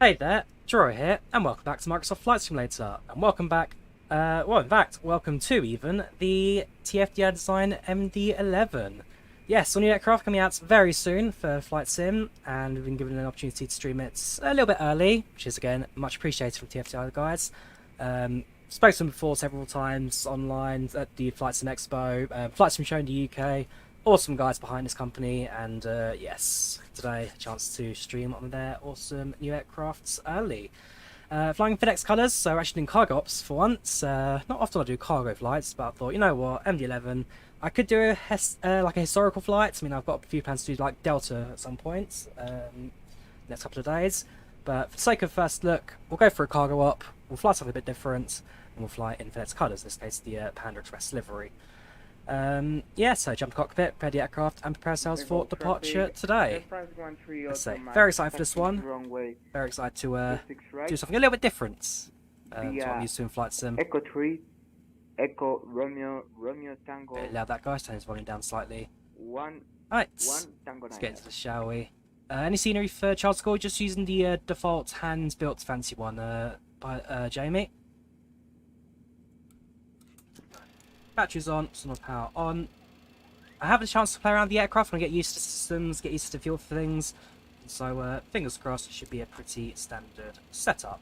Hey there, Drawyah here, and welcome back to Microsoft Flight Simulator, and welcome back, well in fact, welcome to even, the TFDi Design MD-11. Yes, new aircraft coming out very soon for Flight Sim, and we've been given an opportunity to stream it a little bit early, which is again, much appreciated from TFDi guys. Spoke to them before several times online at the Flight Sim Expo, Flight Sim Show in the UK. Awesome guys behind this company, and yes, today a chance to stream on their awesome new aircrafts early. Flying FedEx colours, so we're actually doing cargo ops for once. Not often I do cargo flights, but I thought, you know what, MD-11, I could do like a historical flight. I mean, I've got a few plans to do like Delta at some point, next couple of days. But for the sake of first look, we'll go for a cargo op, we'll fly something a bit different, and we'll fly in FedEx colours, in this case the Panda Express livery. Yeah, so jump to cockpit, prepare the aircraft, and prepare ourselves for departure today. Let's say, very excited for this one. Very excited to do something a little bit different to what I'm used to in Flight Sim. Echo 3, Echo Romeo Tango. Bit loud that guy, turn his volume down slightly. One Tango. Let's get into this, shall we? Any scenery for Charles Du Gaulle? Just using the default hand-built fancy one by Jamie. Batteries on, sun of power on. I have a chance to play around the aircraft and get used to systems, get used to the feel for things. So fingers crossed, it should be a pretty standard setup.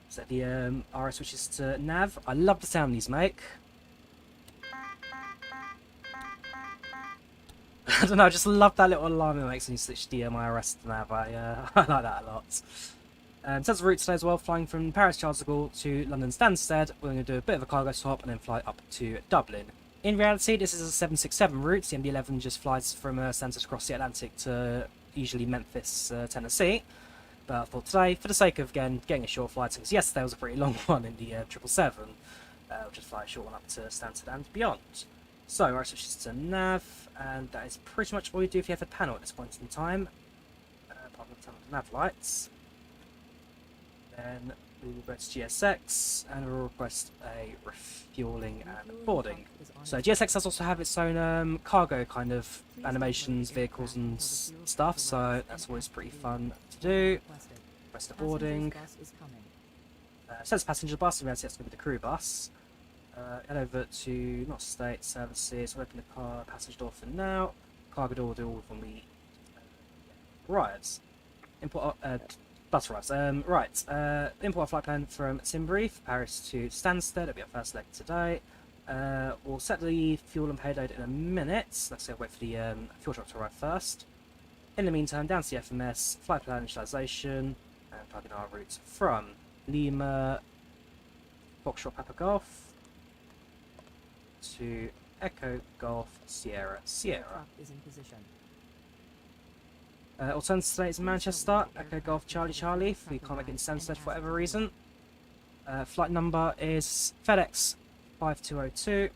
Set the RS switches to nav. I love the sound these make. I don't know, I just love that little alarm it makes when you switch the RS to nav. I like that a lot. Sense of route today as well, flying from Paris Charles Du Gaulle to London Stansted. We're going to do a bit of a cargo swap and then fly up to Dublin. In reality, this is a 767 route. The MD-11 just flies from Stansted across the Atlantic to usually Memphis, Tennessee. But I thought today, for the sake of again getting a short flight, because yesterday was a pretty long one in the 777, we'll just fly a short one up to Stansted and beyond. So, our switches to nav, and that is pretty much all you do if you have a panel at this point in time. Apart from turn on the nav lights. Then we will go to GSX and we'll request a refueling and boarding. So GSX does also have its own cargo kind of animations, vehicles and stuff, so that's always pretty fun to do. Request a boarding. Says passenger bus, in reality that's going to be the crew bus. Head over to not state services, we'll open the car passenger door for now. Cargo door will do all when we arrives. Import bus arrives. Import flight plan from Simbrief, Paris to Stansted. It'll be our first leg today. We'll set the fuel and payload in a minute. Let's go wait for the fuel truck to arrive first. In the meantime, down to the FMS, flight plan initialization, and plug in our route from Lima, Foxtrot Papa Golf, to Echo Golf Sierra Sierra. Alternative state is Manchester, Echo Golf Charlie Charlie, if we can't make it in Stansted for whatever reason. Flight number is FedEx 5202.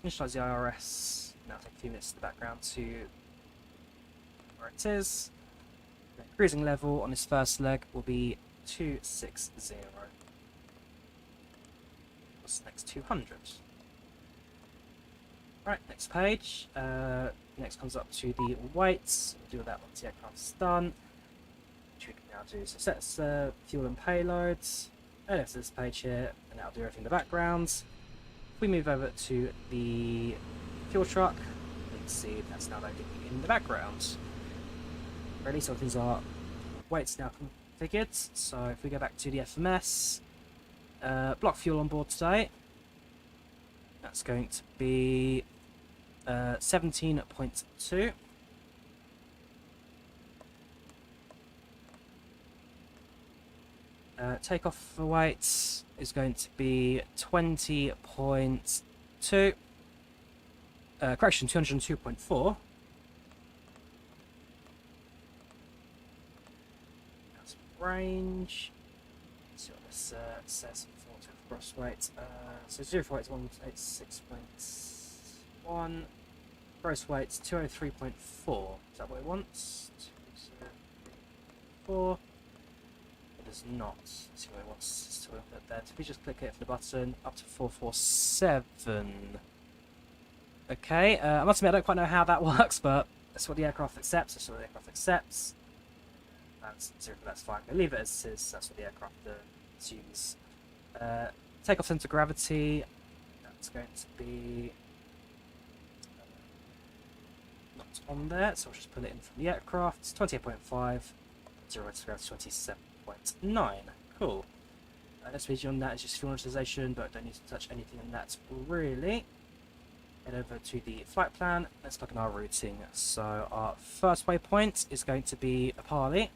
Initialize the IRS, now take a few minutes in the background to where it is. The cruising level on this first leg will be 260. What's the next 200? Right, next page. Next comes up to the weights. We'll do that once the aircraft's done. Which we can now do. So sets fuel and payloads. And there's this page here, and that'll do everything in the background. If we move over to the fuel truck, you can see that's now loading in the background. Ready, so things are weights now configured. So if we go back to the FMS, block fuel on board today. That's going to be 17.2. Takeoff for weights is going to be 20.2. Correction, 202.4. That's range. Let's see what this says for gross weight. So 0 for weight is 186.1. Gross weight is 203.4. Is that what it wants? 203.4. It does not. Let's see what it wants to put there. If we just click it for the button, up to 447. Okay, I must admit I don't quite know how that works, but that's what the aircraft accepts. That's what the aircraft accepts. That's fine. We'll leave it as it is. That's what the aircraft assumes. Takeoff center of gravity. That's going to be not on there, so I'll just pull it in from the aircraft. It's 28.5. 0 to gravity 27.9. Cool. Next page on that is just fuel utilization, but I don't need to touch anything in that really. Head over to the flight plan. Let's look at our routing. So our first waypoint is going to be a Palit.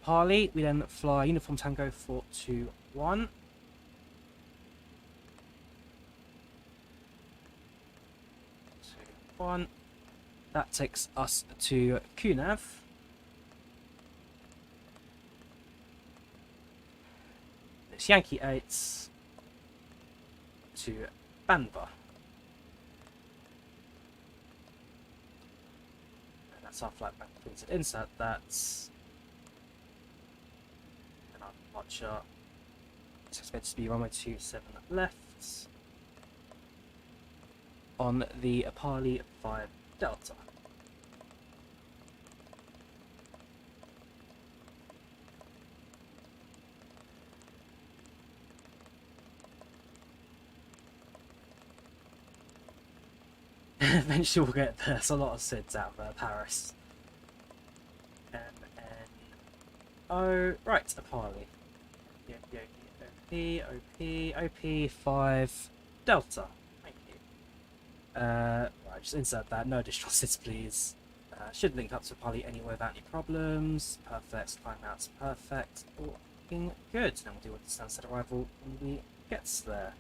Palit, we then fly Uniform Tango 421. That takes us to QNAV. It's Yankee 8 to Banba. And that's our flight back completed. Insert that. And our departure is expected to be runway 27 left. On the Palit 5 Delta. Eventually we'll get there. There's a lot of SIDs out of Paris. Oh, right, a Palit. OP 5 Delta. Right, just insert that. No additional SIDs, please. Should link up to Palit anyway without any problems. Perfect. Climb out's perfect. All looking good. Then we'll deal with the Stansted arrival when we gets there.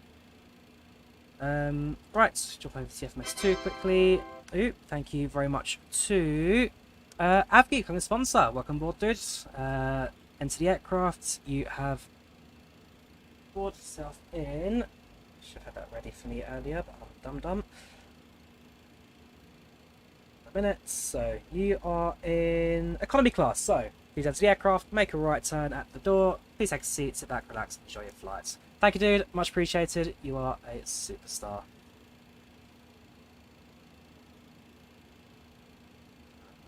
Right, jump over to TFMS2 quickly. Ooh, thank you very much to Avgeek, I'm the sponsor. Welcome aboard, dude. Enter the aircraft. You have board yourself in. Should have that ready for me earlier, but I'm dumb. Minutes. So you are in economy class. So please enter the aircraft, make a right turn at the door. Please take a seat, sit back, relax, enjoy your flight. Thank you, dude. Much appreciated. You are a superstar.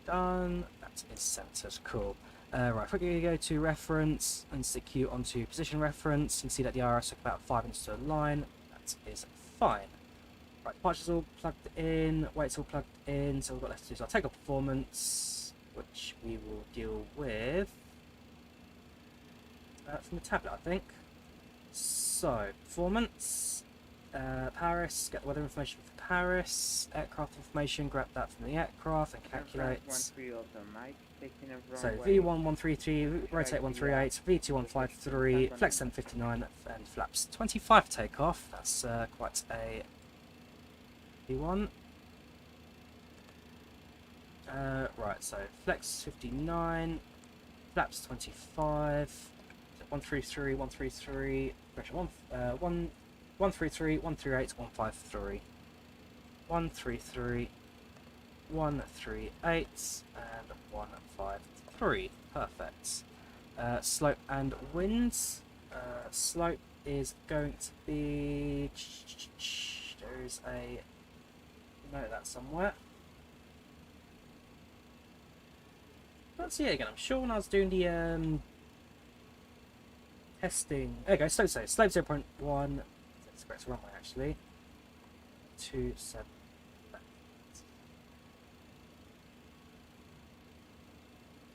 Done. That is centered. Cool. Right, if we go to reference and stick you onto position reference, you can see that the IRS took about 5 minutes to align. That is fine. Right, departure's all plugged in, weight's all plugged in, so we've got left to do is our takeoff performance, which we will deal with from the tablet, I think. So, performance, Paris, get the weather information for Paris, aircraft information, grab that from the aircraft and calculate. So, V1133, rotate 138, V2153, flex 759, and flaps 25 takeoff. That's quite a V1. Right, so flex 59, flaps 25. 133, 133, pressure 133, 138, 153. 133, 138, and 153. Perfect. Slope and winds. Slope is going to be. There is a note of that somewhere. Let's see it again. I'm sure when I was doing the testing. There you go. Slope 0.1. That's correct runway actually. 27.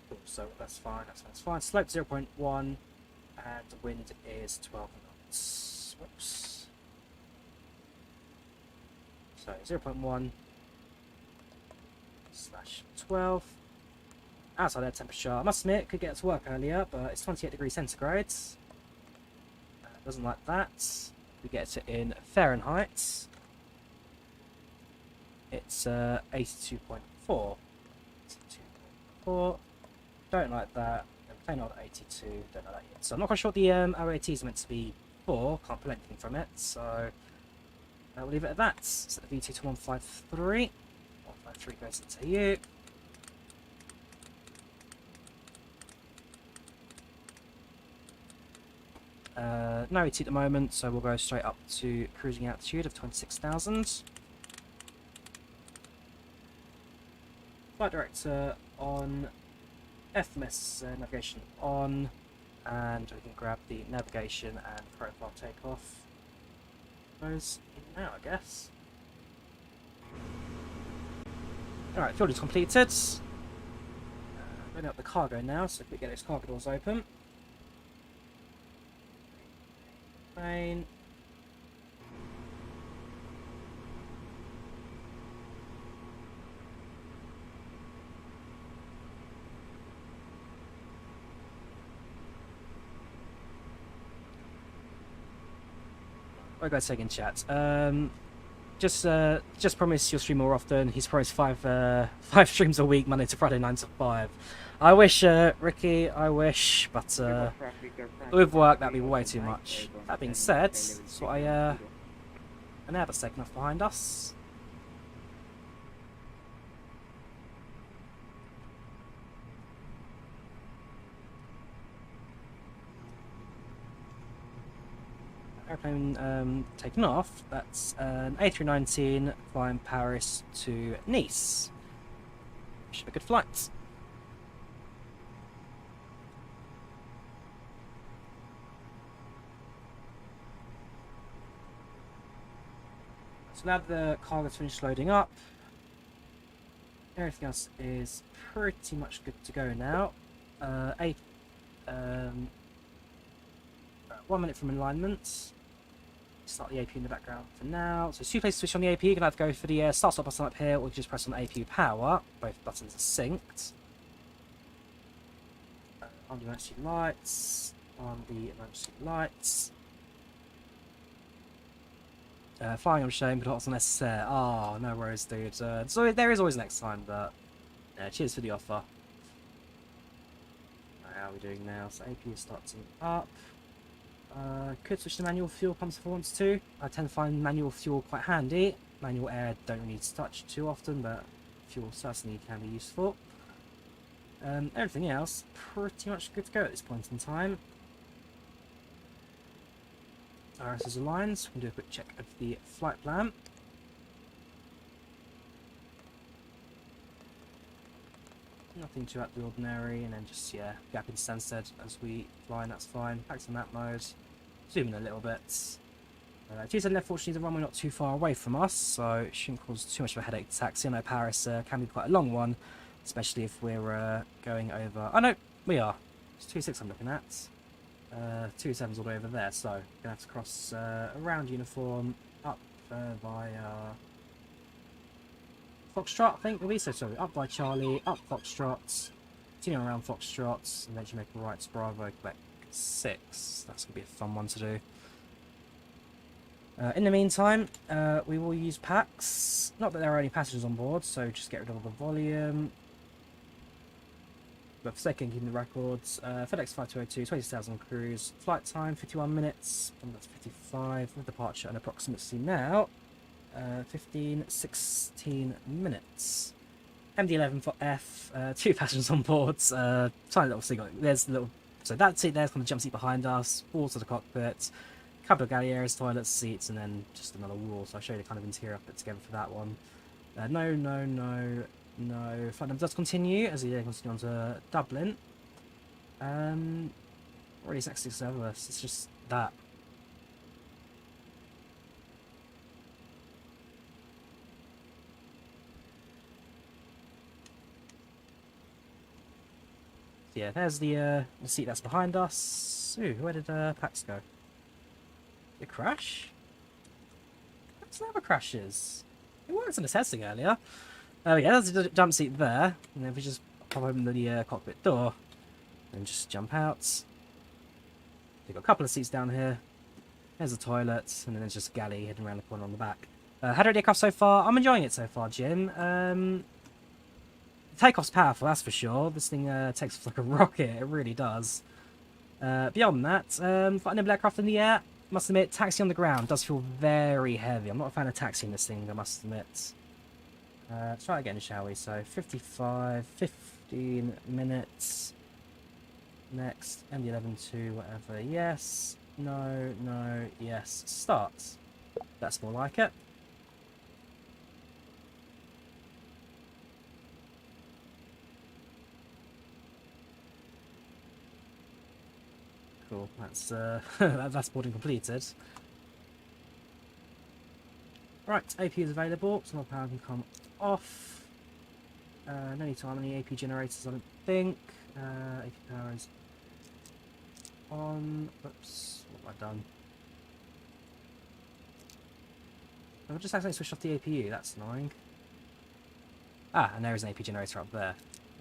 Cool. So that's fine. That's fine. Slope 0.1, and the wind is 12 knots. Whoops. So 0.1 / 12. Outside air temperature. I must admit, could get to work earlier, but it's 28 degrees centigrade. Doesn't like that. We get it in Fahrenheit. It's 82.4. 82.4. Don't like that. Plain old 82. Don't like that yet. So I'm not quite sure what the OAT is meant to be for. Can't pull anything from it. So we'll leave it at that. Set the V2 to 153. 153 goes into you. No AT at the moment, so we'll go straight up to cruising altitude of 26,000. Flight director on, FMS navigation on, and we can grab the navigation and profile takeoff. Goes in now, I guess. Alright, field is completed. Loading up the cargo now, so if we get those cargo doors open. Plane. What guys saying in chat? Just promise you'll stream more often. He's promised five streams a week, Monday to Friday, 9 to 5. I wish, Ricky, I wish, but with work that'd be way too much. That being said, that's what an Airbus taking off behind us. Airplane taking off. That's an A319 flying Paris to Nice. Should be a good flight. So now the cargo's finished loading up, everything else is pretty much good to go now. 1 minute from alignment. Start the AP in the background for now. So 2 places to switch on the AP. You're going to have to go for the start stop button up here, or you just press on AP power. Both buttons are synced. On the emergency lights. On the emergency lights. Flying on shame, but what's unnecessary. Oh, no worries, dude. So there is always next time, but cheers for the offer. Right, how are we doing now? So AP is starting up. Could switch to manual fuel pumps if I want to. I tend to find manual fuel quite handy. Manual air don't really need to touch too often, but fuel certainly can be useful. Everything else pretty much good to go at this point in time. RS is aligned, so we can do a quick check of the flight plan. Nothing too out of the ordinary, and then just, yeah, gap in Stansted as we fly, and that's fine. Back to map mode. Zoom in a little bit. GSX, fortunately, the runway not too far away from us, so it shouldn't cause too much of a headache to taxi. I know Paris can be quite a long one, especially if we're going over... Oh no, we are. It's 2.6 I'm looking at. 2.7's all the way over there, so going to have to cross around uniform, up via Foxtrot, I think it'll be. So sorry, up by Charlie, up Foxtrot, continuing around Foxtrot, and then you make a right to Bravo, Quebec 6. That's going to be a fun one to do. In the meantime, we will use packs. Not that there are any passengers on board, so just get rid of all the volume. But for second, keeping the records. FedEx 5202, 20,000 cruise. Flight time, 51 minutes. And that's 55. With departure and approximately now. 16 minutes. MD-11F, 2 passengers on board. Tiny little single. There's the little. So that's it. There's kind of jump seat behind us. Wall to the cockpit. Couple of galley areas, toilets, seats, and then just another wall. So I'll show you the kind of interior I put together for that one. No. Flight number does continue as we continue on to Dublin. Really sexy service. It's just that. Yeah, there's the seat that's behind us. Ooh, where did Pax go? Did it crash? Pax never crashes. It worked in the testing earlier. Oh yeah, there's a jump seat there. And then if we just pop open the cockpit door and just jump out. We've got a couple of seats down here. There's a toilet, and then there's just a galley hidden around the corner on the back. Had a takeoff so far. I'm enjoying it so far, Jim. Takeoff's powerful, that's for sure. This thing takes off like a rocket, it really does. Beyond that, got an aircraft in the air. Must admit, taxi on the ground does feel very heavy. I'm not a fan of taxiing this thing, I must admit. Let's try again, shall we? So 55, 15 minutes. Next, MD-11 to whatever, yes. No, no, yes, start. That's more like it. Cool, that's that's boarding completed. Right, AP is available, so my power can come off. No need to arm any AP generators, I don't think. AP power is on. Oops, what have I done? I've just accidentally switched off the APU, that's annoying. Ah, and there is an AP generator up there.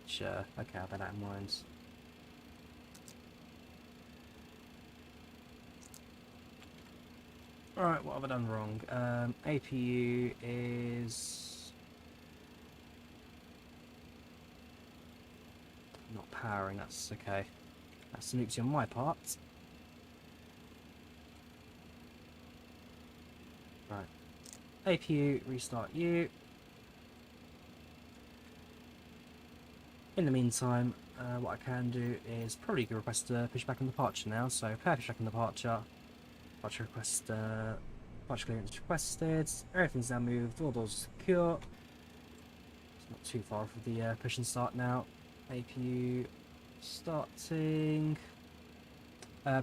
Which, okay, I'll bear that in mind. Alright, what have I done wrong? APU is not powering, that's okay. That's an oopsie on my part. Right. APU, restart you. In the meantime, what I can do is probably request a pushback and departure now. So, prepare pushback and departure. Departure request, departure clearance requested. Everything's now moved. All doors secure. It's not too far for the push and start now. APU starting.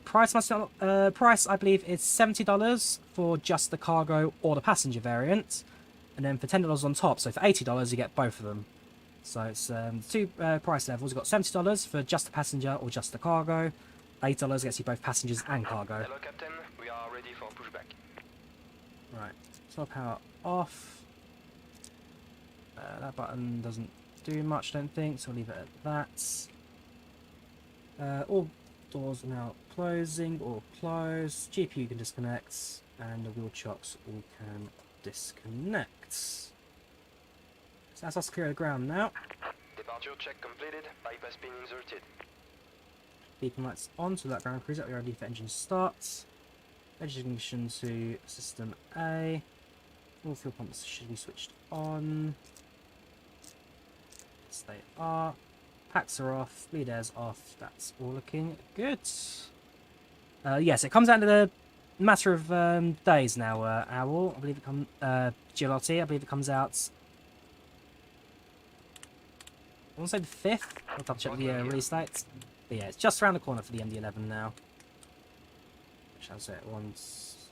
Price I believe is $70 for just the cargo or the passenger variant, and then for $10 on top. So for $80 you get both of them. So it's two price levels. You've got $70 for just the passenger or just the cargo. $8 gets you both passengers and cargo. Hello, Captain. We are ready for pushback. Right, so power off. That button doesn't do much, I don't think, so I'll leave it at that. All doors are now closing or closed. GPU can disconnect, and the wheel chocks all can disconnect. So that's us clear the ground now. Departure check completed. Bypass pin inserted. Beacon lights on, so that ground cruiser. We're ready for engine start. Engine ignition to system A. All fuel pumps should be switched on. Yes, they are. Packs are off. Bleed air's off. That's all looking good. Yes, it comes out in a matter of days now. Owl, I believe it comes. Gilotti, I believe it comes out. I want to say the 5th. I'll double check the release date. But yeah, it's just around the corner for the MD-11 now. Which I'll say it once.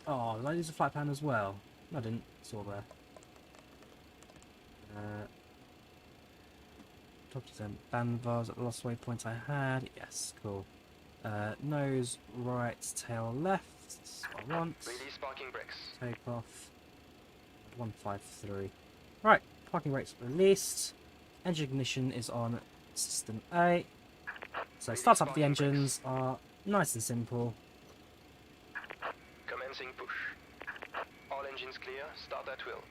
Oh, did I lose a flight plan as well? No, I didn't. It's all there. Top to them. Bandvars at the last waypoint I had. Yes, cool. Nose right, tail left. That's what I want. Release parking brakes. Takeoff. 153. Right, parking brakes released. Engine ignition is on system A. So start up the engines are nice and simple. Commencing push. All engines clear. Start at will.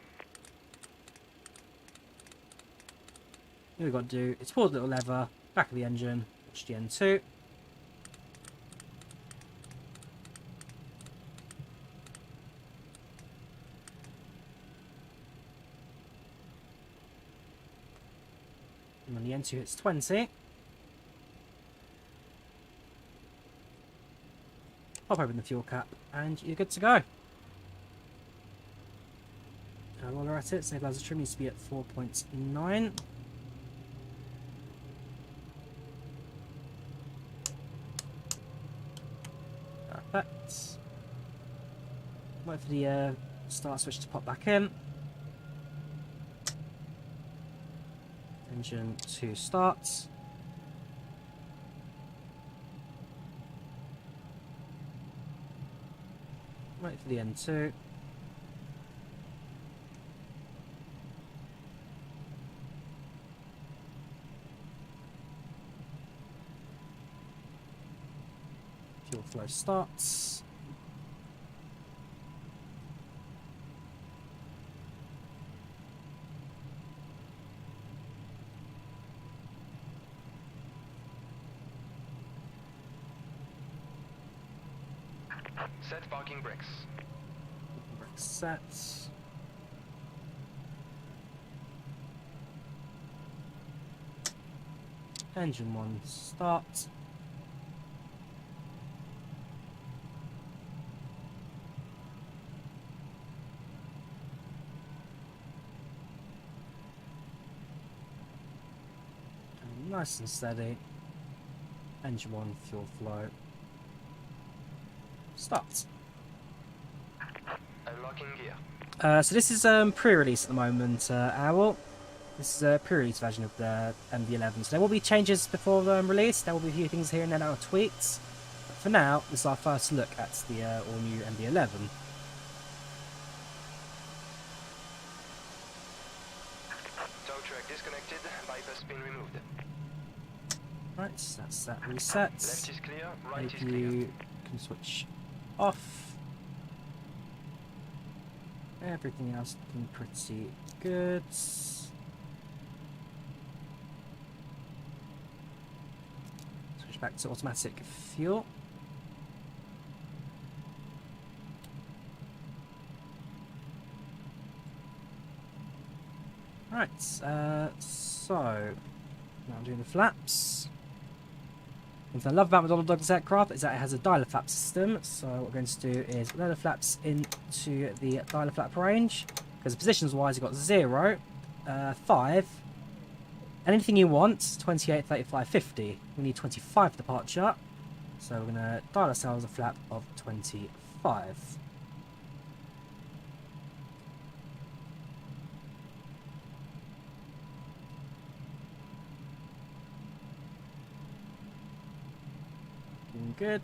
All we've got to do is pull the little lever, back of the engine, watch the N2. And when the N2 hits 20, pop open the fuel cap and you're good to go. And while we're at it, stabilizer trim needs to be at 4.9. Perfect. Wait for the start switch to pop back in. Engine to start. Wait for the N2. Fuel flow starts. Set parking brakes. Brakes set. Engine 1 start. Nice and steady. Engine 1, fuel flow. Start. Unlocking gear. So this is pre-release at the moment, Owl. This is a pre-release version of the MD-11. So there will be changes before release. There will be a few things here and there that are tweaked. But for now, this is our first look at the all-new MD-11. Tow track disconnected. Bypass pin removed. Right, so that's that reset. Left is clear. Right is clear. APU can switch off. Everything else looking pretty good. Switch back to automatic fuel. Right, so now I'm doing the flaps. One thing I love about McDonnell Douglas aircraft is that it has a dialer flap system. So what we're going to do is load the flaps into the dialer flap range. Because positions wise, you've got 0, 5, anything you want, 28, 35, 50. We need 25 departure. So we're going to dial ourselves a flap of 25. Good.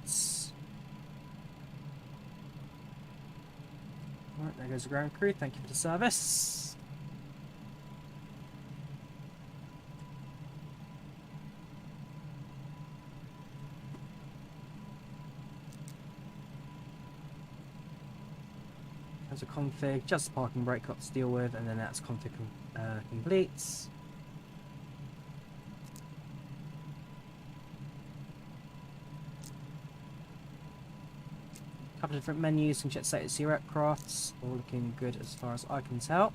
Right, there goes the ground crew. Thank you for the service. There's a config, just the parking brake got to deal with, and then that's config complete. Couple of different menus, can check status of your aircrafts, all looking good as far as I can tell.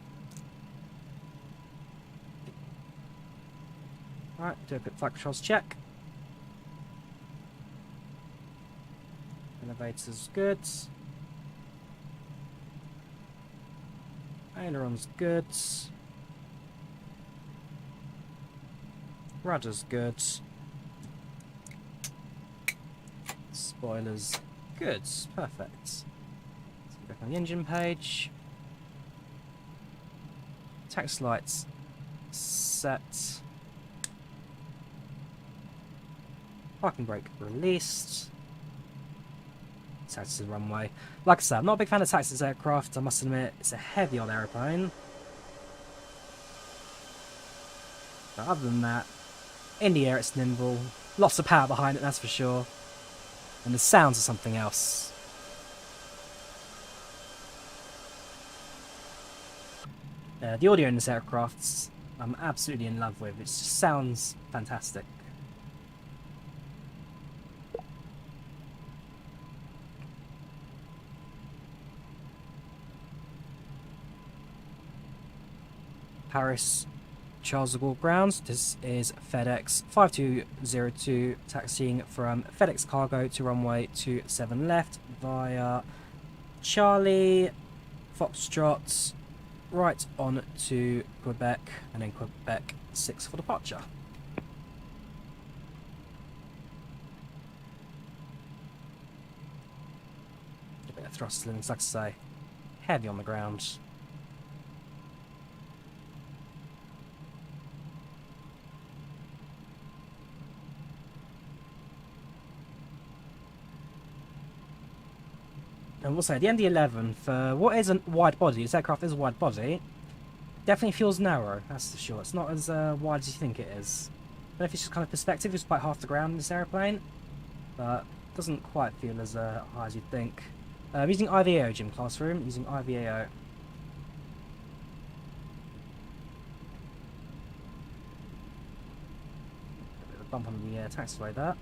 Alright, do a quick flight controls check. Elevator's good. Aileron's good. Rudder's good. Spoilers good. Perfect. Let's go back on the engine page. Taxi lights set. Parking brake released. Taxi to the runway. Like I said, I'm not a big fan of Taxi's aircraft, I must admit. It's a heavy on aeroplane. But other than that, in the air it's nimble. Lots of power behind it, that's for sure. And the sounds are something else. The audio in this aircraft, I'm absolutely in love with. It just sounds fantastic. Paris Charles Du Gaulle grounds. This is FedEx 5202 taxiing from FedEx Cargo to runway 27 left via Charlie Foxtrot right on to Quebec and then Quebec 6 for departure. A bit of throttling, like I say, heavy on the ground. And we'll say the MD-11, for what is a wide body, this aircraft is a wide body, definitely feels narrow, that's for sure. It's not as wide as you think it is. I don't know if it's just kind of perspective, it's quite half the ground in this airplane, but it doesn't quite feel as high as you'd think. I'm using IVAO, gym classroom, using IVAO. A bit of a bump on the taxiway there.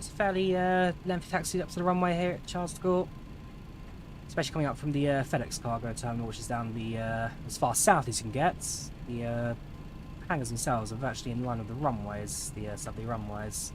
it's a fairly lengthy taxi up to the runway here at Charles Du Gaulle. Especially coming up from the FedEx cargo terminal, which is down the as far south as you can get. The hangars themselves are virtually in line with the runways, the southerly runways.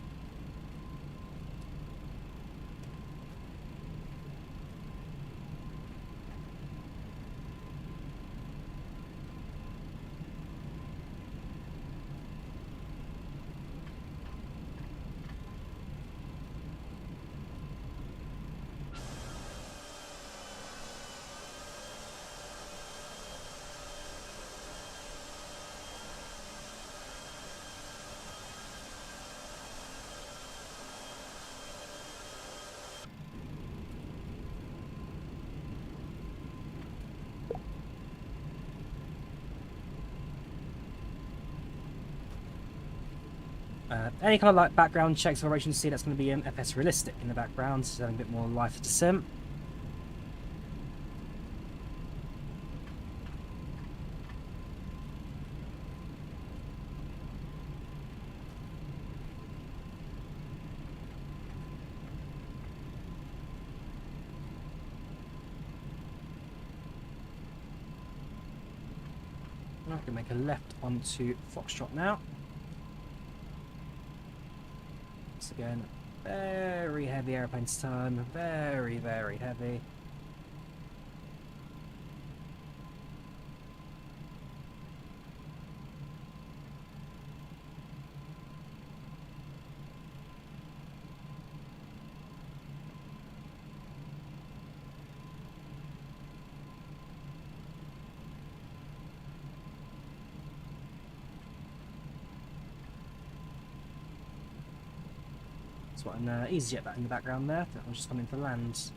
Any kind of like background check acceleration, see that's going to be FS realistic in the background, so having a bit more life to sim. I can make a left onto Foxtrot now. Again, very heavy airplanes time, very, very heavy. That's what an EasyJet back in the background there. That was just coming to land.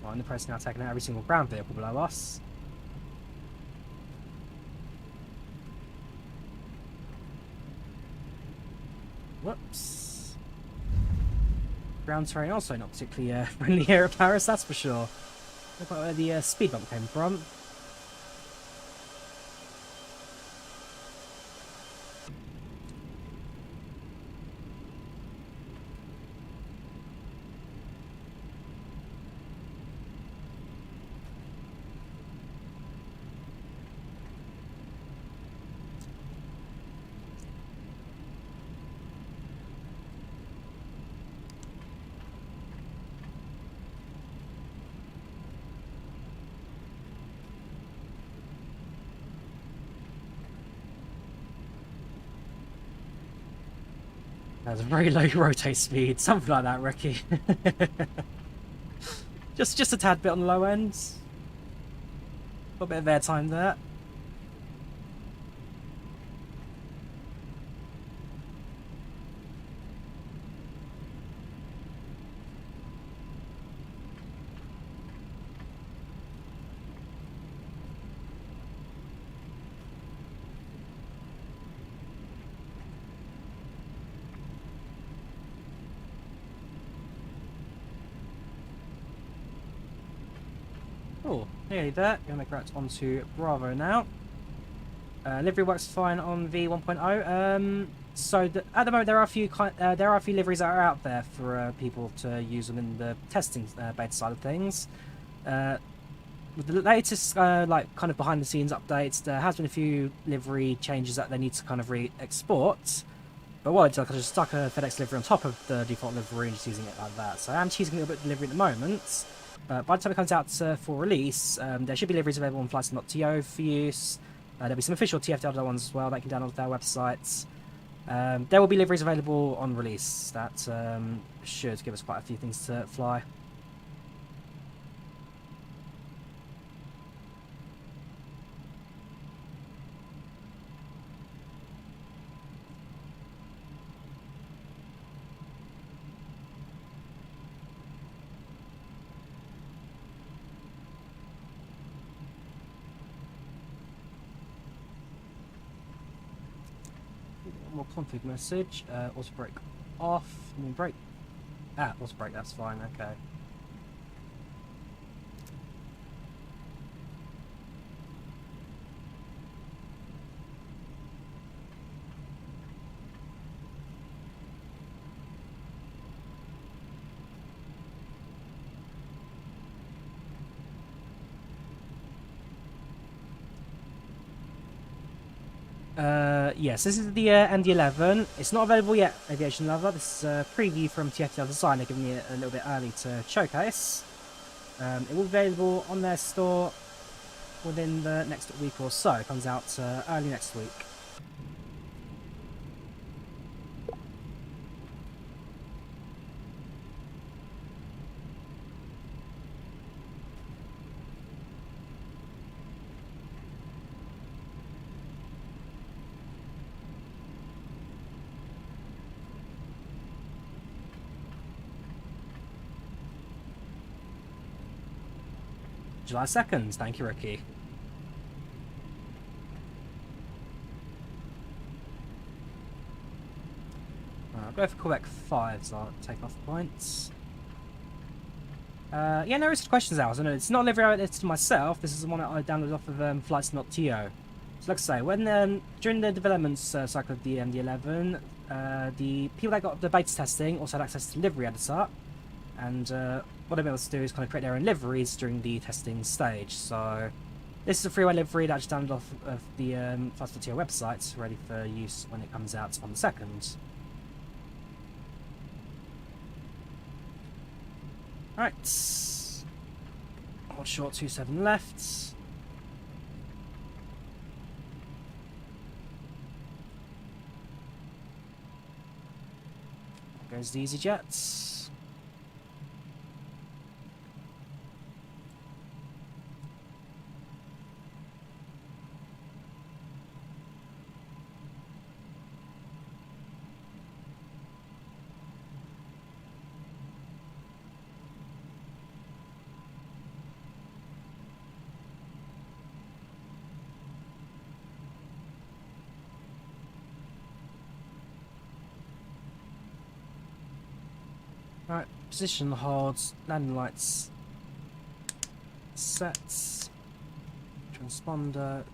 Well, and the press now taking out every single ground vehicle below us. Whoops. Ground terrain also not particularly friendly here at Paris, that's for sure. Look like where the speed bump came from. That's a very low rotate speed, something like that, Ricky. just a tad bit on the low end. Got a bit of airtime there. Oh, nearly there. Gonna make that onto Bravo now. Livery works fine on V1.0. So at the moment there are a few liveries that are out there for people to use within the testing beta side of things. With the latest like kind of behind the scenes updates, there has been a few livery changes that they need to kind of re-export. But what I did, I just stuck a FedEx livery on top of the default livery and just using it like that. So I am choosing a little bit of delivery at the moment. By the time it comes out for release, there should be liveries available on FlightControlReplay for use. There'll be some official TFDi ones as well that you can download their websites. There will be liveries available on release that should give us quite a few things to fly. One more config message. Auto brake off. I mean brake. Auto brake. That's fine. Okay. Yes, this is the MD-11. It's not available yet, Aviation Lover. This is a preview from TFDi Design. They're giving me it a little bit early to showcase. It will be available on their store within the next week or so. It comes out early next week. July 2nd, thank you, Ricky. I'll go for callback 5, so I'll take off points. Yeah, no recent questions, Alice. I know it's not livery it's to myself. This is the one that I downloaded off of flights.to. So, like I say, when during the development cycle of the MD-11, the people that got the beta testing also had access to livery editor, and what they'll be able to do is kind of create their own liveries during the testing stage. So this is a freeware livery that I just downloaded off of the flights.to website, ready for use when it comes out on the 2nd. Right. Hold short 27 left. There goes the EasyJet. Right, position holds, landing lights sets, transponder,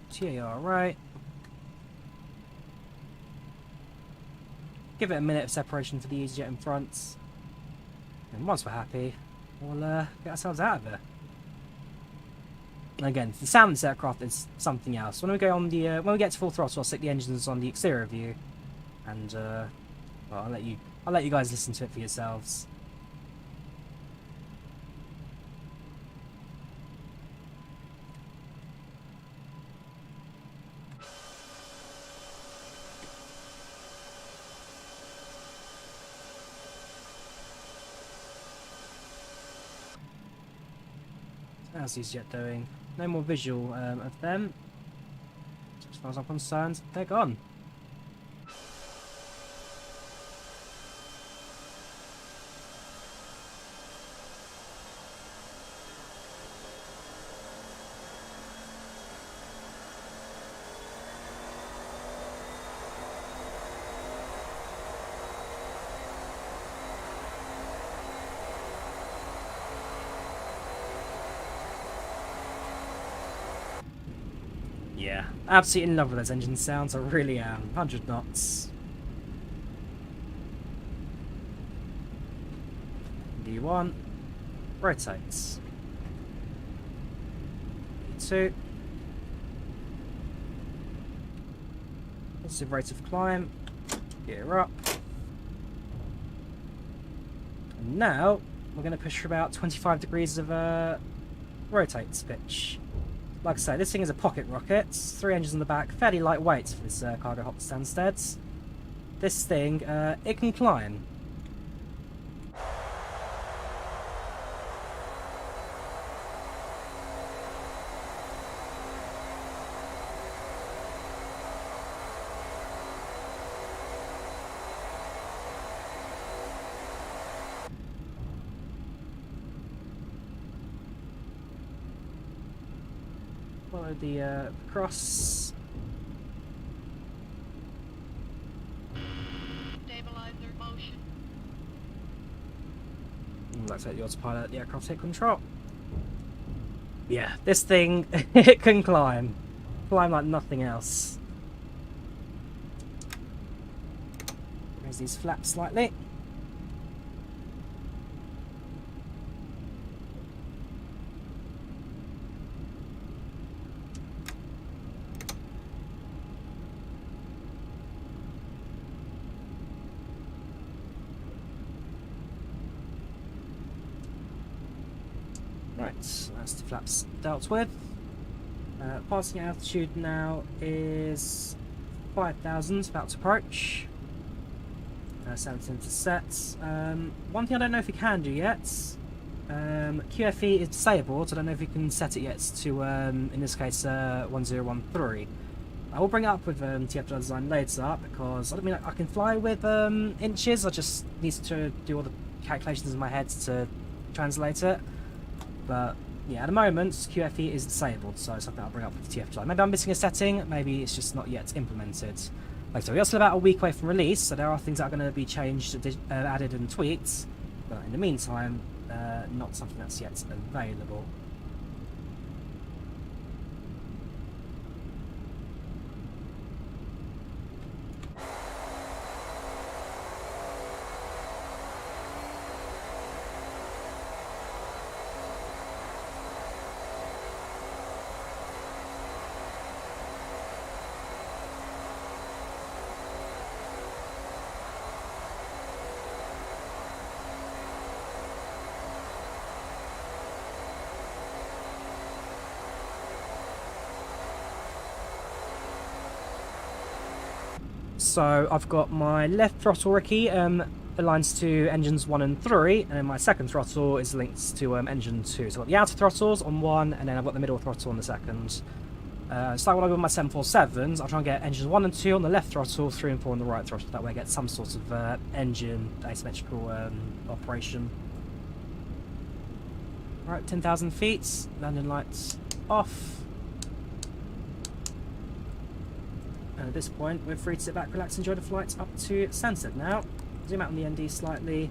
TAR right. Give it a minute of separation for the EasyJet in front, and once we're happy, we'll get ourselves out of it. And again, the sound of this aircraft is something else. When we go on the when we get to full throttle, I'll stick the engines on the exterior view, and well, I'll let you guys listen to it for yourselves. How's EasyJet doing? No more visual of them. As far as I'm concerned, they're gone. Yeah, absolutely in love with those engine sounds, I really am. 100 knots. D1. Rotates. D2. Positive rate of climb. Gear up. And now, we're going to push for about 25 degrees of rotate pitch. Like I say, this thing is a pocket rocket, 3 engines in the back, fairly lightweight for this cargo hop Stansted. This thing, it can climb. Follow the cross. And activate the autopilot, the aircraft take control. Yeah, this thing, it can climb. Climb like nothing else. Raise these flaps slightly. Right, that's the flaps dealt with. Passing altitude now is 5,000, about to approach. 17 to set. One thing I don't know if we can do yet, QFE is disabled, so I don't know if we can set it yet to, in this case, 1013. I will bring it up with TFDi Design later, because I don't mean I can fly with inches, I just need to do all the calculations in my head to translate it. But yeah, at the moment QFE is disabled, so it's something I'll bring up with TFDi. Maybe I'm missing a setting, maybe it's just not yet implemented. Like I said, we're still about a week away from release, so there are things that are going to be changed, added and tweaked, but in the meantime, not something that's yet available. So I've got my left throttle key aligns to engines 1 and 3, and then my second throttle is linked to engine 2. So I've got the outer throttles on one, and then I've got the middle throttle on the second. So when I go with my 747s, I'll try and get engines 1 and 2 on the left throttle, 3 and 4 on the right throttle. That way I get some sort of engine asymmetrical operation. Right, 10,000 feet, landing lights off. And at this point, we're free to sit back, relax, enjoy the flight up to Stansted now. Zoom out on the ND slightly.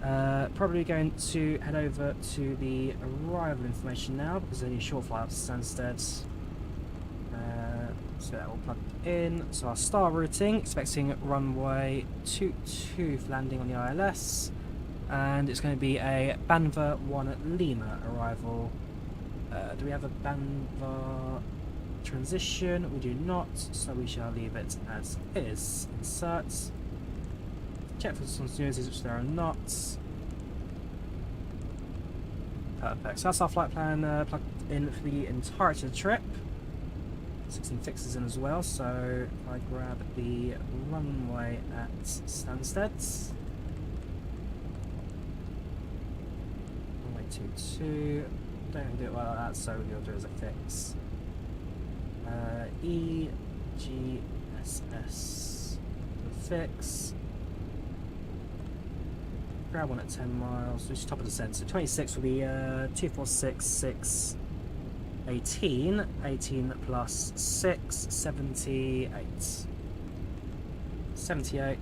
Probably going to head over to the arrival information now, because there's only a short flight up to Stansted. So that will plug in. So our star routing, expecting runway 22 for landing on the ILS. And it's going to be a Banva 1 Lima arrival. Do we have a Banva transition? We do not, so we shall leave it as is. Insert. Check for some nuances, which there are not. Perfect. So that's our flight plan plugged in for the entirety of the trip. 16 fixes in as well, so if I grab the runway at Stansted. Runway 22. Don't do it well like that, so we'll do it as a fix. EGSS fix. Grab one at 10 miles, which is top of the descent. So 26 will be 2466 18. 18 plus 6, 78. 78.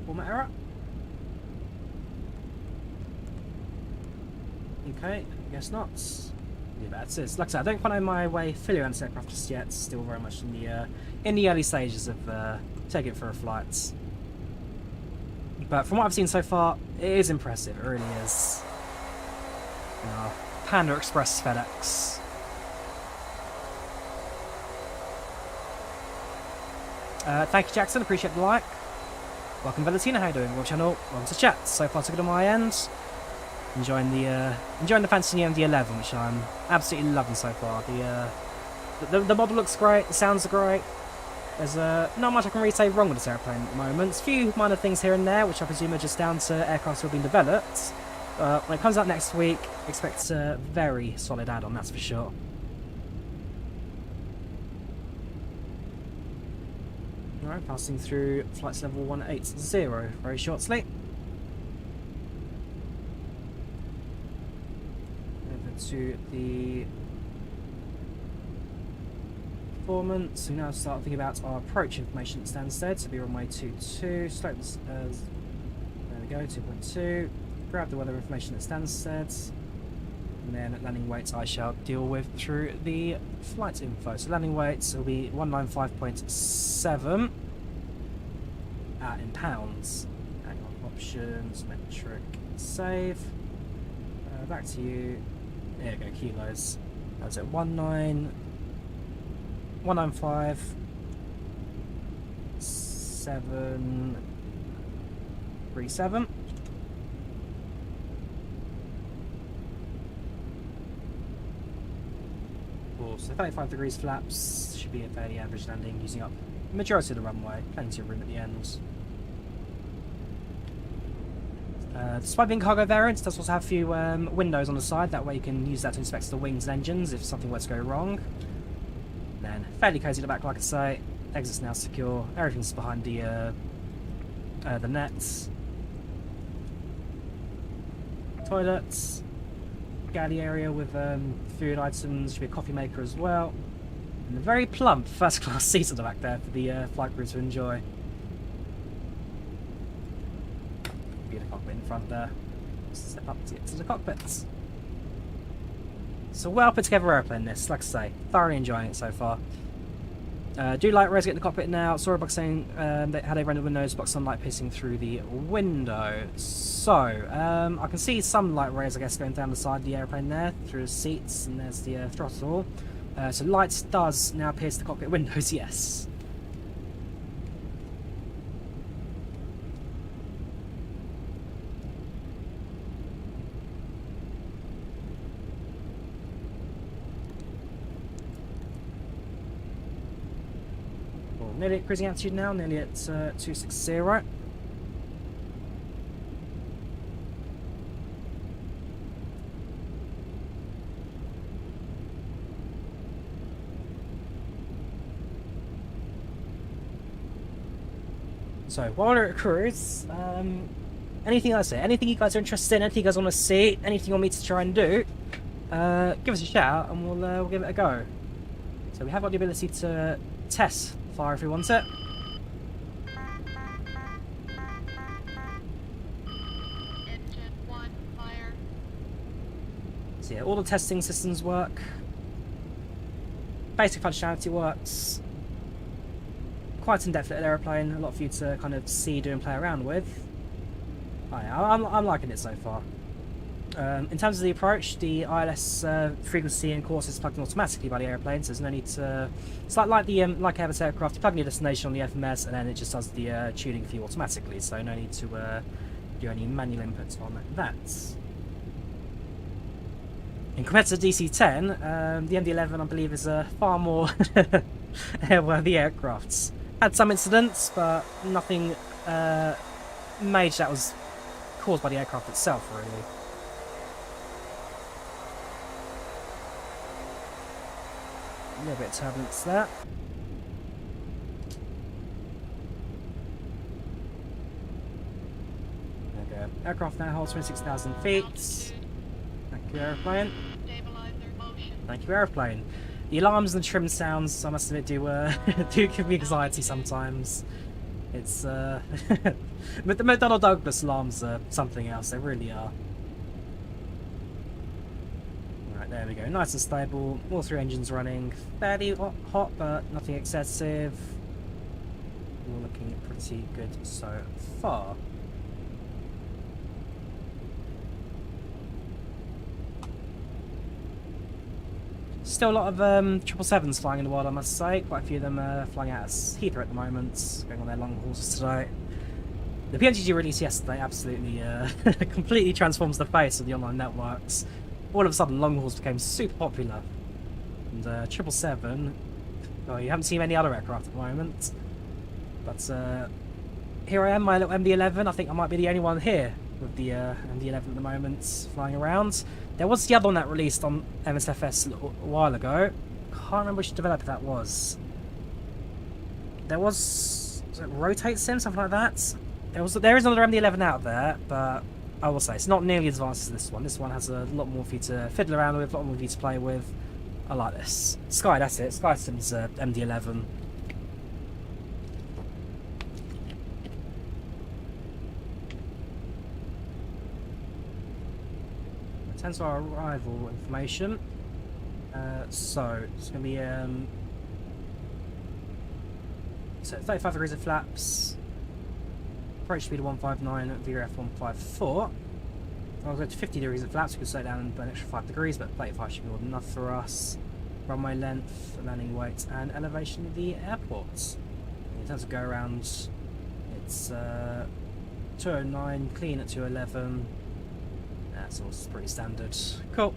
Format error. Okay, I guess not. Yeah, that's it. Like I said, I don't quite know my way fully around this aircraft just yet. Still very much in the early stages of taking it for a flight. But from what I've seen so far, it is impressive. It really is. You know, Panda Express FedEx. Thank you, Jackson. Appreciate the like. Welcome, Valentina. How you doing? Welcome to the channel. Welcome to chat. So far, so good on my end. Enjoying the fancy new MD-11, which I'm absolutely loving so far. The model looks great. The sounds are great. There's not much I can really say wrong with this airplane at the moment. A few minor things here and there, which I presume are just down to aircraft still being developed. When it comes out next week, expect a very solid add-on, that's for sure. Alright, passing through flights level 180 very shortly. Over to the performance. We now start thinking about our approach information at Stansted. So be runway 22, slopes as there we go, 2.2. grab the weather information at Stansted, and then landing weights I shall deal with through the flight info. So landing weights will be 195.7 in pounds. Hang on, options, metric, save. Back to you. There you go, kilos. That's at 195.737. Cool, so 35 degrees flaps should be a fairly average landing, using up the majority of the runway. Plenty of room at the end. Despite being cargo variant, it does also have a few windows on the side, that way you can use that to inspect the wings and engines if something were to go wrong. Then, fairly cosy at the back, like I say. Exit's now secure, everything's behind the nets. Toilets. Galley area with food items, should be a coffee maker as well. And a very plump first class seat at the back there for the flight crew to enjoy. The cockpit in front there. Step up to get to the cockpits. So well put together airplane this, like I say, thoroughly enjoying it so far. Do like Res get in the cockpit now. Saw a box saying that how they rendered windows, box sunlight piercing through the window. So I can see some light rays, I guess, going down the side of the airplane there through the seats, and there's the throttle. So lights does now pierce the cockpit windows, yes. Nearly at cruising altitude now, nearly at 260. So, while we're at cruise, anything I say, anything you guys are interested in, anything you guys want to see, anything you want me to try and do, give us a shout and we'll give it a go. So we have got the ability to test fire if we want it. Engine 1, fire. So yeah, all the testing systems work. Basic functionality works. Quite in-depth little aeroplane, a lot for you to kind of see, do and play around with. Oh, yeah, I'm liking it so far. In terms of the approach, the ILS frequency and course is plugged in automatically by the airplane, so there's no need to... It's like the Airbus aircraft, you plug in your destination on the FMS and then it just does the tuning for you automatically, so no need to do any manual inputs on that. In compared to the DC-10, the MD-11 I believe is a far more airworthy aircraft. Had some incidents, but nothing major that was caused by the aircraft itself, really. A little bit of turbulence there. There we go. Aircraft now holds 26,000 feet. Thank you, airplane. Thank you, airplane. The alarms and the trim sounds, I must admit, do give me anxiety sometimes. It's but the McDonnell Douglas alarms are something else. They really are. Right, there we go. Nice and stable. All three engines running. Fairly hot, but nothing excessive. All looking pretty good so far. Still a lot of 777s flying in the wild, I must say. Quite a few of them flying out of Heathrow at the moment, going on their long hauls today. The PNGG release yesterday absolutely completely transforms the face of the online networks. All of a sudden, long hauls became super popular. And 777, well, you haven't seen any other aircraft at the moment. But here I am, my little MD-11. I think I might be the only one here with the MD-11 at the moment flying around. There was the other one that released on MSFS a little while ago. Can't remember which developer that was. There was it Rotate Sim, something like that? There is another MD-11 out there, but I will say it's not nearly as advanced as this one. This one has a lot more for you to fiddle around with, a lot more for you to play with. I like this. Sky, that's it. Sky Sim's MD-11. enter our arrival information. So it's going to be so 35 degrees of flaps, approach speed of 159, VRF 154. I'll go to 50 degrees of flaps, we can slow down by an extra 5 degrees, but 35 should be more than enough for us. Runway length, landing weight, and elevation of the airport. In terms of go around, it's 209, clean at 211. That's all pretty standard. Cool.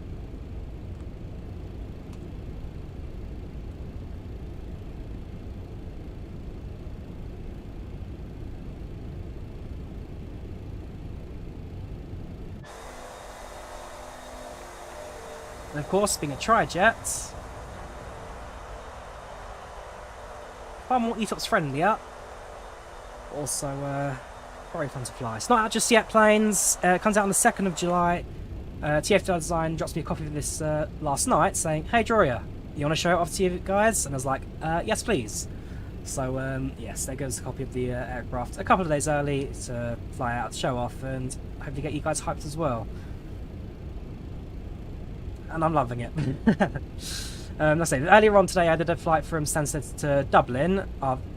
And of course, being a tri-jet, far more ETOPS friendlier. Also, very fun to fly. It's not out just yet, planes. It comes out on the 2nd of July. TFDi Design drops me a copy of this last night saying, "Hey Drawyah, you want to show it off to you guys?" And I was like, "Yes, please." So, yes, there goes a copy of the aircraft a couple of days early to fly out to show off, and hopefully get you guys hyped as well. And I'm loving it. Let's say earlier on today I did a flight from Stansted to Dublin,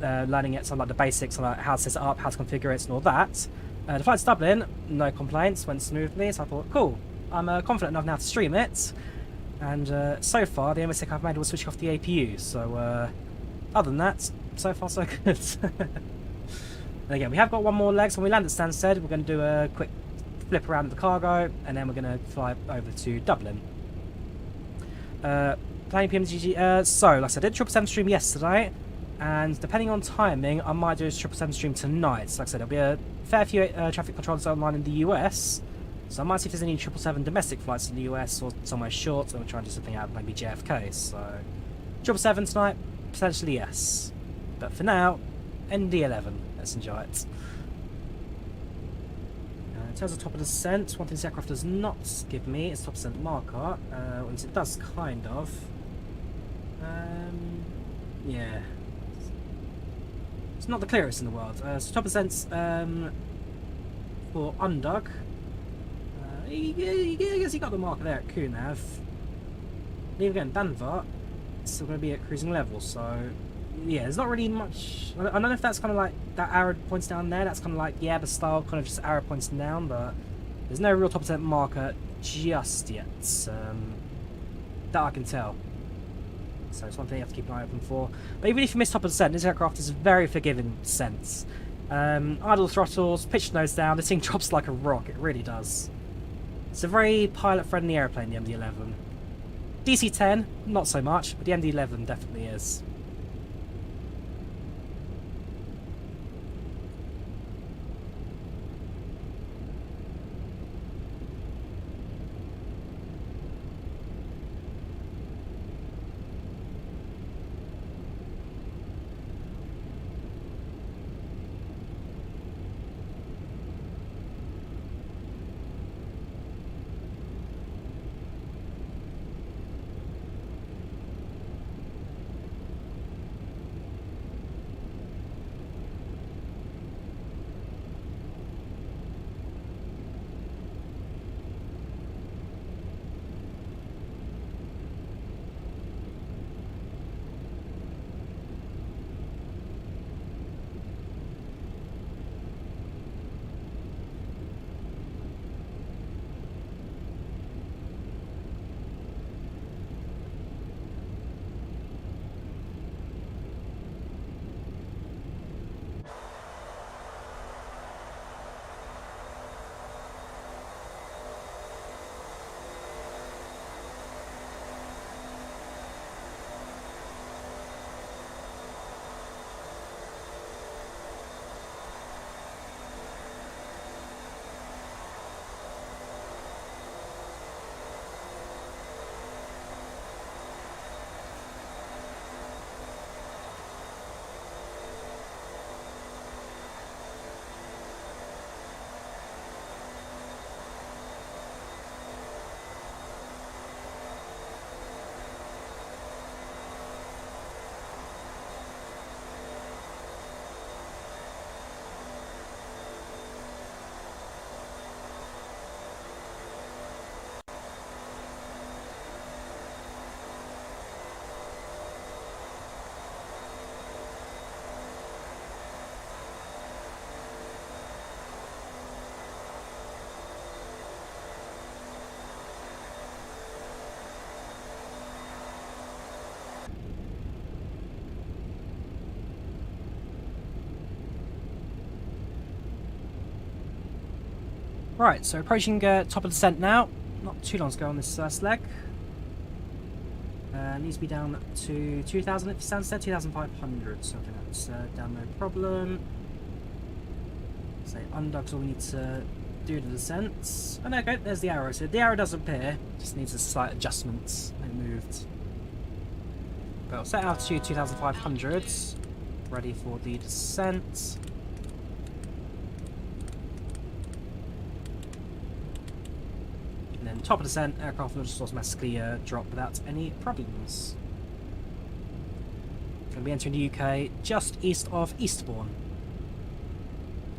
learning it, some like the basics on like how to set it up, how to configure it and all that. The flight to Dublin, no complaints, went smoothly, so I thought, cool, I'm confident enough now to stream it. And so far the only mistake I've made was switching off the APU, so other than that, so far so good. And again, we have got one more leg, so when we land at Stansted we're going to do a quick flip around the cargo, and then we're going to fly over to Dublin. Playing PMGG, so like I said, I did a 777 stream yesterday, and depending on timing I might do a 777 stream tonight. So like I said, there'll be a fair few traffic controllers online in the US, so I might see if there's any 777 domestic flights in the US or somewhere short, and we'll try and do something out of maybe JFK. So 777 tonight, potentially yes, but for now, MD-11, let's enjoy it. In terms of top of descent, one thing this aircraft does not give me is top descent marker, once it does kind of. Yeah. It's not the clearest in the world. So top descent's for Undug. I guess he got the marker there at Kunav. Leave again, Danvar, it's still going to be at cruising level, so yeah, there's not really much. I don't know if that's kind of like that arrow points down there, that's kind of like the Airbus style, kind of just arrow points down, but there's no real top descent marker just yet, that I can tell. So it's one thing you have to keep an eye open for. But even if you miss top of descent, this aircraft is a very forgiving descent. Idle throttles, pitch nose down, this thing drops like a rock, it really does. It's a very pilot-friendly airplane, the MD-11. DC-10, not so much, but the MD-11 definitely is. Right, so approaching top of descent now. Not too long to go on this first leg. Needs to be down to 2,000 if Stansted, 2,500. So I think that's down no problem. So undock's all we need to do the descent. Oh no, okay, there's the arrow. So the arrow does appear, just needs a slight adjustment and moved. But I'll set altitude 2,500. Ready for the descent. And then top of descent, aircraft will just automatically drop without any problems. Going to be entering the UK just east of Eastbourne.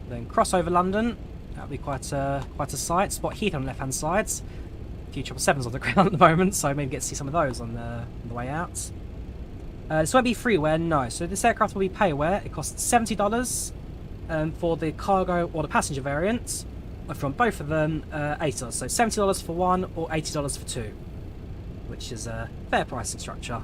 Then cross over London. That'll be quite a sight. Spot Heath on the left hand side. A few 777s on the ground at the moment, so maybe get to see some of those on the way out. This won't be freeware, no. So this aircraft will be payware. It costs $70 for the cargo or the passenger variant. From both of them, $80. So $70 for one or $80 for two, which is a fair pricing structure.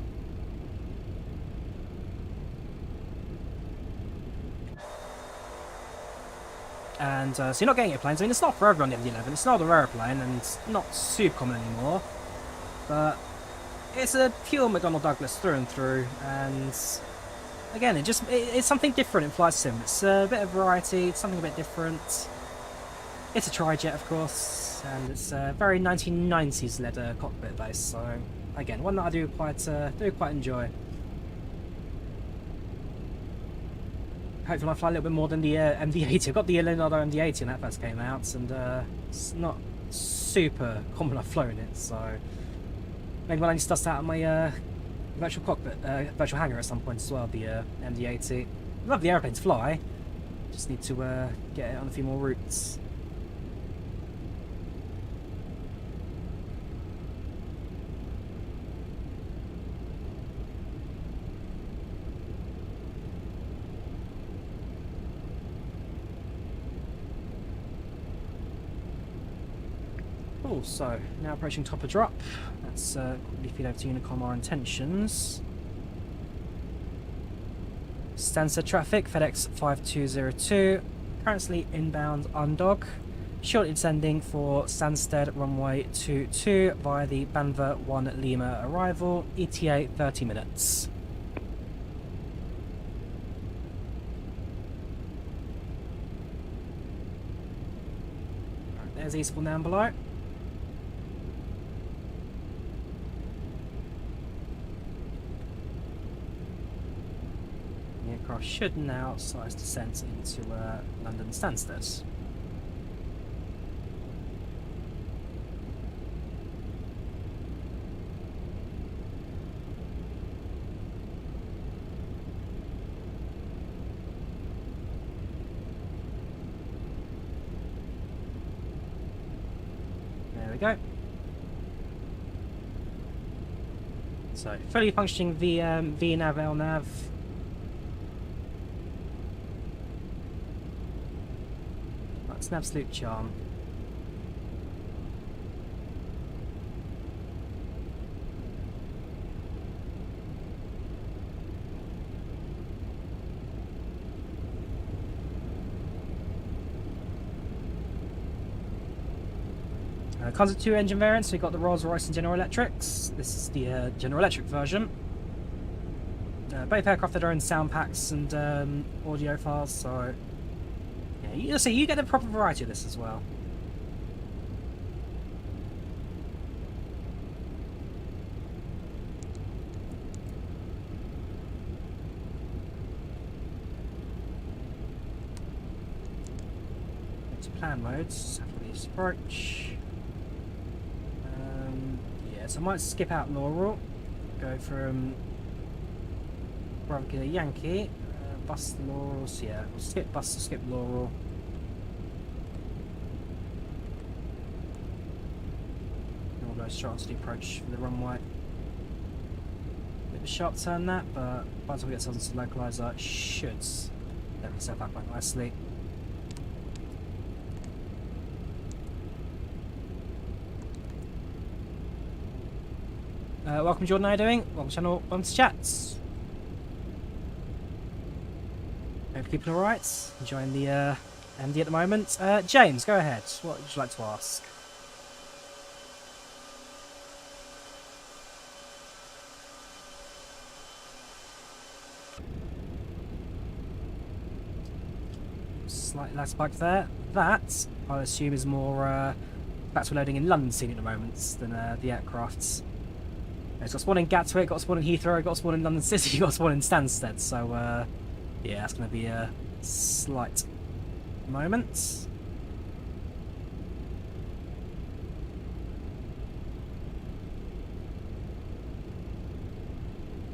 And so you're not getting airplanes. I mean, it's not for everyone on the MD-11. It's not a rare airplane, and it's not super common anymore. But it's a pure McDonnell Douglas through and through. And again, it's something different in flight sim. It's a bit of variety. It's something a bit different. It's a trijet, of course, and it's a very 1990s leather cockpit base. So again, one that I do quite enjoy. Hopefully I fly a little bit more than the MD-80. I got the Leonardo MD-80 when that first came out, and it's not super common I've flown it, so maybe when I need to dust out my virtual cockpit, virtual hangar at some point as well, the MD-80. Love the airplane to fly, just need to get it on a few more routes. Cool, so now approaching top of drop. Let's quickly feed over to Unicom our intentions. Stansted traffic, FedEx 5202. Currently inbound undog. Shortly descending for Stansted runway 22 via the Banver 1 Lima arrival. ETA 30 minutes. Right, there's Eastbourne down below. The aircraft should now size descent into London Stansted. There we go. So, fully functioning V-nav, L-nav. That's an absolute charm. Comes with two engine variants. So we've got the Rolls-Royce and General Electrics. This is the General Electric version. Both aircraft that are in sound packs and audio files, so yeah, you'll see you get a proper variety of this as well. Into plan modes after this approach. Yeah, so I might skip out Laurel, go from Bravo Yankee, bus to Laurel, so yeah, we'll skip bus to skip Laurel. And we'll go straight onto the approach for the runway. Bit of a sharp turn that, but by the time we get something to the localizer, it should let myself back quite nicely. Welcome Jordan, how are you doing? Welcome to the channel, welcome to chats. Hope you're keeping alright, enjoying the MD at the moment. James, go ahead. What would you like to ask? Slight last spike there. That, I assume, is more back to loading in London scene at the moment than the aircrafts. It's got spawn in Gatwick, got spawn in Heathrow, got spawn in London City, got spawn in Stansted. So, yeah, that's going to be a slight moment.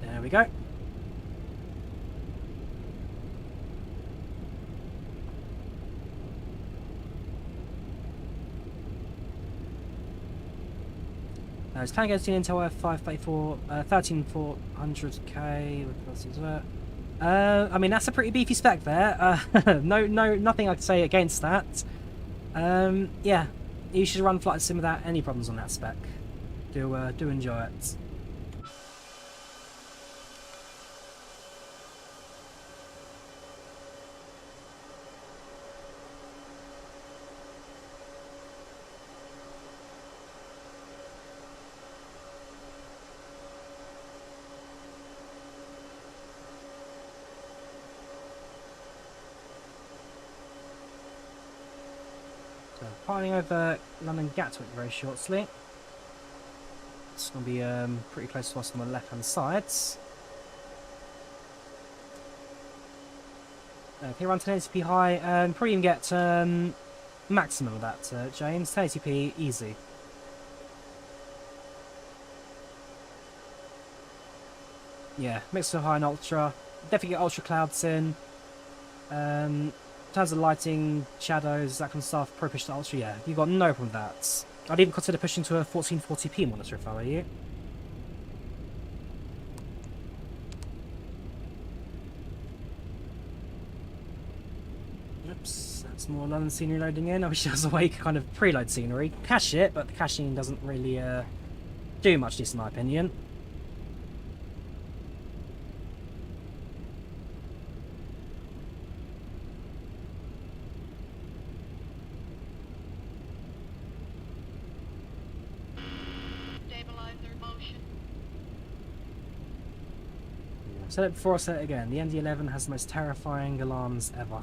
There we go. It's planning goes to Intel F534, 13400K. I mean, that's a pretty beefy spec there. Nothing I could say against that. Yeah, you should run Flight Sim without any problems on that spec. Do enjoy it. Piling over London Gatwick very shortly. It's going to be pretty close to us on the left hand side. Can you run 1080p high? Probably even get maximum of that, James. 1080p easy. Yeah, mix of high and ultra. Definitely get ultra clouds in. In terms of lighting, shadows, that kind of stuff, pro push to ultra, yeah, you've got no problem with that. I'd even consider pushing to a 1440p monitor if I were you. Oops, that's more London scenery loading in. I wish there was a way you could kind of preload scenery. Cache it, but the caching doesn't really do much use in my opinion. Said it before, I said it again. The MD-11 has the most terrifying alarms ever.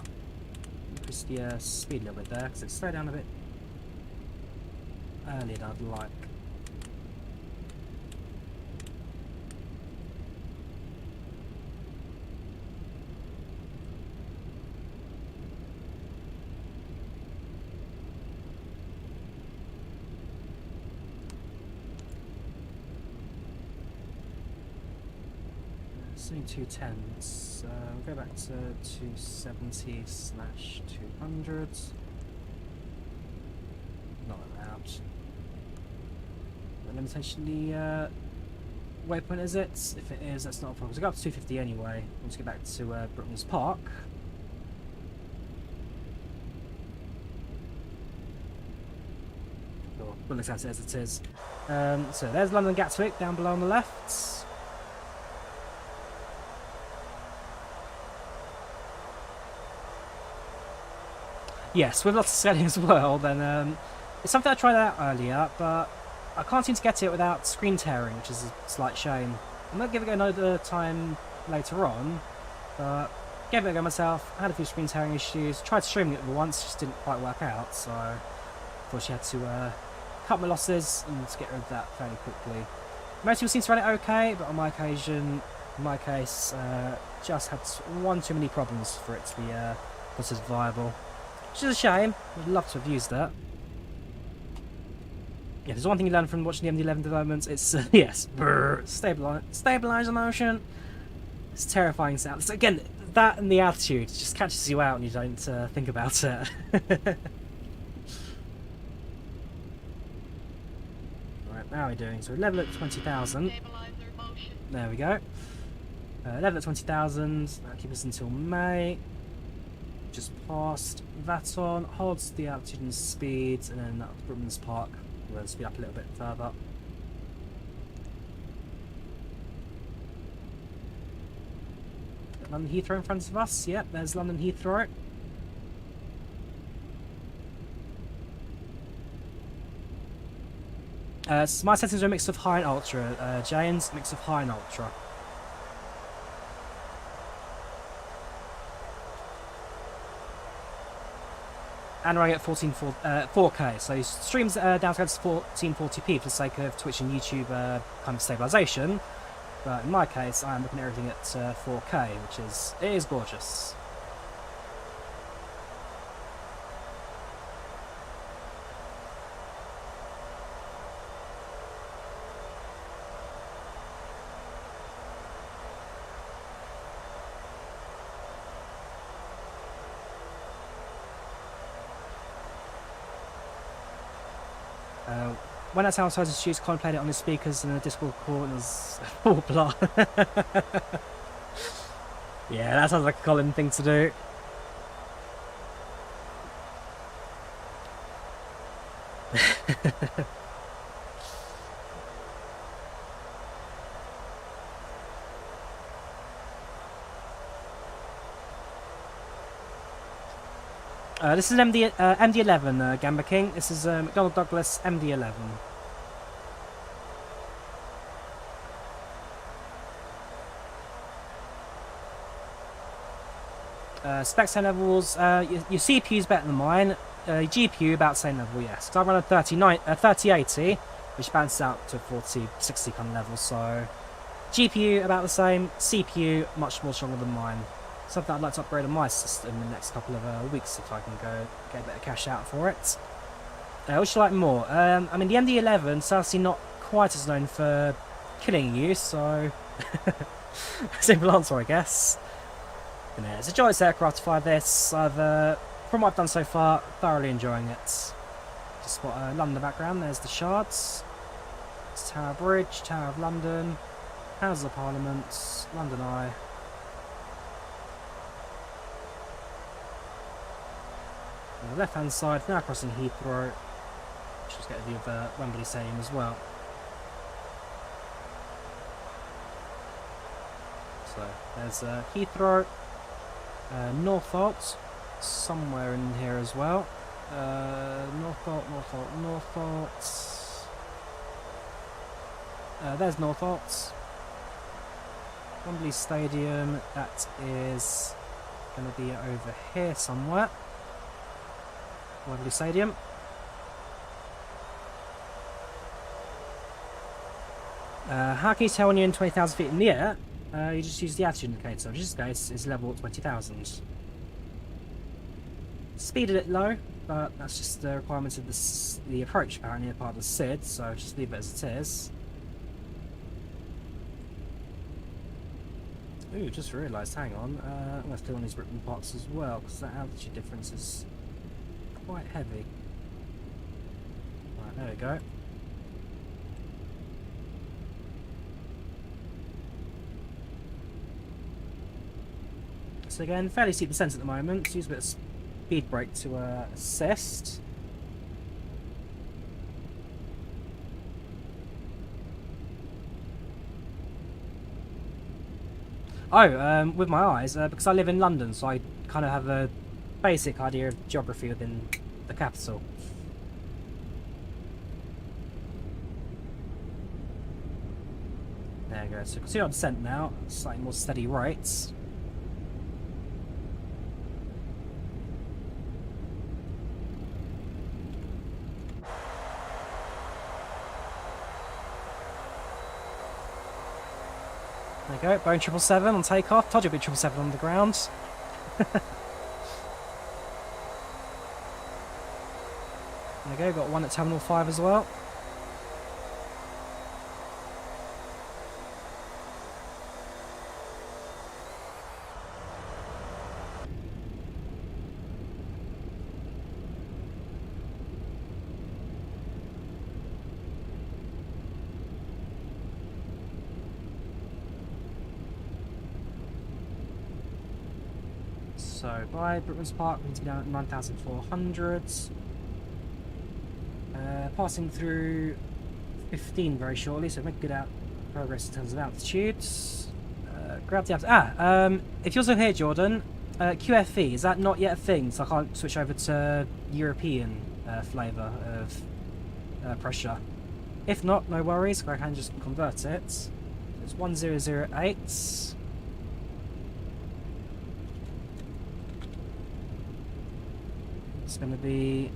Increase the speed a little bit there, because it slowed down a bit earlier than I'd like. It's only 210s. We'll go back to 270/200. Not allowed. What limitation the waypoint is it? If it is, that's not a problem. So go up to 250 anyway. Let's get back to Brooklands Park. Cool. We'll look at it as it is. So there's London Gatwick down below on the left. Yes, with lots of scaling as well, then it's something I tried out earlier, but I can't seem to get it without screen tearing, which is a slight shame. I might give it another time later on, but gave it a go myself, had a few screen tearing issues, tried streaming it once, just didn't quite work out, so unfortunately had to cut my losses and to get rid of that fairly quickly. Most people seem to run it okay, but on my occasion, in my case, just had one too many problems for it to be considered viable. Which is a shame. I'd love to have used that. Yeah, there's one thing you learn from watching the MD-11 developments. It's, yes, stabilizer motion. It's terrifying sounds. Again, that and the attitude just catches you out and you don't think about it. Right, now we're doing, so we're level at 20,000. There we go. Level at 20,000. That'll keep us until May. Just passed that on, holds the altitude and speed, and then up to Brooklands Park. We'll speed up a little bit further. London Heathrow in front of us. Yep, there's London Heathrow. My settings are a mix of high and ultra. Jane's mix of high and ultra. And running at 4K, so streams down to 1440p for the sake of Twitch and YouTube kind of stabilisation. But in my case, I'm looking at everything at 4K, which is gorgeous. When I tell Toes to choose, Colin played it on his speakers in a Discord call and it was all blah. Yeah, that sounds like a Colin thing to do. This is an MD-11, Gamba King. This is McDonnell Douglas MD-11. Spec same levels. Your CPU is better than mine. Your GPU about the same level, yes. So I run a 3080, which balances out to 4060 kind of level. So GPU about the same. CPU much more stronger than mine. Something I'd like to upgrade on my system in the next couple of weeks if I can go get a bit of cash out for it. What would you like more? I mean, the MD-11 is obviously not quite as known for killing you, so simple answer, I guess. And yeah, it's a joyous aircraft to fly this. From what I've done so far, thoroughly enjoying it. Just spot London in the background. There's the Shards. It's Tower Bridge, Tower of London, House of Parliament, London Eye. On the left hand side, now crossing Heathrow. Just get a view of Wembley Stadium as well. So there's Heathrow, Northolt, somewhere in here as well. Northolt. There's Northolt. Wembley Stadium, that is going to be over here somewhere. Wembley Stadium. How can you tell when you're in 20,000 feet in the air? You just use the attitude indicator, which in this case is level 20,000. Speed a bit low, but that's just the requirements of the approach apparently, a part of the SID, so just leave it as it is. Ooh, just realised, hang on, I'm going to fill in these written parts as well, because that altitude difference is quite heavy. Right, there we go. So again, fairly steep descent at the moment, so use a bit of speed brake to assist. Oh, with my eyes, because I live in London, so I kind of have a basic idea of geography within the capital. There you go, so you can see our descent now, slightly more steady rates. There you go, Boeing 777 on takeoff. Told you it'd be 777 on the ground. There you go, got one at Terminal 5 as well. So by Brooklands Park, we need to be down at 9,400. Passing through 15 very shortly, so make good progress in terms of altitudes. Grab the altitude. If you're also here, Jordan, QFE, is that not yet a thing? So I can't switch over to European flavour of pressure. If not, no worries, I can just convert it. It's 1008. It's going to be...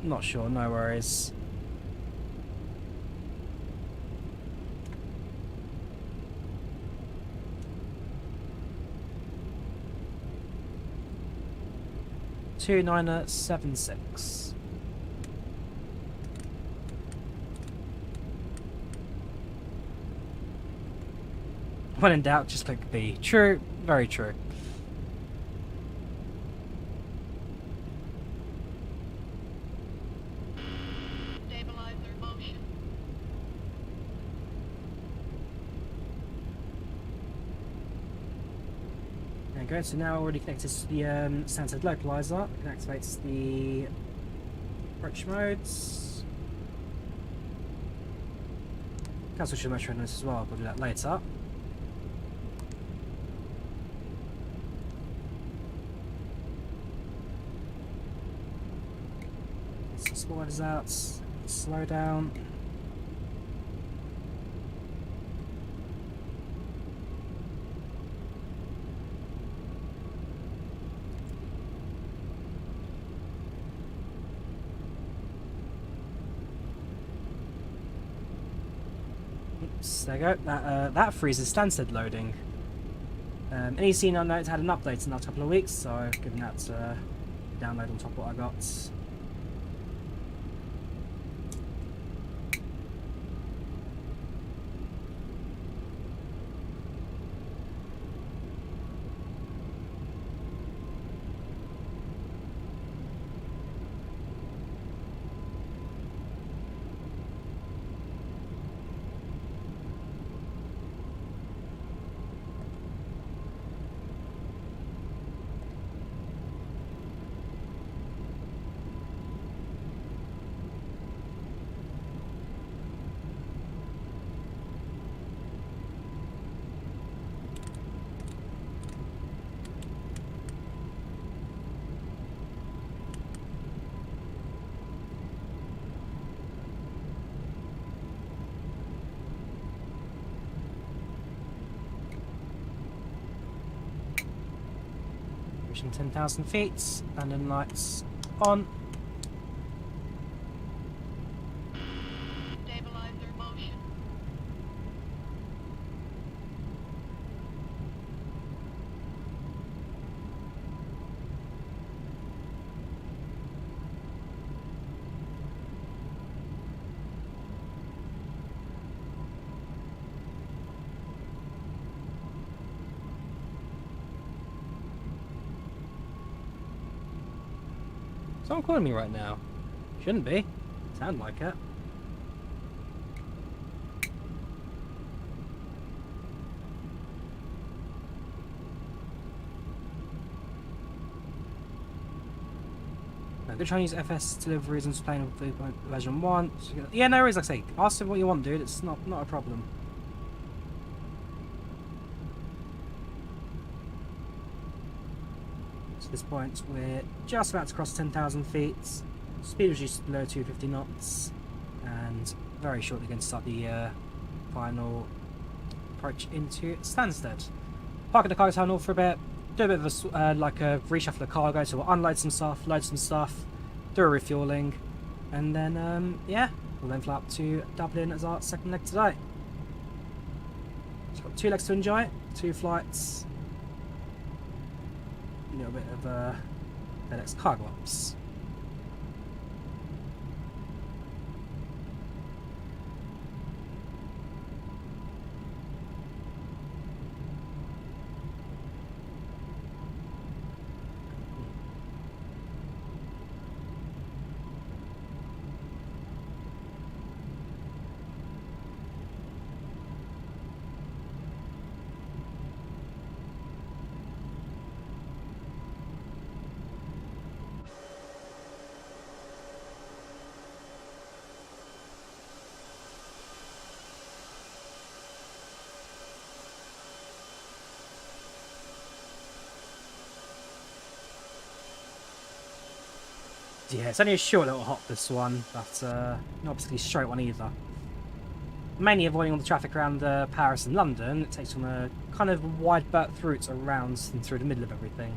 Not sure, no worries. Two 976. When in doubt, just click B. True, very true. Stabilizer motion. There we go, so now already connected to the Stansted localizer. I can activate the approach modes. Can switch to metro on this as well, we'll do that later. So spoilers out, slow down. Oops, there you go. That freezes Stansted loading. iniScene I know it's had an update in the last couple of weeks, so I've given that download on top of what I got. Reaching 10,000 feet, landing lights on. Stabilizer motion. Someone calling me right now. Shouldn't be. Sound like it. I'm gonna try and use FS deliveries and playing with version 1. Yeah, no worries, like I say. Ask them what you want, dude. It's not a problem. At this point, we're just about to cross 10,000 feet. Speed reduced below 250 knots, and very shortly going to start the final approach into Stansted. Park at the cargo terminal for a bit, do a bit of a like a reshuffle of cargo, so we'll unload some stuff, load some stuff, do a refueling, and then yeah, we'll then fly up to Dublin as our second leg today. So we've got 2 legs to enjoy, 2 flights. A little bit of FedEx cargo ops. Yeah, it's only a short little hop, this one, but not particularly straight one either. Mainly avoiding all the traffic around Paris and London, it takes on a kind of wide berth route around and through the middle of everything.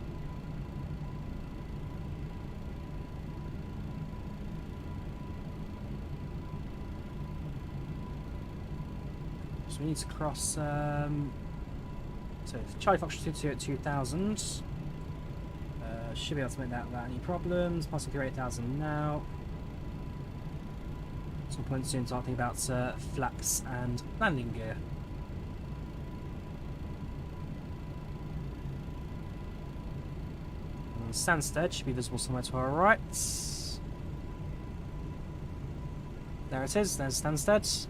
So we need to cross, so Charlie Fox 22 at 2000. Should be able to make that without any problems. Passing through 8,000 now. Some point soon start thinking about flaps and landing gear. And Stansted should be visible somewhere to our right. There it is, there's Stansted.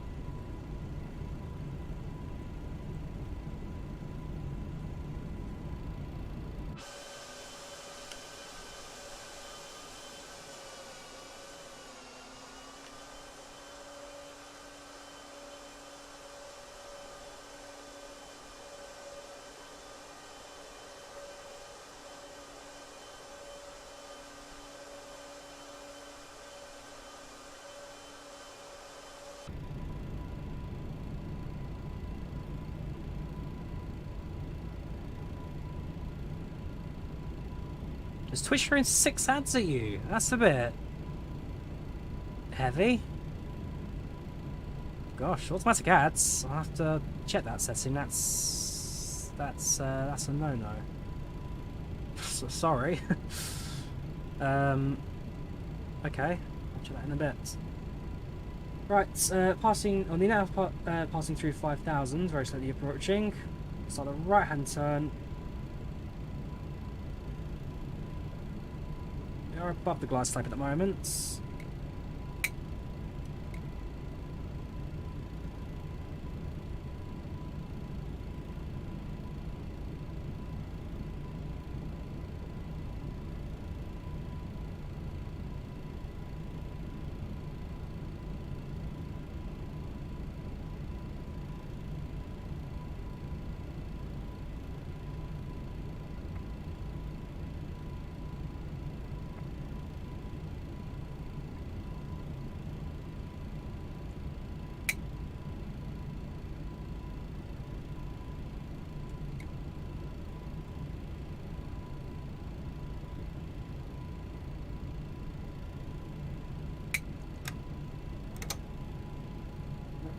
Is Twitch throwing 6 ads at you? That's a bit heavy. Gosh, automatic ads. I'll have to check that setting. That's a no-no. So, sorry. Okay, I'll check that in a bit. Right, passing on the now passing through 5,000, very slowly approaching. Start a right-hand turn. We are above the glass type at the moment.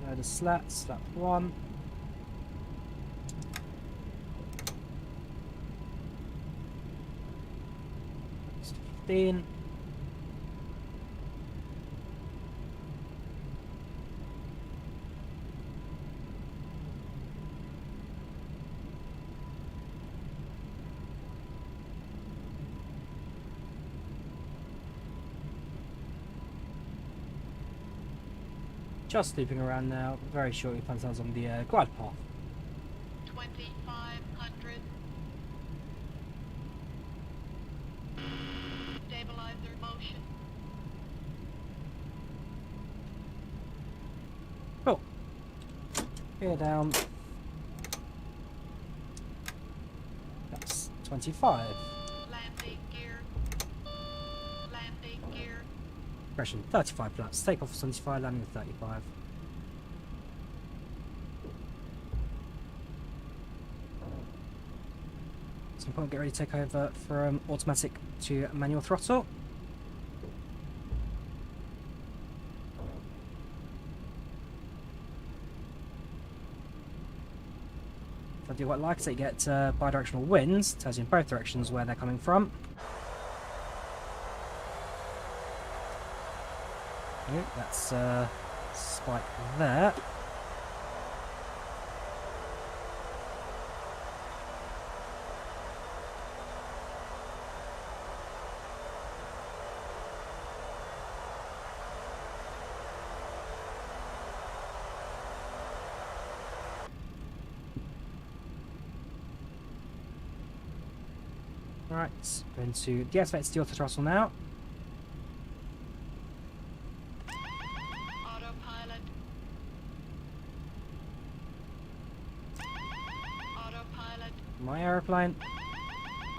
Load of slats, slap 1. It's 15. Just looping around now, very shortly find ourselves on the glide path. 2,500. Stabilizer motion. Cool. Gear down. That's 25. Landing gear. Landing gear. Progression 35 flaps. Take off 75, landing at 35. Some point, get ready to take over from automatic to manual throttle. I do quite like it, so you get bidirectional winds, tells you in both directions where they're coming from. Yep, that's spike there. Right, going to deactivate the auto throttle now. Autopilot. Autopilot. My aeroplane.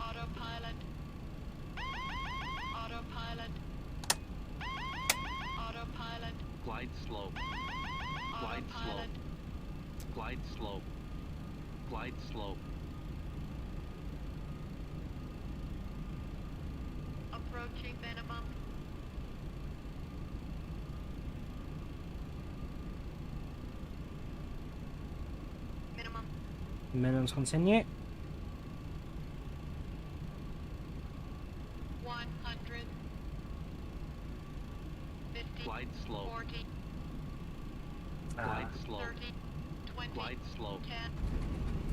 Autopilot. Autopilot. Glide slope. Glide slope. Autopilot. Glide slope. Glide slope. Approaching minimum. Minimum. Minimums continue. 100. 50. Glide slope. 40. Glide slope. 30. 20. Glide slope.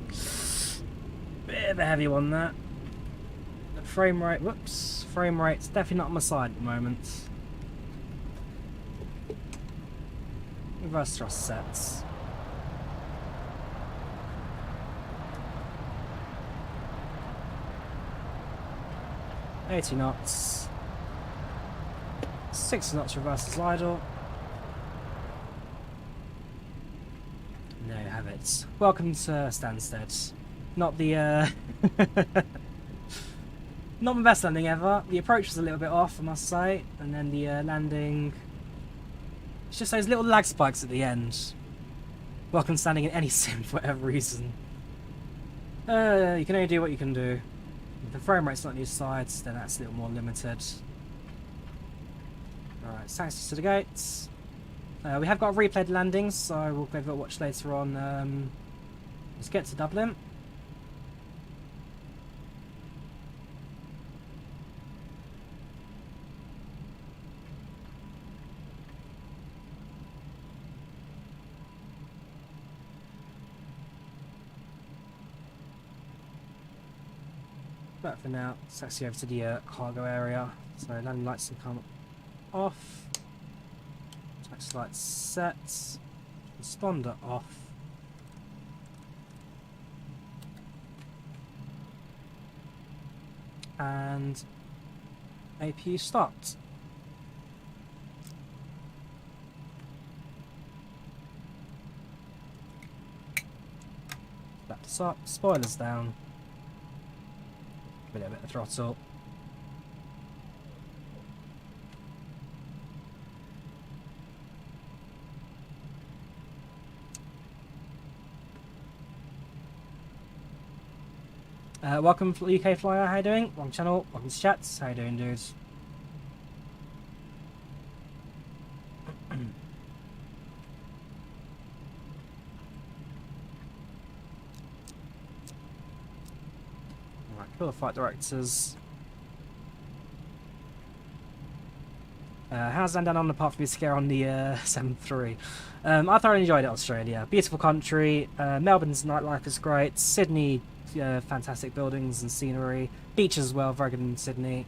10. Bit of a heavy one that. The frame rate, whoops, frame rate's definitely not on my side at the moment. Reverse thrust sets. $80 knots. 60 knots reverse idle. There you have it. Welcome to Stansted. Not the not my best landing ever. The approach was a little bit off, I must say, and then the landing. It's just those little lag spikes at the end. Welcome standing in any sim for whatever reason. You can only do what you can do. If the frame rate's not on your sides, then that's a little more limited. Alright, thanks to the gates. We have got replayed landings, so we'll give it a watch later on. Let's get to Dublin. But for now, let's actually over to the cargo area. So landing lights can come off. Taxi lights set. Responder off. And APU stopped. Back to stop. Spoilers down. Give it a bit of throttle. Welcome UK Flyer, how you doing? Wrong channel, welcome to chats, how you doing dudes? Alright, cool, flight directors. How's that down on apart from the scare on the 7.3? I thoroughly enjoyed it, Australia. Beautiful country, Melbourne's nightlife is great, Sydney, fantastic buildings and scenery, beaches as well, very good in Sydney.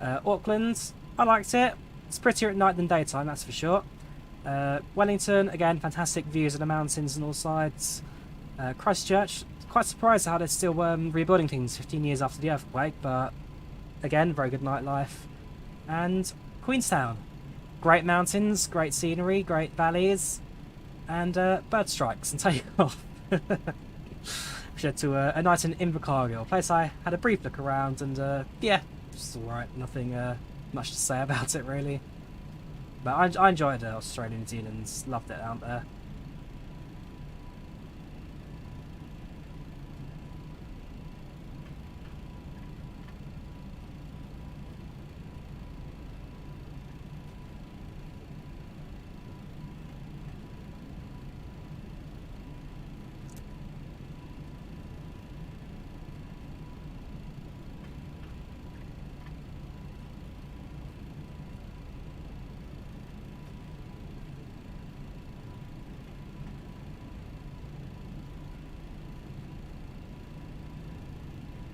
Auckland, I liked it. It's prettier at night than daytime, that's for sure. Wellington, again, fantastic views of the mountains on all sides. Christchurch, quite surprised how they're still rebuilding things 15 years after the earthquake, but again, very good nightlife. And Queenstown, great mountains, great scenery, great valleys, and bird strikes and takeoff. To a night in Invercargill, a place I had a brief look around, and yeah, it's alright, nothing much to say about it really. But I enjoyed Australia and New Zealand, loved it out there.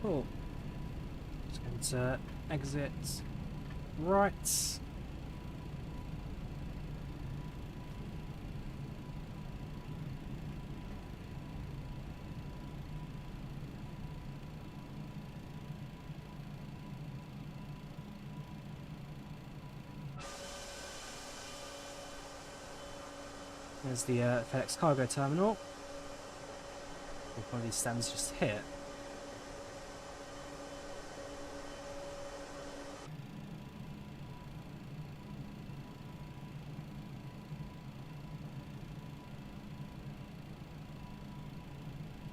Cool. Just going to exit right. There's the FedEx cargo terminal. One of these stands just here.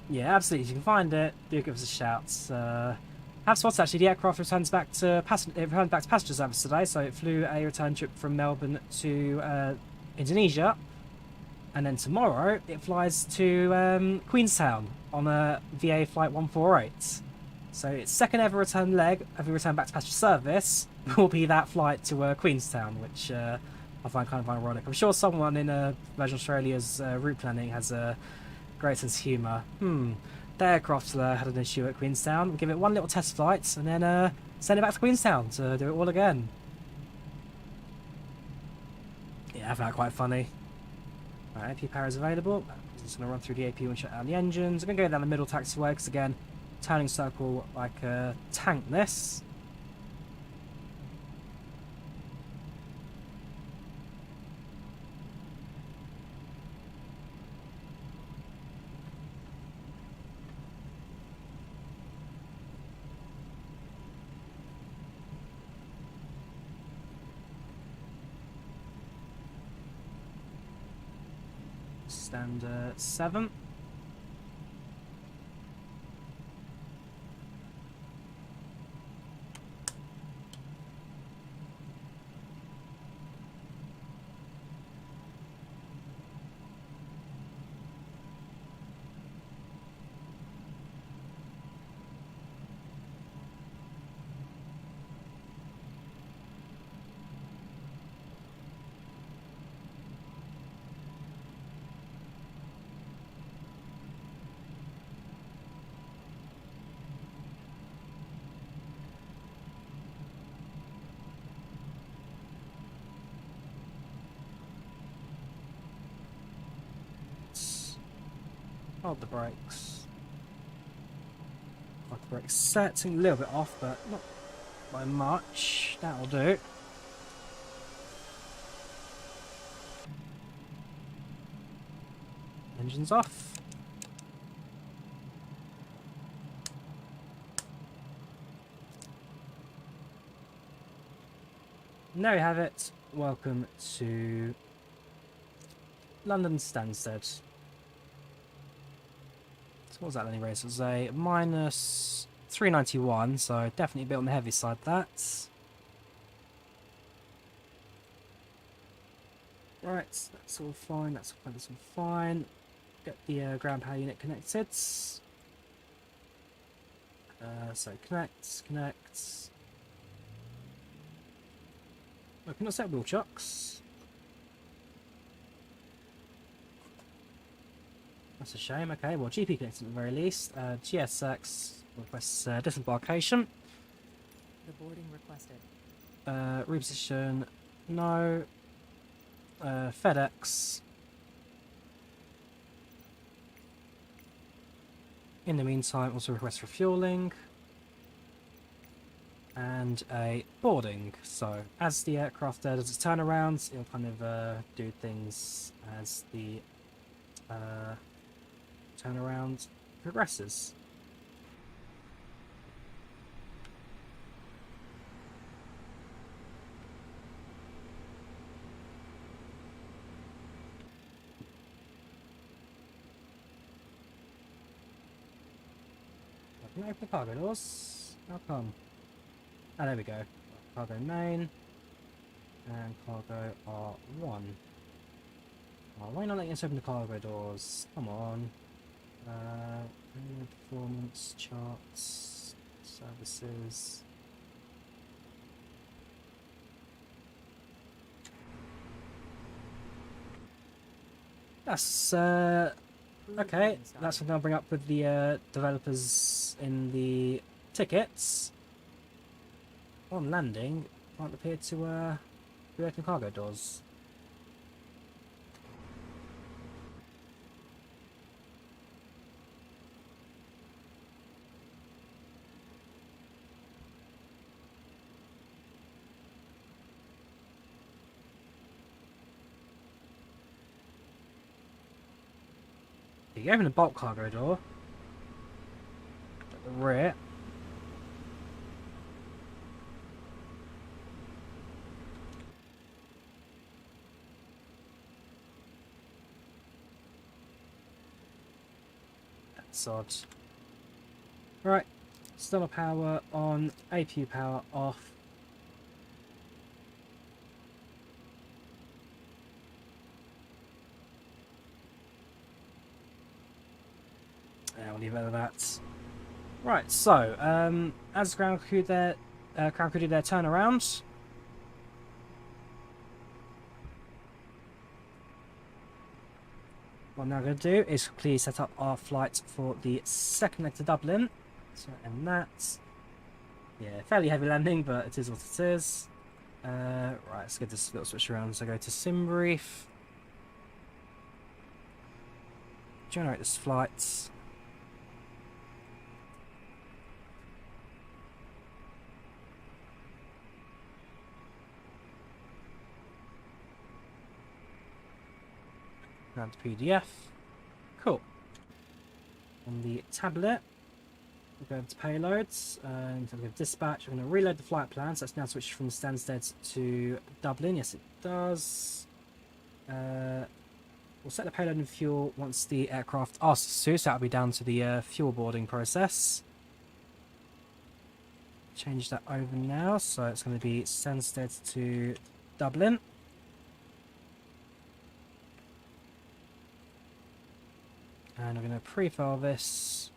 Yeah, absolutely. If you can find it, do give us a shout. Have spots actually. The aircraft returns back to passenger service today, so it flew a return trip from Melbourne to Indonesia, and then tomorrow it flies to Queenstown on a VA flight 148. So its second ever return leg, having returned back to passenger service, will be that flight to Queenstown, which I find kind of ironic. I'm sure someone in Virgin Australia's route planning has a great sense of humour. The aircraft had an issue at Queenstown. We'll give it one little test flight and then send it back to Queenstown to do it all again. Yeah, I found that quite funny. Right, AP power is available. I'm just going to run through the AP and shut down the engines. I'm going to go down the middle taxiway because, again, turning circle like a tank this. Stand 7. Hold the brakes. Got the brakes set, a little bit off, but not by much. That'll do. Engines off. And there you have it. Welcome to London Stansted. So what was that anyway? So it was a minus 391, so definitely a bit on the heavy side that. Right, that's all fine, that's all fine. Get the ground power unit connected. So connect. I cannot set wheel chocks. That's a shame. Okay, well, GP connected at the very least. GSX requests disembarkation. The boarding requested. Reposition, no. FedEx. In the meantime, also request refueling. And a boarding. So, as the aircraft does its turnarounds, it'll kind of do things as the turnaround progresses. I can open the cargo doors. How come? Ah, there we go. Cargo main and cargo R1. Oh, why not letting us open the cargo doors? Come on. Performance charts, services. That's okay. That's what I'll bring up with the developers in the tickets. On landing, can't appear to reopen cargo doors. You open the bulk cargo door at the rear. That's odd. Right, stellar power on, APU power off. Yeah, we'll leave it at that. Right, so as ground crew do their turnaround. What I'm now going to do is quickly set up our flight for the second leg to Dublin. So, and that. Yeah, fairly heavy landing, but it is what it is. Right, let's get this little switch around. So go to SimBrief. Generate this flight. Around the PDF. Cool. On the tablet, we'll go to payloads, and we'll go to dispatch. We're going to reload the flight plan, so it's now switched from Stansted to Dublin. Yes, it does. We'll set the payload and fuel once the aircraft asks us to, so that'll be down to the fuel boarding process. Change that over now, so it's going to be Stansted to Dublin. And I'm going to pre-file this.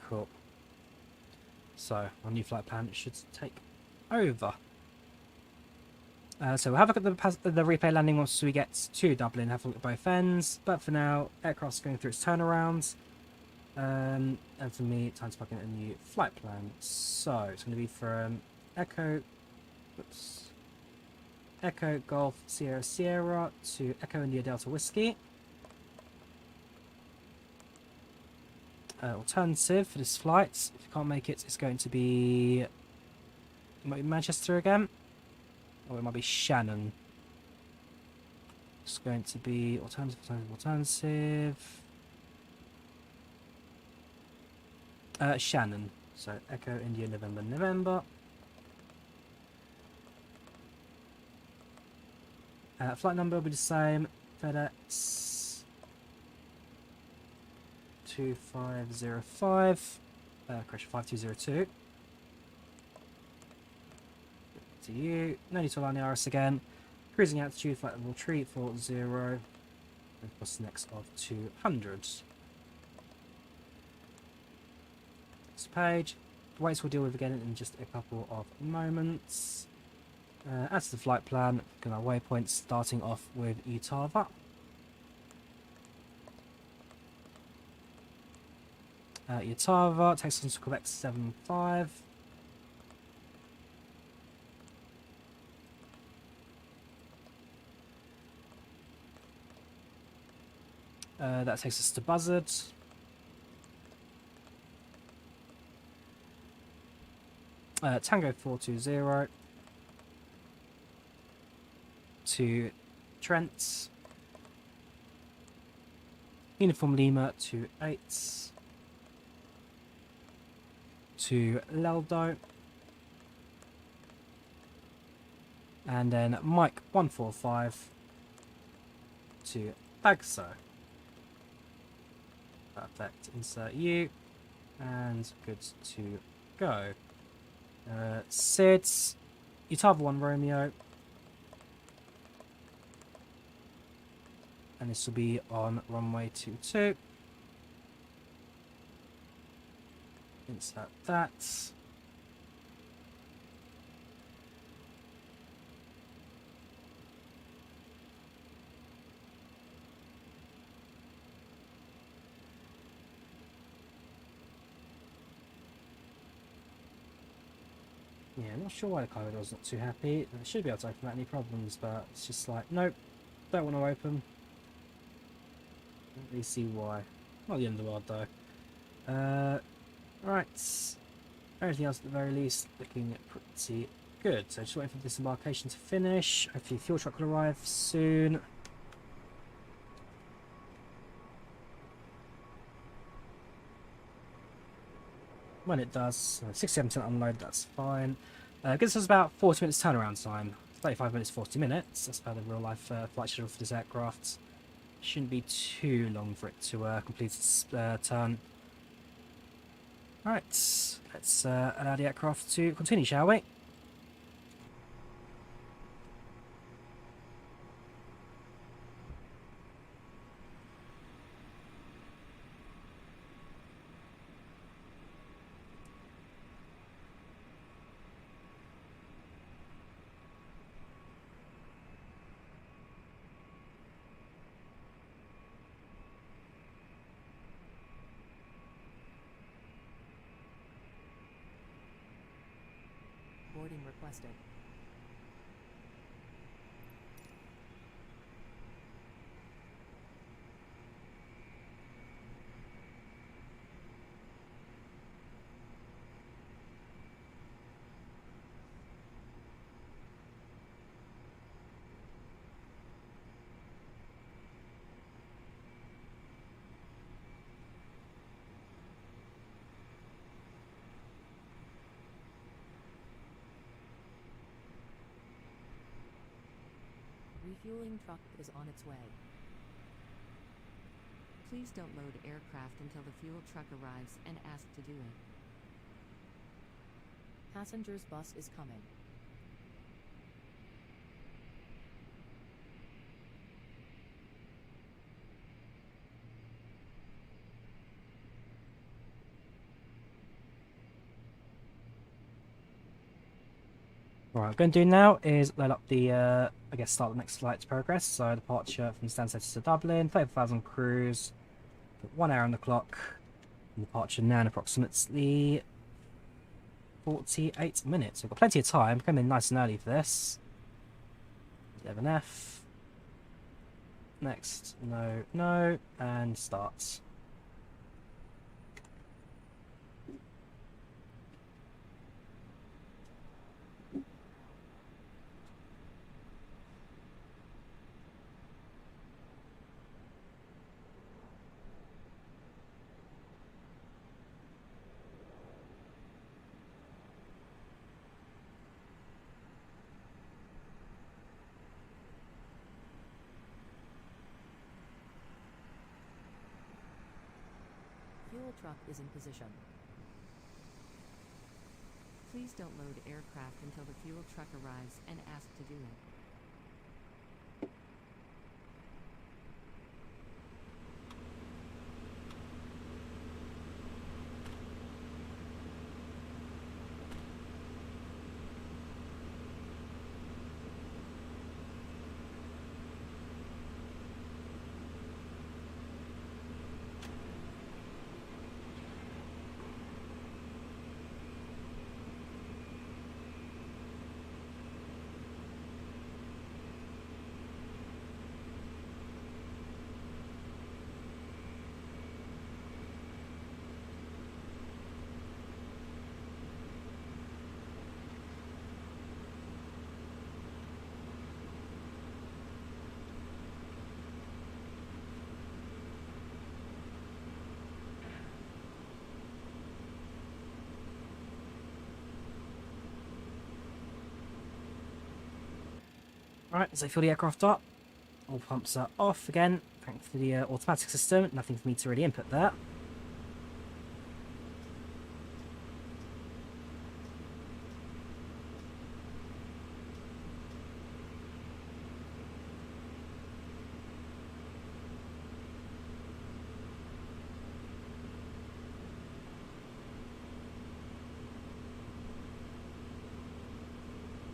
Cool. So, our new flight plan should take over. So we'll have a look at the replay landing once we get to Dublin, have a look at both ends. But for now, aircraft's going through its turnarounds. And for me, time to plug in a new flight plan. So it's going to be from Echo Golf Sierra Sierra to Echo India Delta Whiskey. Alternative for this flight, if you can't make it, it's going to be, it might be Manchester again, or it might be Shannon. It's going to be alternative. Shannon. So Echo India November. Flight number will be the same. FedEx 2505. Correction 5202. To you. No need to align the RS again. Cruising altitude, flight level 340. And plus next of 200. Page. The weights we'll deal with again in just a couple of moments. As to the flight plan, our waypoints starting off with Utava. Utava takes us to Quebec 75. That takes us to Buzzard. Tango 420 to Trent. Uniform Lima 28 to Leldo. And then Mike 145 to Bagso. Perfect. Insert you. And good to go. Sid's Utava 1 Romeo, and this will be on runway 22. Insert that. Yeah, I'm not sure why the cargo door's not too happy. It should be able to open without any problems, but it's just like, nope, don't want to open. Don't really see why. Not the end of the world though. Right. Everything else at the very least looking pretty good. So just waiting for disembarkation to finish. Hopefully the fuel truck will arrive soon. when it does, 67% unload, that's fine. Gives us about 40 minutes turnaround time. 35 minutes, 40 minutes. That's about the real life flight schedule for this aircraft. Shouldn't be too long for it to complete its turn. Right, let's allow the aircraft to continue, shall we? Boarding requested. Refueling truck is on its way. Please don't load aircraft until the fuel truck arrives and ask to do it. Passengers bus is coming. Right, what I'm going to do now is load up the, I guess, start the next flight to progress. So, departure from Stansted to Dublin, 35,000 cruise, put 1 hour on the clock. And departure now in approximately 48 minutes. We've got plenty of time, coming in nice and early for this. 11F. Next, no, and start. Fuel truck is in position. Please don't load aircraft until the fuel truck arrives and ask to do it. Right, so fill the aircraft up. All pumps are off again. Thanks for the automatic system. Nothing for me to really input there.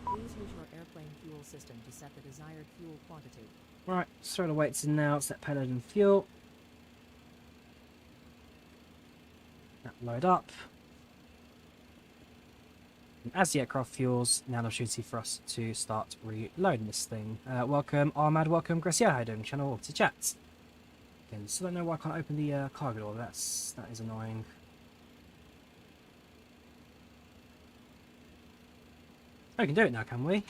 Please use your airplane fuel system to set the desired fuel quantity. Right, throw the weights in now, set payload and fuel. That load up. And as the aircraft fuels, now an opportunity for us to start reloading this thing. Welcome Ahmad, welcome Gracia, how you doing? Channel to chat. Again, still don't know why I can't open the cargo door, that is annoying. Oh, we can do it now, can we?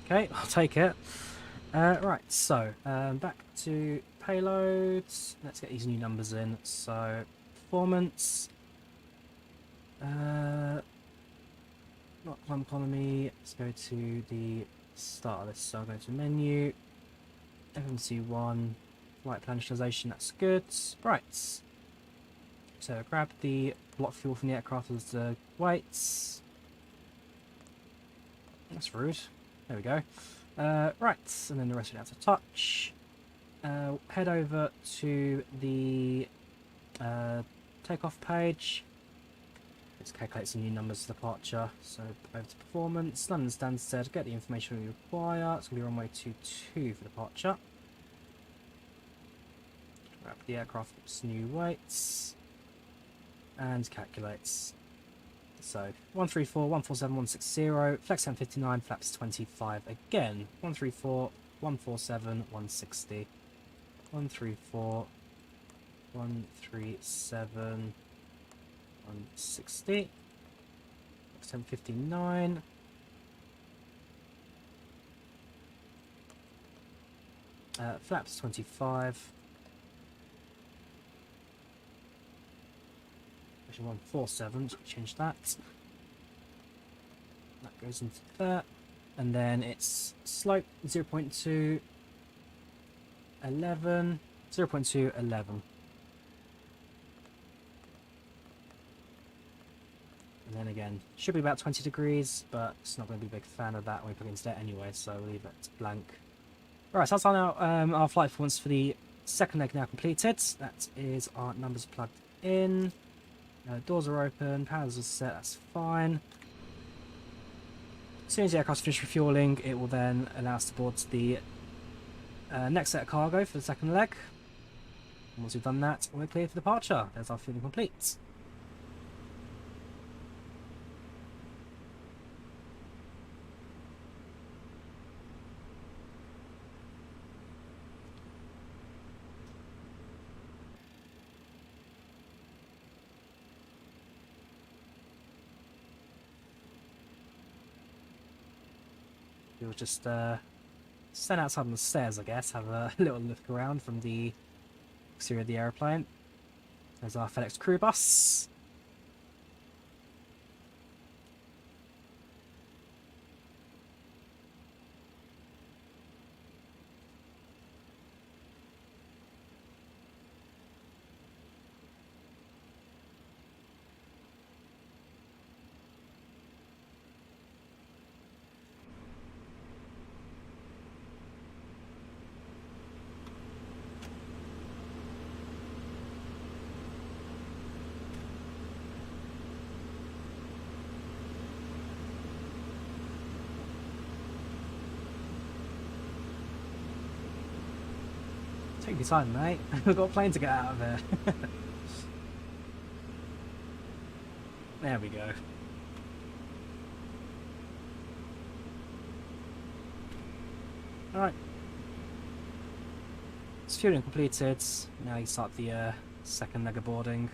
Okay, I'll take it. Right, so back to payloads. Let's get these new numbers in. So performance, not climb economy. Let's go to the start of this. So I'll go to menu, FMC1, flight plan initialization. That's good. Right. So grab the block fuel from the aircraft as the weights. That's rude. There we go. Right, and then the rest of it have to touch. Head over to the takeoff page. Let's calculate some new numbers for departure. So over to performance, London Stansted, get the information we require. It's going to be runway 22 for departure. Grab the aircraft, its new weights, and calculates. So 134, 147, 160, flex 1059, flaps 25 again. 134, 147, 160. 134, 137, 160. Flex 1059. Flaps 25. Actually 147, so change that. That goes into there. And then it's slope 0.2, 11, 0.2, 11. And then again, should be about 20 degrees, but it's not going to be a big fan of that when we plug into there anyway, so we'll leave it blank. Right, so that's now our flight performance for the second leg now completed. That is our numbers plugged in. Doors are open, powers are set, that's fine. As soon as the aircraft's finished refueling, it will then allow us to board the next set of cargo for the second leg. And once we've done that, we're clear for departure. There's our fueling complete. We'll just stand outside on the stairs, I guess, have a little look around from the exterior of the aeroplane. There's our FedEx crew bus. Take your time, mate. We've got a plane to get out of here. There we go. Alright. It's fueling completed. Now you start the second leg of boarding.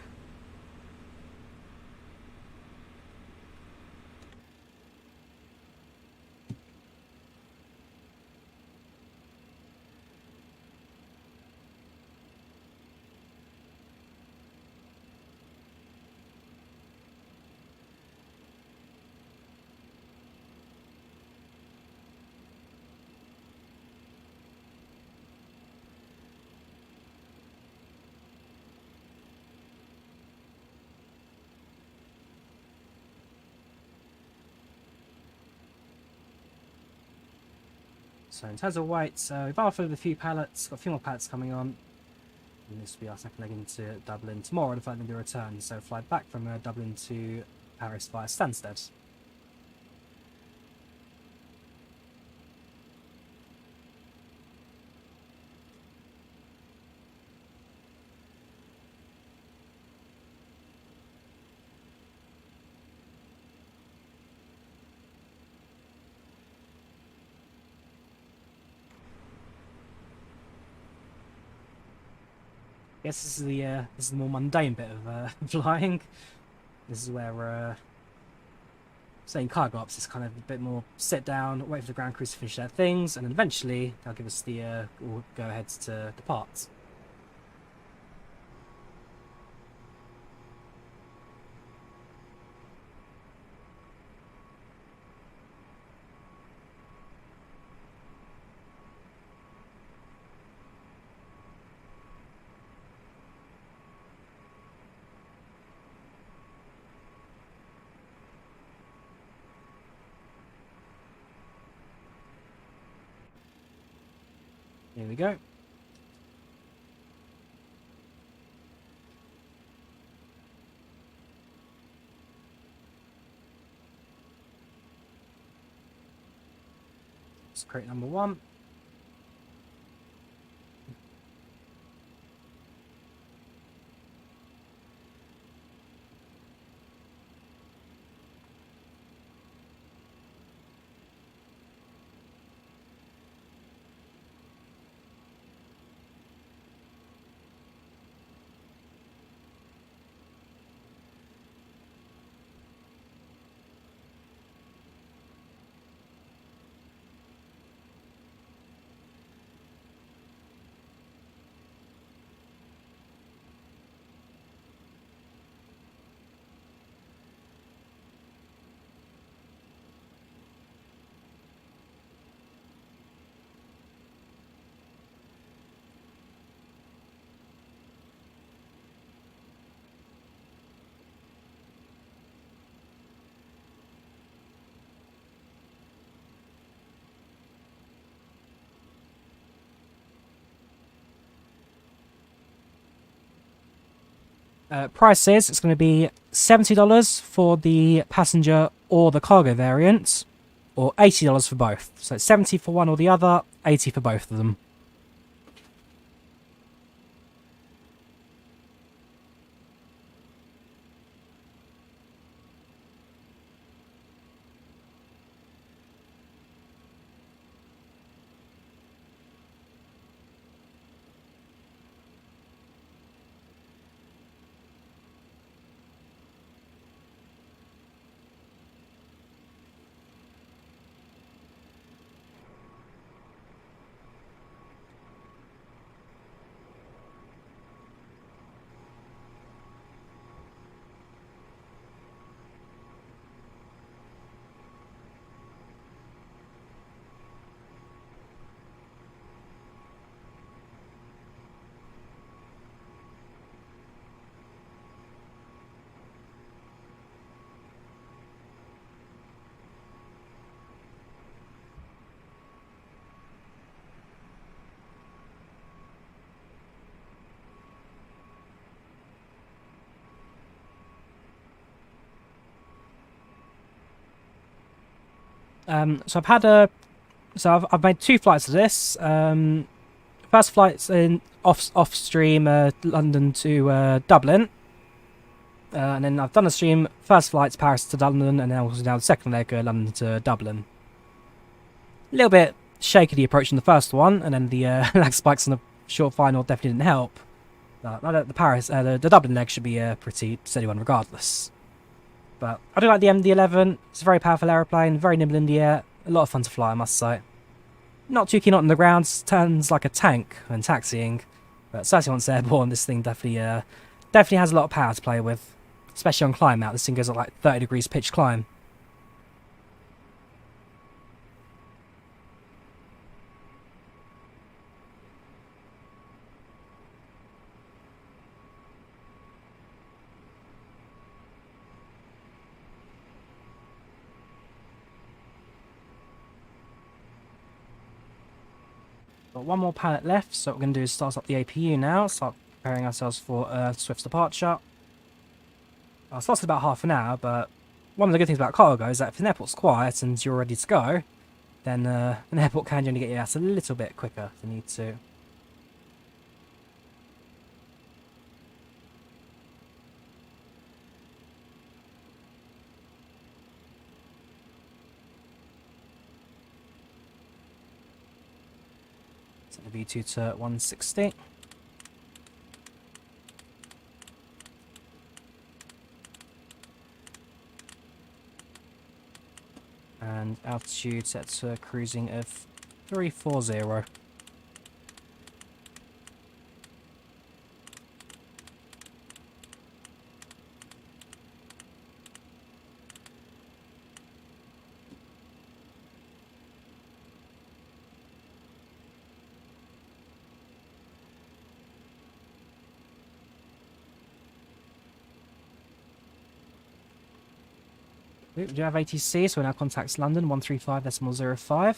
So in terms of weight, we've offered a few pallets, got a few more pallets coming on. And this will be our second leg into Dublin tomorrow, the flight will be a return. So fly back from Dublin to Paris via Stansted. Yes, this is the more mundane bit of flying. This is where saying cargo ops is kind of a bit more sit down, wait for the ground crews to finish their things, and then eventually they'll give us the we'll go ahead to depart. Here we go. Let's crate number 1. Prices, it's going to be $70 for the passenger or the cargo variant, or $80 for both. So it's 70 for one or the other, 80 for both of them. So I've made 2 flights of this. First flight's in off stream London to Dublin, and then I've done a stream. First flight's Paris to London, and then also now the second leg London to Dublin. A little bit shaky approaching the first one, and then the lag spikes on the short final definitely didn't help. The Dublin leg should be a pretty steady one regardless. But I do like the MD-11. It's a very powerful aeroplane, very nimble in the air, a lot of fun to fly, I must say. Not too keen on the ground, turns like a tank when taxiing, but certainly once airborne, this thing definitely has a lot of power to play with, especially on climb out. This thing goes at like 30 degrees pitch climb. Got one more pallet left, so what we're going to do is start up the APU now, start preparing ourselves for Swift's departure. It's lasted about half an hour, but one of the good things about cargo is that if an airport's quiet and you're ready to go, then an airport can generally get you out a little bit quicker if you need to. Set the V2 to 160. And altitude set to cruising of 340. We do have ATC, so we now contacts London 135.05.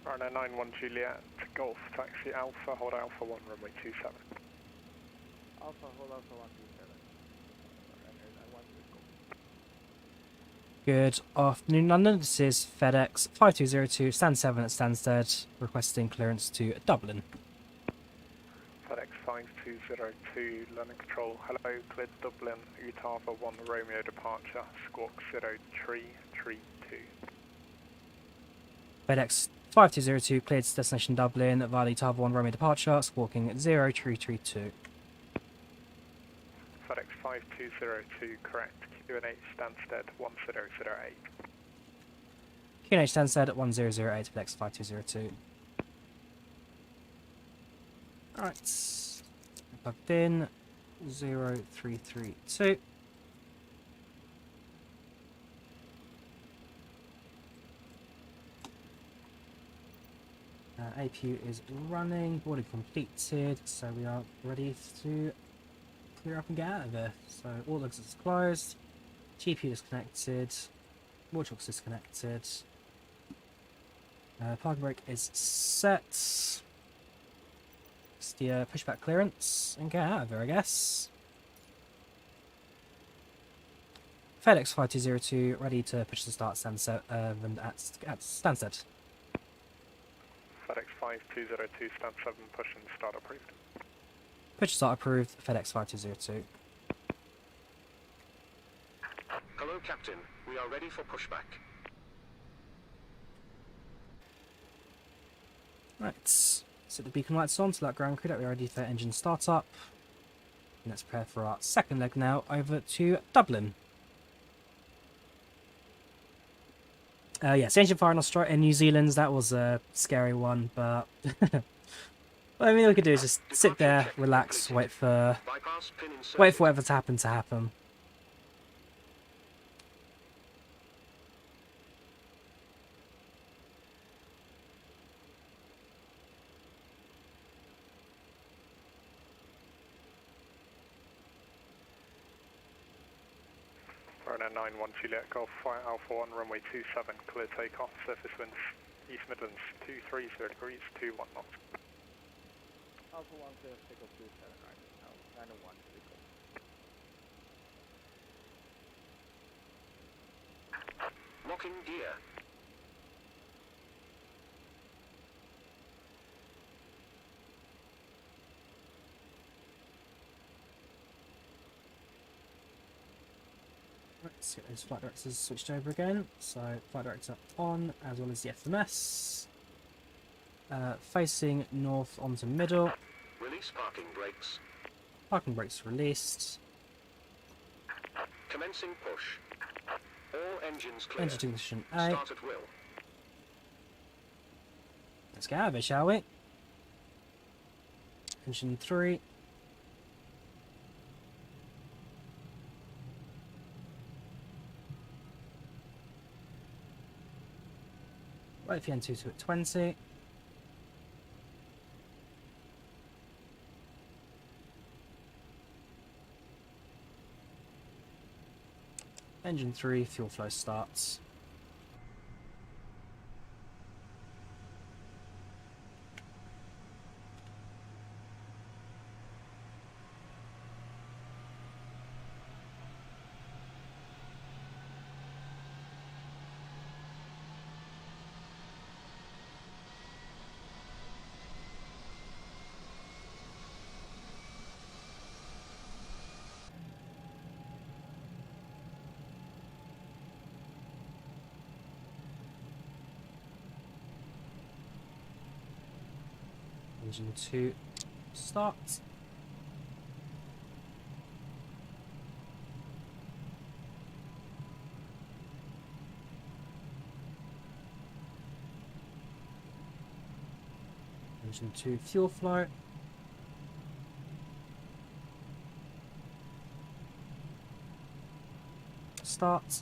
Runway 91 Juliet, Golf Taxi Alpha, hold Alpha 1, runway 27. Alpha, hold Alpha 127. I want to go. Good afternoon, London. This is FedEx 5202 Stand 7 at Stansted, requesting clearance to Dublin. FedEx 5202, London Control, hello, cleared Dublin, Utava 1 Romeo departure, squawk 0332. FedEx 5202 cleared to destination Dublin via Utava 1 Romeo departure, squawking 0332. FedEx 5202, correct, QNH Stansted 1008. QNH Stansted at 1008, FedEx 5202. Alright, plugged in 0332. APU is running, boarding completed, so we are ready to clear up and get out of there. So all exits closed, GPU disconnected, Watchbox disconnected, parking brake is set. It's the pushback clearance and get out of there, I guess. FedEx 5202 ready to push the start Stansted, at Stansted. FedEx 5202, stand 7, push and start approved. Push start approved, FedEx 5202. Hello, Captain. We are ready for pushback. Right, set the beacon lights on to let ground crew that we are ready for engine startup. And let's prepare for our second leg now over to Dublin. Yes, engine fire in Australia and New Zealand, that was a scary one, but I mean, all we could do is just sit there, relax, wait for whatever to happen to happen. Runway 91 Juliet, Golf Flight Alpha 1, runway 27, clear takeoff, surface winds, East Midlands 230 degrees, 21 knots. Alpha 1 clear, takeoff 27 right now. 901 takeoff. Locking gear. Right, let's get those flight directors switched over again. So flight director on, as well as the FMS. Facing north onto middle. Release parking brakes. Parking brakes released. Commencing push. All engines clear. Engine ignition A. Start at will. Let's get out of it, shall we? Engine 3. Wait for N2 to at 20. Engine 3, fuel flow starts. Engine 2 start. Engine 2 fuel flow. Start.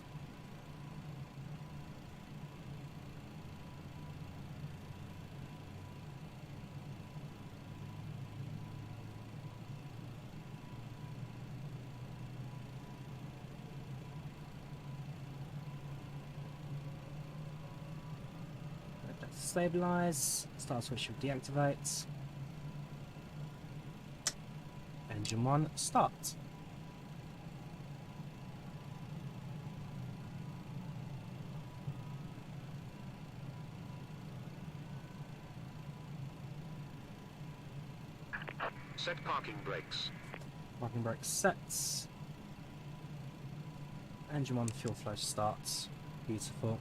stabilize. Start switch will deactivate. Engine 1, start. Set parking brakes. Parking brakes set. Engine 1 fuel flow starts. Beautiful.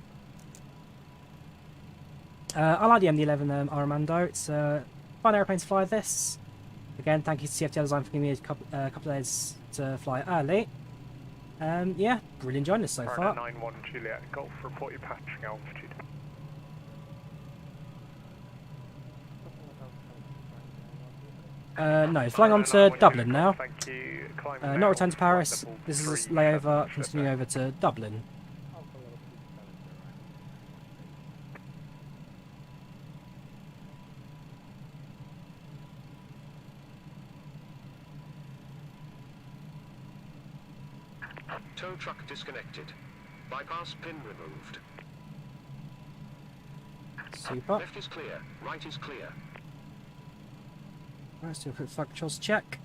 I like the MD-11 Armando. It's a fun aeroplane to fly this. Again, thank you to TFDi Design for giving me a couple of days to fly early. Yeah, really enjoying this so far. 91 Juliet Golf, report your patching altitude. No, flying on to Dublin now. Thank you. Climb Not now, return to Paris. flight level This is a 37, layover, continue over to Dublin. Alpha level 270. Tow truck disconnected. Bypass pin removed. Super. Left is clear. Right is clear. Let's do a quick flight controls check.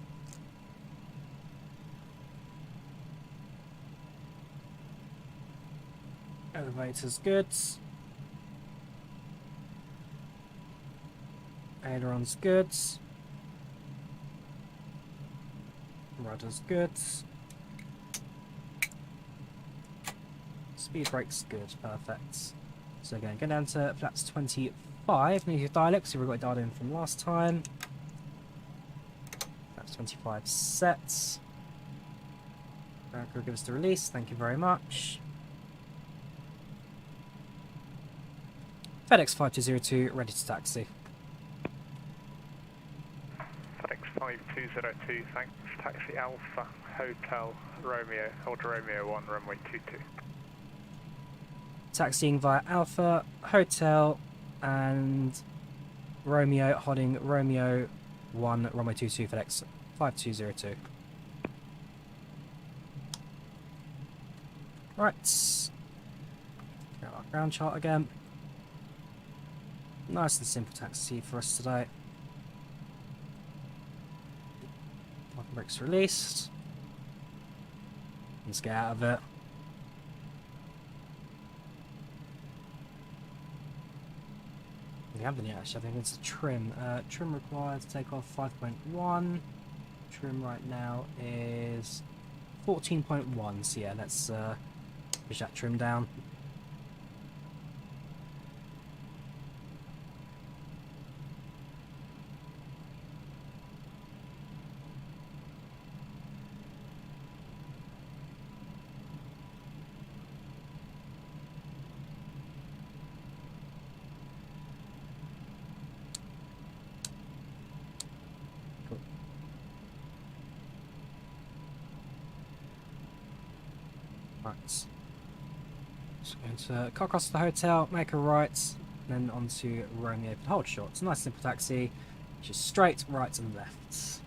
Elevator's good. Aileron's good. Rudder's good. Speed brake's good, perfect. So again, go down to flaps 25. Need your dialects, we've got it dialed in from last time. Flaps 25 sets. Ground crew give us the release, thank you very much. FedEx 5202, ready to taxi. FedEx 5202, thanks. Taxi Alpha, Hotel Romeo, Hotel Romeo 1, runway 22. Taxiing via Alpha, Hotel, and Romeo, holding Romeo 1, runway 22, FedEx 5202. Right. Got our ground chart again. Nice and simple taxi for us today. Parking brakes released. Let's get out of it. We haven't yet actually, I think it's a trim. Trim required to take off 5.1. Trim right now is 14.1, so yeah, let's push that trim down. Right. So going to cut across the hotel, make a right, then onto Romeo for hold short. It's a nice simple taxi, just straight, right and left.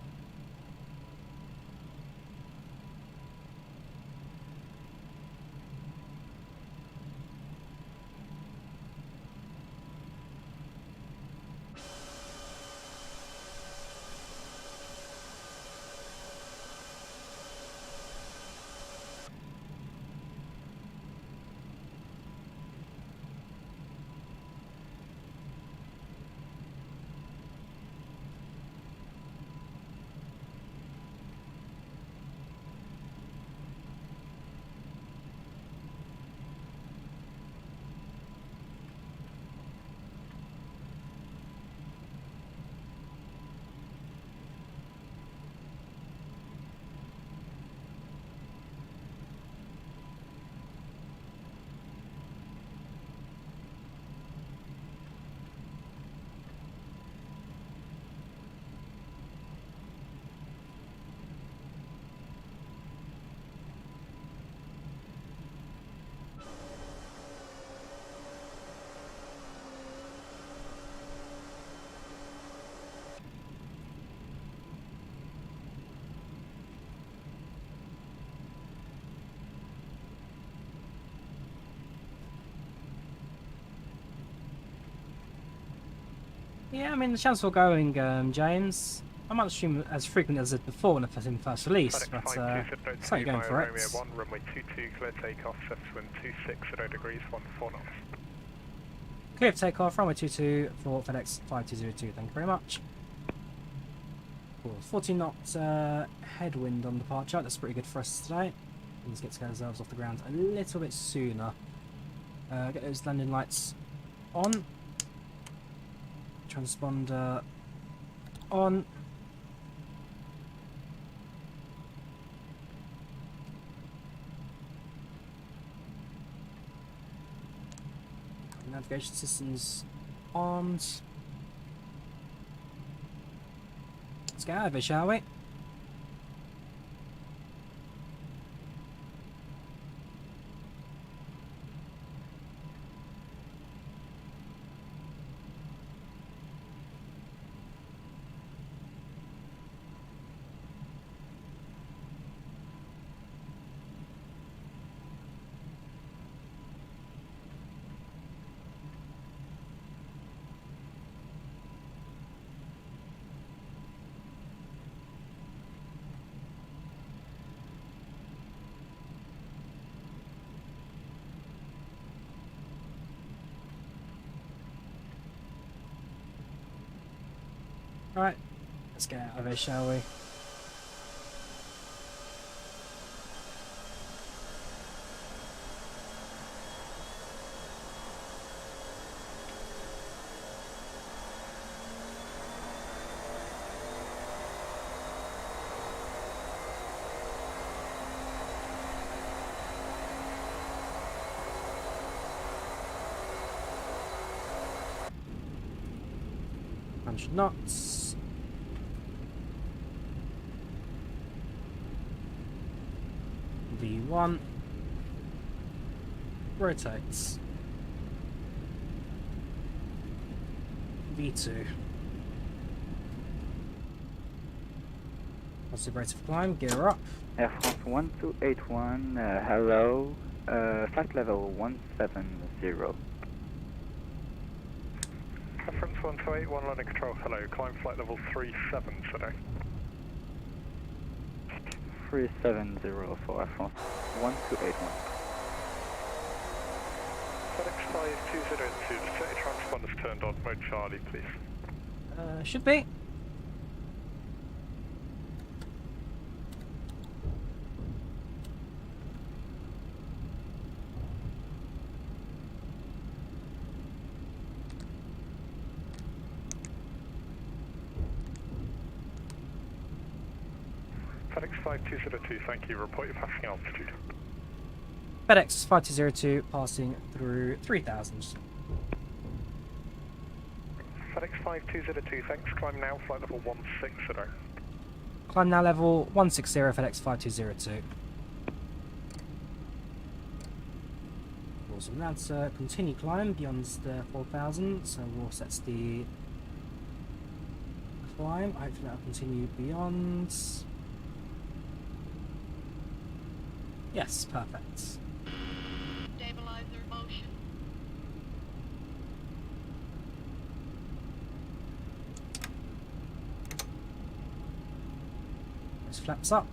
Yeah, I mean, the chance for going, James. I'm not assuming as frequent as it before when it was in first release, but it's like going for it. Romeo 1, runway 22, clear takeoff, surface wind 26 degrees, 14 knots. Clear for takeoff, runway 22 for FedEx 5202, thank you very much. Cool. 14 knots headwind on departure, that's pretty good for us today. Let's get ourselves off the ground a little bit sooner. Get those landing lights on. Transponder on. Navigation systems armed. Let's get out of it, shall we? Right, let's get out of here, shall we? Knots. V1 rotates. V2 positive rate of climb, gear up. Air France 1281, hello, flight level 170. Reference 1281, London Control, hello, climb flight level 37 today. 370 for Air France 1281. FedEx 5202, the city transponder's turned on, mode Charlie, please. Should be. FedEx 5202, thank you. Report your passing altitude. FedEx 5202 passing through 3000. FedEx 5202, thanks. Climb now, flight level 160. Climb now level 160, FedEx 5202. Awesome, that's continue climb beyond the 4000, so we'll set the climb. Hopefully that'll continue beyond. Yes, perfect. Stabilizer motion. Those flaps up.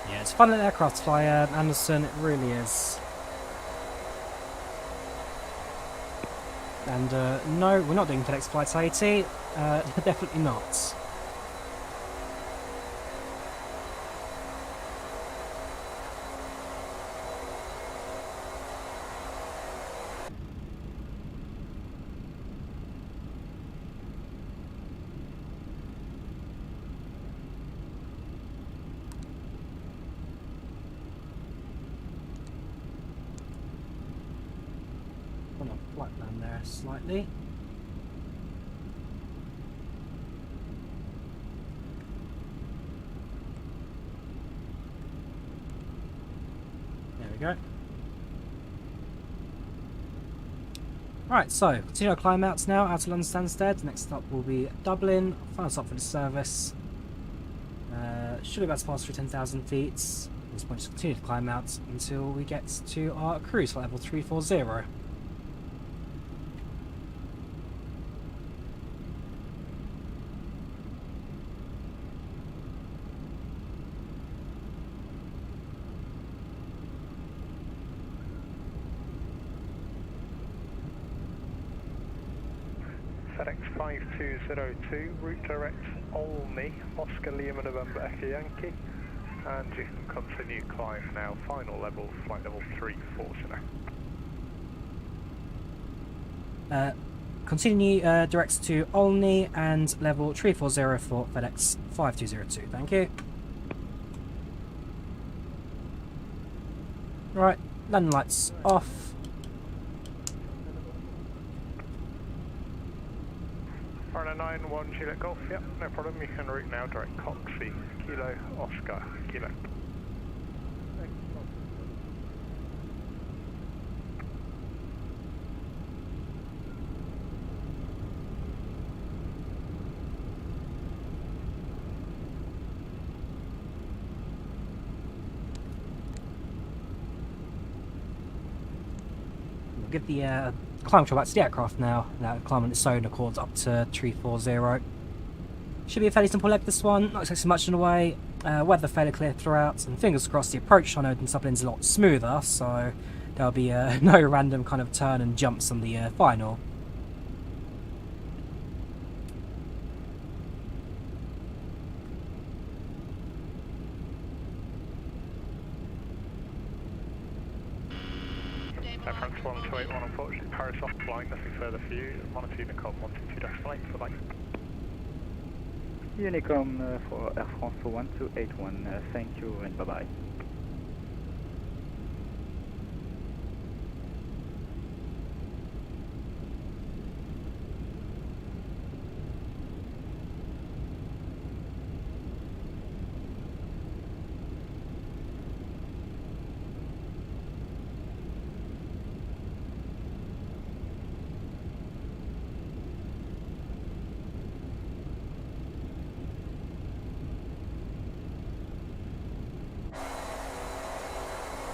Yeah, it's fun at aircraft fly, Anderson, it really is. And no, we're not doing FedEx Flight 80, definitely not. Flight plan there slightly. There we go. Right, so continue our climb outs now, out to London Stansted. Next stop will be Dublin, final stop for the service. should be about to pass through 10,000 feet. At this point, just continue to climb out until we get to our cruise level 340. FedEx 5202, route direct Olney, Oscar Lima November Echo Yankee, and you can continue climb now, final level, flight level 340 now. Continue direct to Olney and level 340 for FedEx 5202, thank you. Right, landing lights off. Runway 91 Juliet Golf, yep, no problem, you can route now direct Coxie, Kilo, Oscar, Kilo. We'll give the climb control back to the aircraft now. Now climb on its own accords up to 340. Should be a fairly simple leg, this one, not expecting much in the way. Weather fairly clear throughout, and fingers crossed the approach on Odin Dublin's a lot smoother, so there'll be no random kind of turn and jumps on the final. France 1281, unfortunately, Paris offline, nothing further for you. Monitor Unicom 122-8 for light. Unicom for Air France 1281, thank you and bye-bye.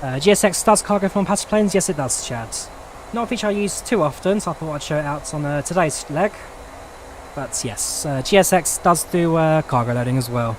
GSX does cargo from passenger planes? Yes, it does, Chad. Not a feature I use too often, so I thought I'd show it out on today's leg. But yes, GSX does do cargo loading as well.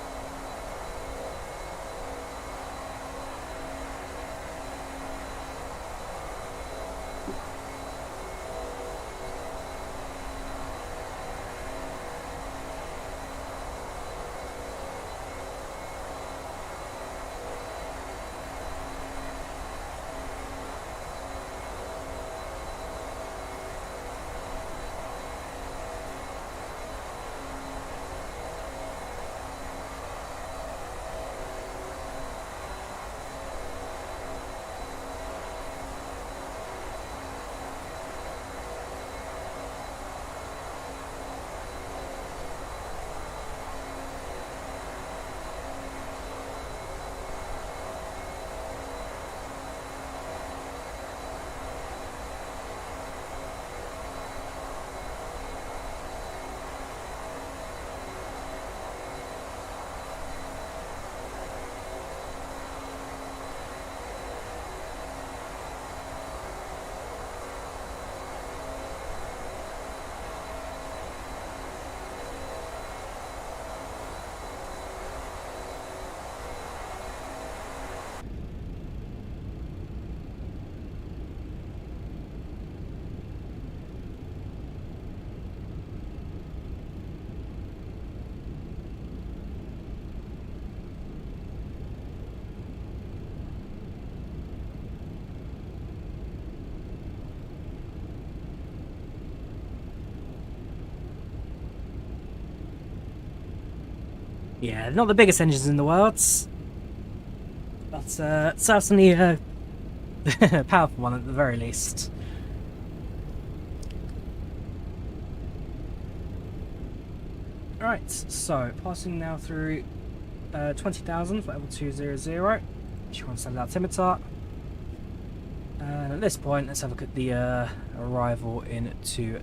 Yeah, not the biggest engines in the world, but certainly a powerful one at the very least. Right, so passing now through 20,000 for level 200. Just want to send out altimeter. And at this point, let's have a look at the arrival into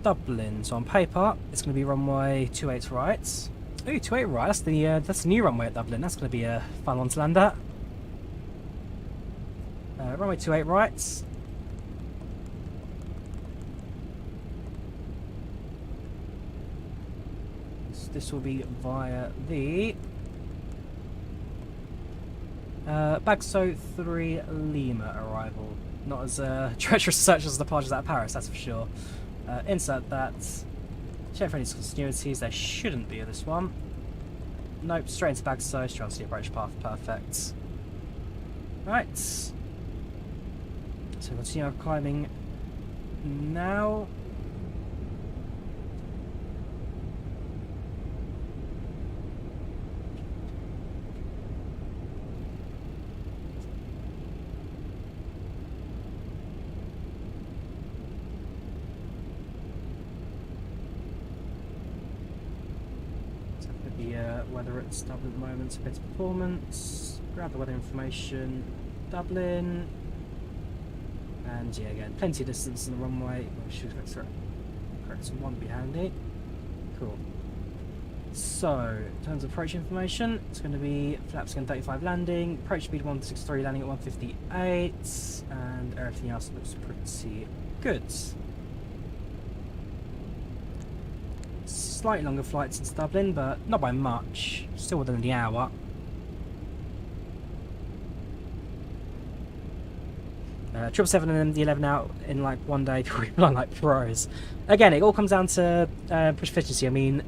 Dublin. So on paper, it's going to be runway 28 right. Ooh, 28 right. That's the new runway at Dublin. That's going to be a fun one to land at. Runway 28 right. This will be via the Bagso 3 Lima arrival. Not as treacherous search as the departures out of Paris, that's for sure. Insert that. Check for any discontinuities. There shouldn't be this one. Nope, straight into Bagso, straight onto the approach path. Perfect. Right. So continue our climbing now. Weather at Dublin at the moment, a bit of performance, grab the weather information, Dublin, and yeah, again, plenty of distance on the runway. Should correct some one be handy. Cool. So, in terms of approach information, it's going to be flaps again 35 landing, approach speed 163 landing at 158, and everything else looks pretty good. Slightly longer flights into Dublin, but not by much. Still within the hour. Triple 7 and MD-11 out in like one day. People are like pros. Again, it all comes down to push efficiency. I mean,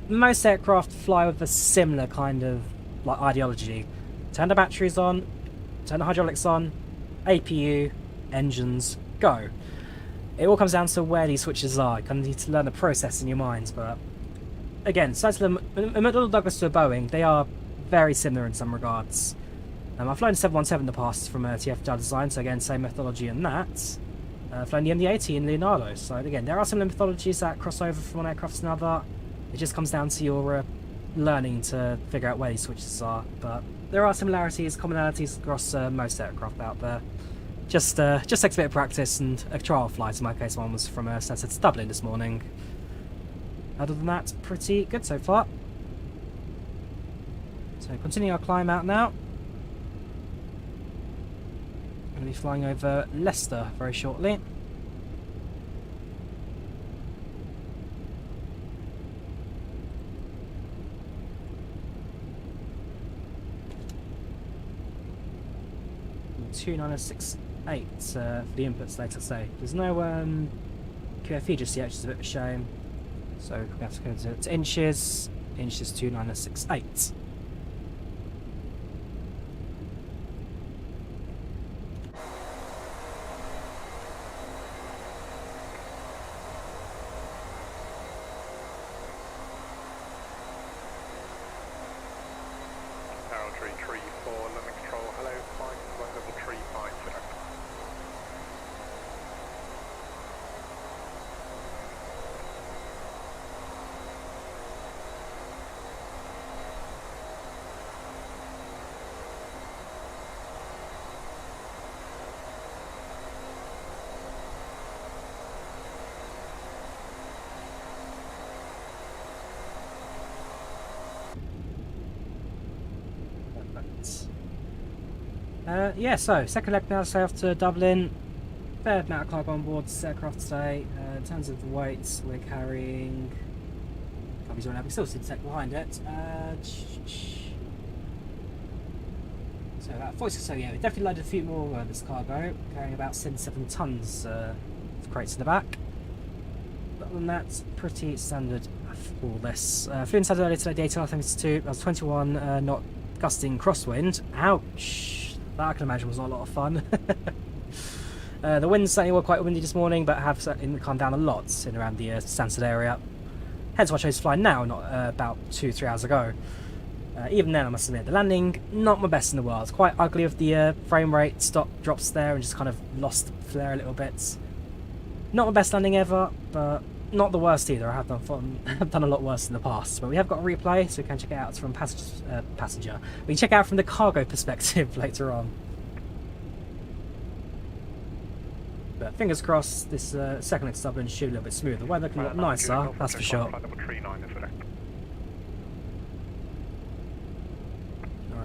most aircraft fly with a similar kind of like ideology. Turn the batteries on, turn the hydraulics on, APU, engines, go. It all comes down to where these switches are. You kind of need to learn the process in your minds, but again, besides a McDonnell Douglas to a Boeing, they are very similar in some regards. I've flown 717 in the past from TFDi Design, so again, same methodology in that. I've flown the MD-80 in Leonardo, so again, there are similar methodologies that cross over from one aircraft to another. It just comes down to your learning to figure out where these switches are, but there are similarities, commonalities across most aircraft out there. Just takes a bit of practice and a trial flight. In my case, one was from Stansted to Dublin this morning. Other than that, pretty good so far. So continue our climb out now. Going to be flying over Leicester very shortly. $2968 for the inputs later say. There's no QFE just yet, which is a bit of a shame. So we have to go to inches 2968. Yeah, so second leg now, so off to Dublin. Fair amount of cargo on board this aircraft today. In terms of the weights, we're carrying. We still see the tech behind it. So about 46. So yeah, we definitely loaded a few more of this cargo, carrying about 77 tons of crates in the back. But other than that, pretty standard for this. Flew inside earlier today, daytime. I think it's 21 knot gusting crosswind. Ouch. That I can imagine was not a lot of fun. The winds certainly were quite windy this morning, but have certainly calmed down a lot in around the Stansted area. Hence why I chose to fly now, not about 2-3 hours ago. Even then, I must admit, the landing, not my best in the world. It's quite ugly with the frame rate drops there and just kind of lost flare a little bit. Not my best landing ever, but not the worst either. I have done a lot worse in the past. But we have got a replay, so we can check it out from passenger. We can check it out from the cargo perspective later on. But fingers crossed, this second leg Dublin should be a little bit smoother. The weather can look nicer, that's for sure.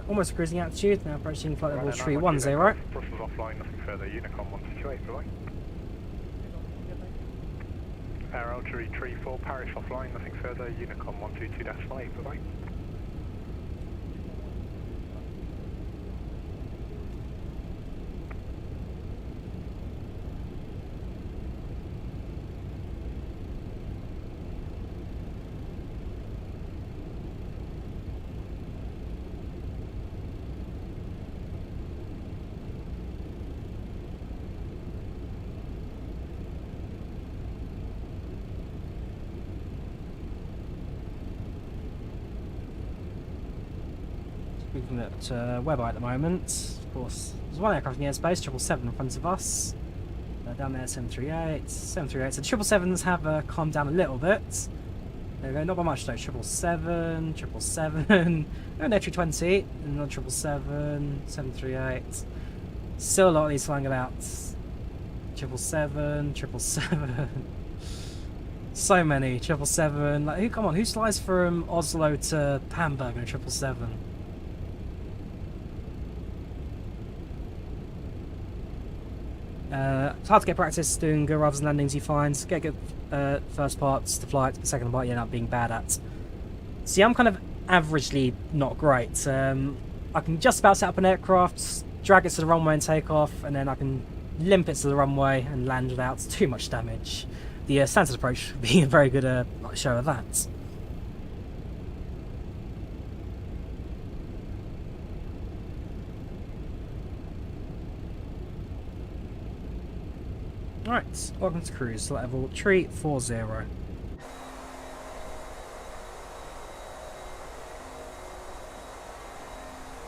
Almost cruising altitude, now approaching flight level Runway 310. Brussels offline, nothing further, Unicom 128, bye-bye. Air Algerie Tree 4, Paris offline, nothing further, Unicom 122.8, bye-bye. Looking at Webeye at the moment. Of course, there's one aircraft in the airspace, 777 in front of us. Down there, 738. 738. So the 777s have calmed down a little bit. There we go, not by much though. 777, 777, an A320, another 777, 738. Still a lot of these flying about. 777, 777. So many, 777. Like, come on, who flies from Oslo to Hamburg in a 777? It's hard to get practice doing good RAVs and landings you find. Get good first parts to flight, the second part you end up being bad at. See, I'm kind of averagely not great. I can just about set up an aircraft, drag it to the runway and take off, and then I can limp it to the runway and land without too much damage. The standard approach being a very good show of that. Right, welcome to cruise level 340.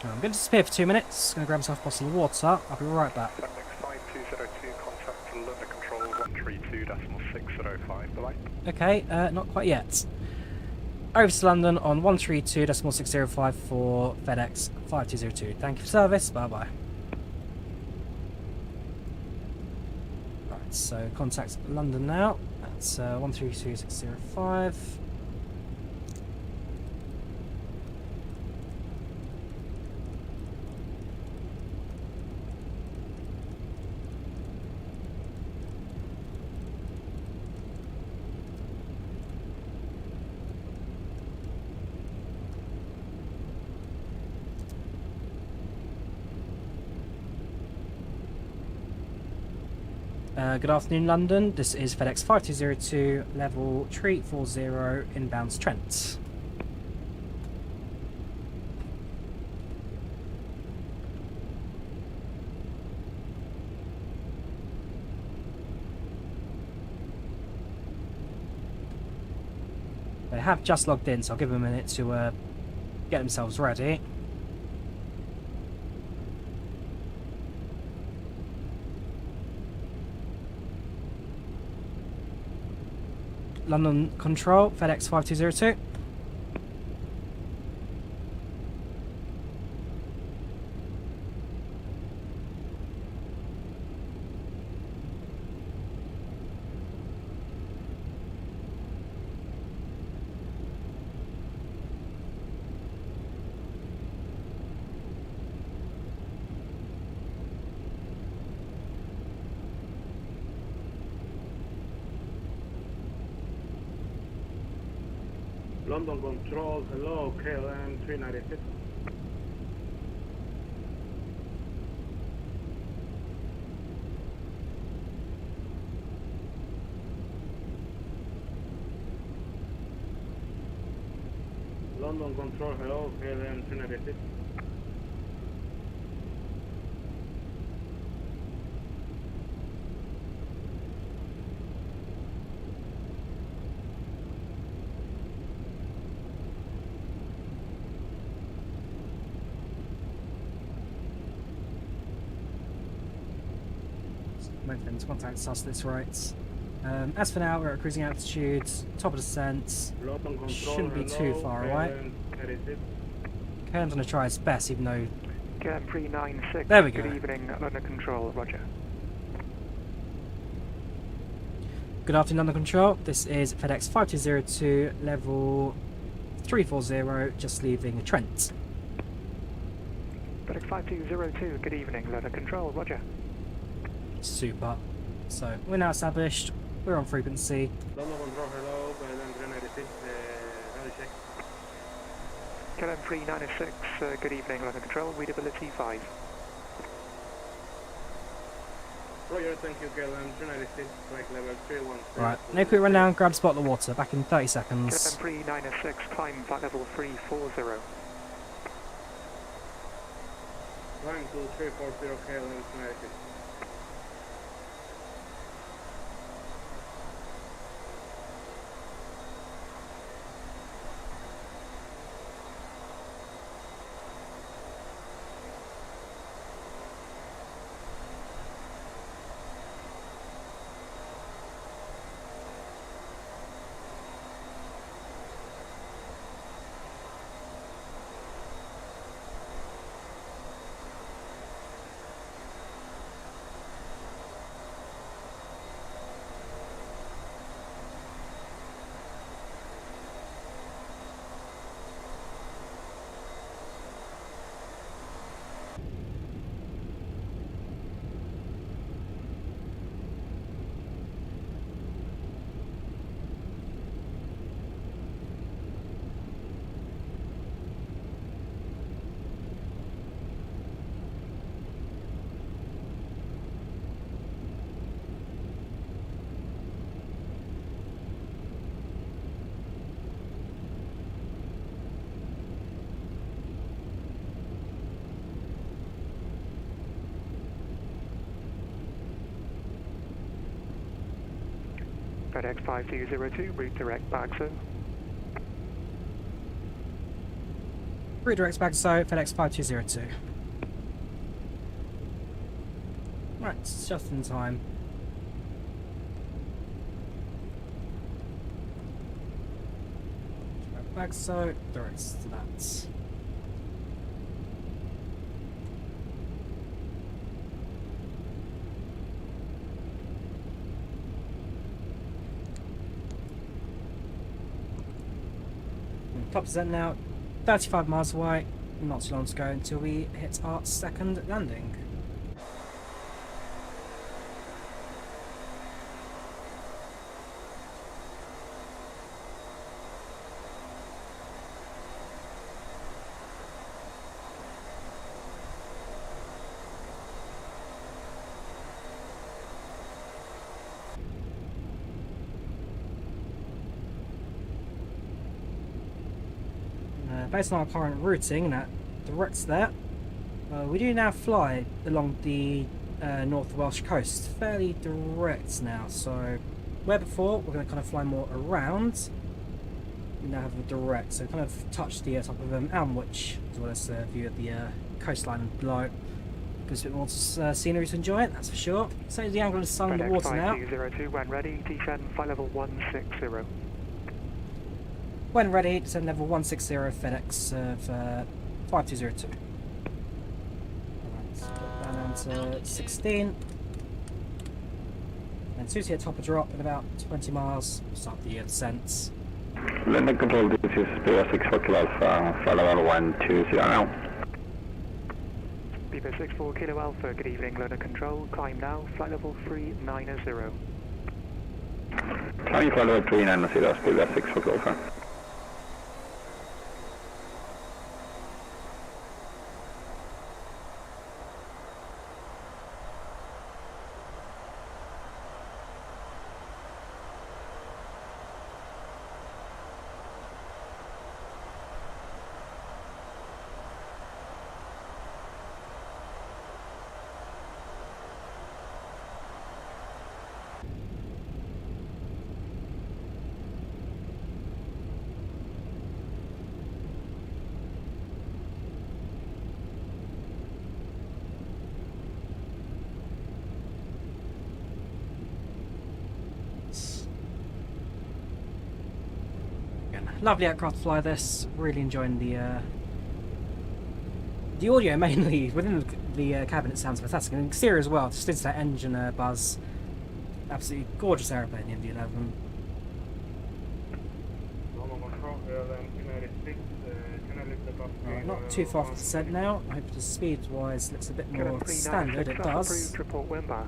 I'm going to disappear for 2 minutes. Going to grab myself a bottle of water. I'll be right back. FedEx 5202, contact to London Control 132.605, bye-bye. Okay, not quite yet. Over to London on 132.605 for FedEx 5202. Thank you for service. Bye bye. Right, so contact London now. That's 132.605. Good afternoon, London. This is FedEx 5202, level 340, inbound Trent. They have just logged in, so I'll give them a minute to get themselves ready. London Control, FedEx 5202. London Control, hello, KLM 396. London Control, hello, KLM 396. Movement, contact us, that's right. As for now, we're at cruising altitude, top of descent. London Control, Shouldn't be too far away. KLM's going to try its best, even though... KLM 396, there we go. Good evening, London Control, roger. Good afternoon, London Control. This is FedEx 5202, level 340, just leaving Trent. FedEx 5202, good evening, London Control, roger. Super. So we're now established. We're on frequency. London Control, hello, KLM 396, how check? KLM 396, good evening, London Control, readability 5. Roger, thank you, KLM 396, flight level 313. Right, no quick run down, grab a spot in the water. Back in 30 KLM seconds. 396, climb flight level 340. Climb to 340, KLM 396. FedEx 5202, route direct back, sir. Redirects back, so FedEx 5202. Right, it's just in time. Back, so directs to that. Top percent now, 35 miles away, not too long to go until we hit our second landing. Based on our current routing that directs there, we do now fly along the North Welsh coast, fairly direct now. So where before we're going to kind of fly more around, we now have a direct, so kind of touch the top of Alnwick, as well as a view of the coastline below. Gives a bit more scenery to enjoy it, that's for sure. So the angle of the sun in the water now. FedEx 5202, when ready, descend flight level 160. When ready, descend level 160 FedEx of 5202. Alright, drop down to 16. And as soon as you hit top of drop in about 20 miles, we'll start the descent. London Control, this is Beaver 64 Kilo Alpha, flight level 120 now. Beaver 64 Kilo Alpha, good evening, London Control, climb now, flight level 390. Climbing flight level 390, Beaver 64 Kilo Alpha. Lovely aircraft to fly this. Really enjoying the audio mainly within the cabin. It sounds fantastic, and the exterior as well. Just into that engine buzz. Absolutely gorgeous aeroplane, the MD-11. London Control, KLM 396, Right, not too far from the descent now. I hope the speed-wise looks a bit more standard. It does. Report when back.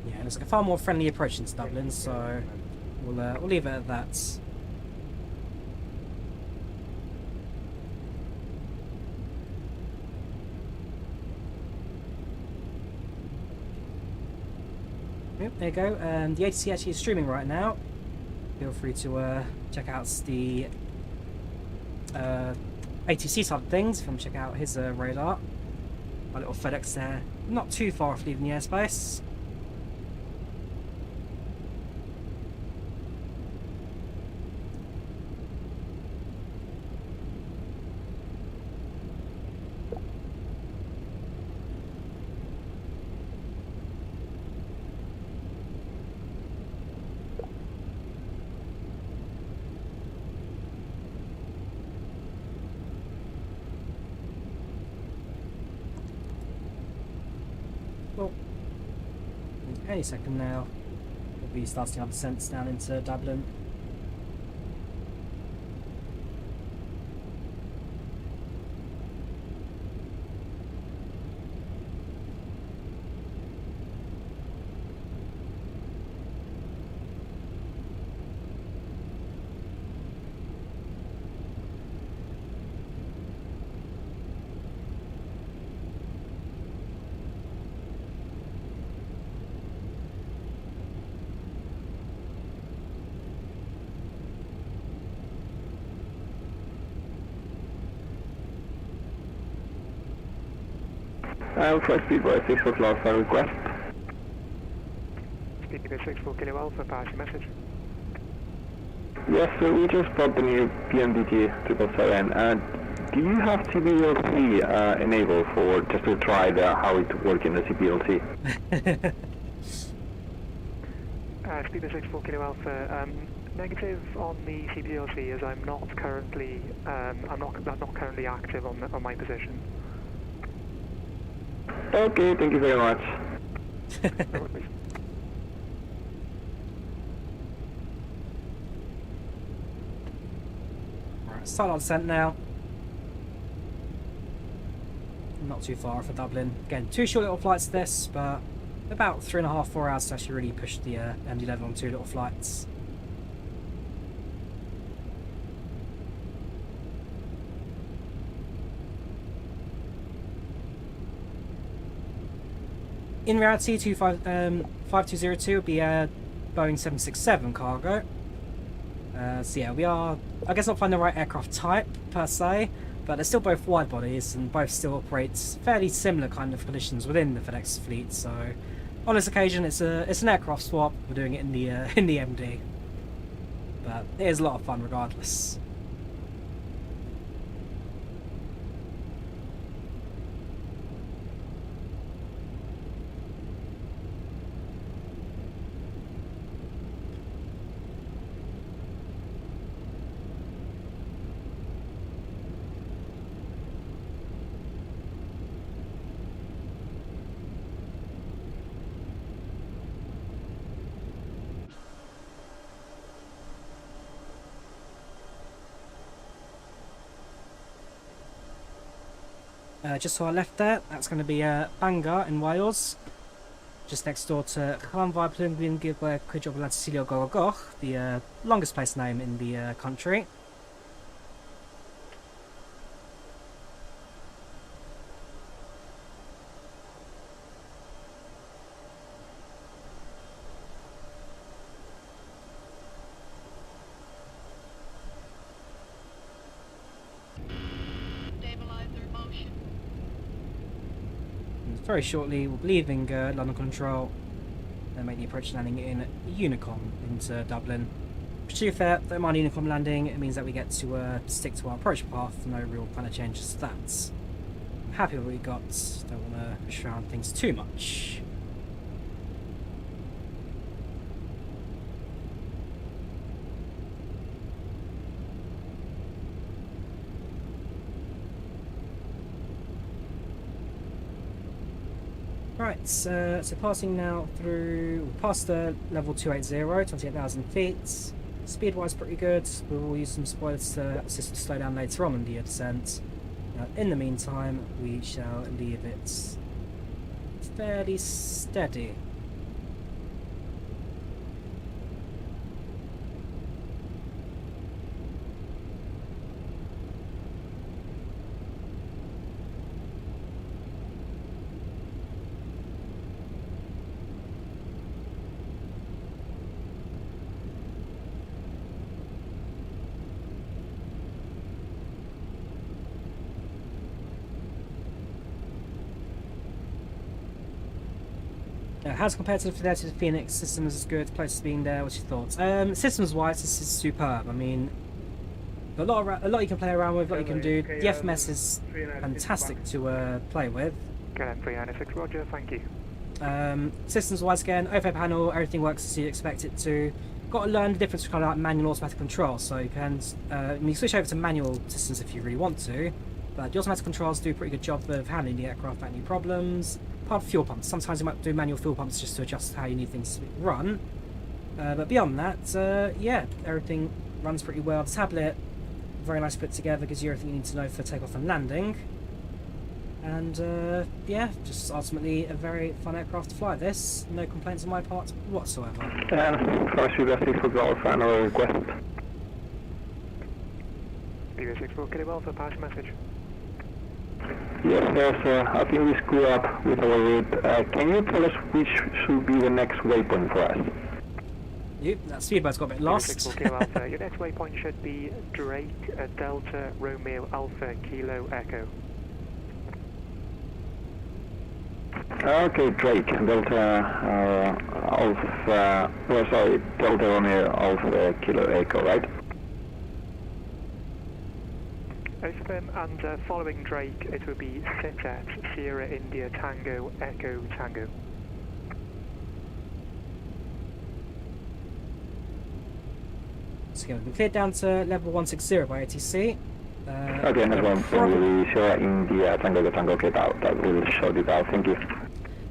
Yeah, it looks like a far more friendly approach into Dublin, so we'll leave it at that. Yep, there you go. The ATC actually is streaming right now. Feel free to check out the ATC side of things. If you want to check out his radar. My little FedEx there. Not too far off leaving the airspace. Well, any second now, we'll be starting our descents down into Dublin. Flight speed by 64 Kilo Alpha request. Speed by 64 Kilo Alpha, pass your message. Yes, so we just bought the new PMDT 777. Do you have CPLC enabled for just to try how it works in the CPLC? Speed by 64 Kilo Alpha. Negative on the CPLC as I'm not currently not currently active on my position. Okay, thank you very much. Right, start our descent now. Not too far for Dublin. Again, two short little flights this, but about 3.5, 4 hours to actually really push the MD-11 on two little flights. In reality, 5202 would be a Boeing 767 cargo. So yeah, we are, I guess, not finding the right aircraft type per se, but they're still both wide bodies and both still operate fairly similar kind of conditions within the FedEx fleet. So on this occasion, it's an aircraft swap. We're doing it in the MD, but it is a lot of fun regardless. Just to our left there, that's going to be Bangor in Wales, just next door to Llanfair Plungwyn Gilbert Cridge of Lanticilio Gogogoch, the longest place name in the country. Very shortly, we'll be leaving London Control and make the approach landing in Unicom into Dublin. To be fair, don't mind Unicom landing, it means that we get to stick to our approach path, no real kind of changes to that. I'm happy with what we got, don't want to shroud things too much. Right, so passing now through, past the level 280, 28,000 feet. Speed-wise, pretty good. We will use some spoilers to assist to slow down later on in the descent. In the meantime, we shall leave it fairly steady. How's it compared to the Fidelity Phoenix? Systems is good, places being there, what's your thoughts? Systems wise, this is superb. I mean, a lot you can play around with, a lot you can do. The FMS is fantastic to play with. KLM 396, roger, thank you. Systems wise, again, overhead panel, everything works as you'd expect it to. Got to learn the difference between kind of like manual and automatic control, so you can you switch over to manual systems if you really want to, but the automatic controls do a pretty good job of handling the aircraft without any problems. Apart from fuel pumps, sometimes you might do manual fuel pumps just to adjust how you need things to run. But beyond that, yeah, everything runs pretty well. The tablet, very nice put together, gives you everything you need to know for takeoff and landing. And yeah, just ultimately a very fun aircraft to fly. This, no complaints on my part whatsoever. First, you got 6 for Golf, another request. BB6 will get it well for pass message. Yes, there's, I think we screwed up with our route. Can you tell us which should be the next waypoint for us? That speedboat's got a bit lost. Alpha. Your next waypoint should be Drake, Delta, Romeo, Alpha, Kilo, Echo. Okay, Drake, Delta, Alpha, well, sorry, Delta, Romeo, Alpha, Kilo, Echo, right? And following Drake, it would be sit at Sierra India Tango Echo Tango. So again, we've been cleared down to level 160 by ATC. Okay, next one for the Sierra India Tango Tango, okay, that will show it out, thank you.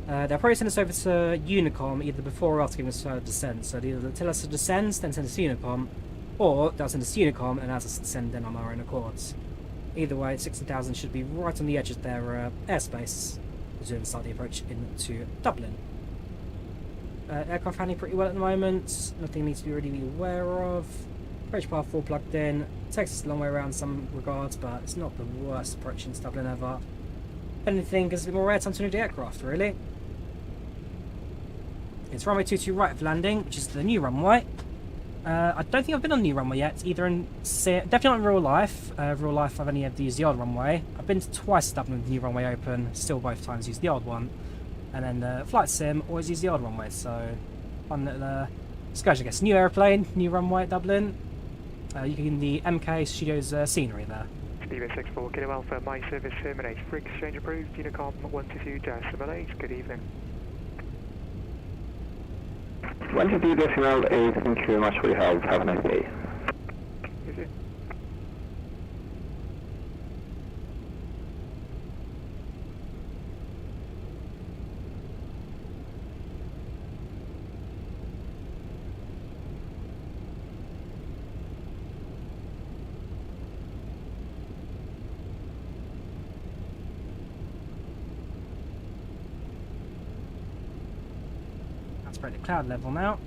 They'll probably send us over to Unicom either before or after giving us a descent. So they'll either tell us to descend, then send us to Unicom, or they'll send us to Unicom and as us to descend then on our own accords. Either way, 16,000 should be right on the edge of their airspace as we start the approach into Dublin. Aircraft handling pretty well at the moment, nothing needs to be really aware of. Approach path 4 plugged in, takes us a long way around in some regards, but it's not the worst approach into Dublin ever. If anything, gives a bit more airtime to move the aircraft, really. It's runway 22 right of landing, which is the new runway. I don't think I've been on the new runway yet, either in definitely not in real life. Real life I've only ever used the old runway. I've been to twice to Dublin with the new runway open, still both times used the old one. And then flight sim, always use the old runway, so fun little excursion, I guess. New aeroplane, new runway at Dublin. You can the MK Studios scenery there. Steven 64 Kilo Alpha, my service terminates. Free exchange approved, Unicom 122-8, good evening. 122.8, thank you very much for your help, have a nice day. That's pretty cloud level now.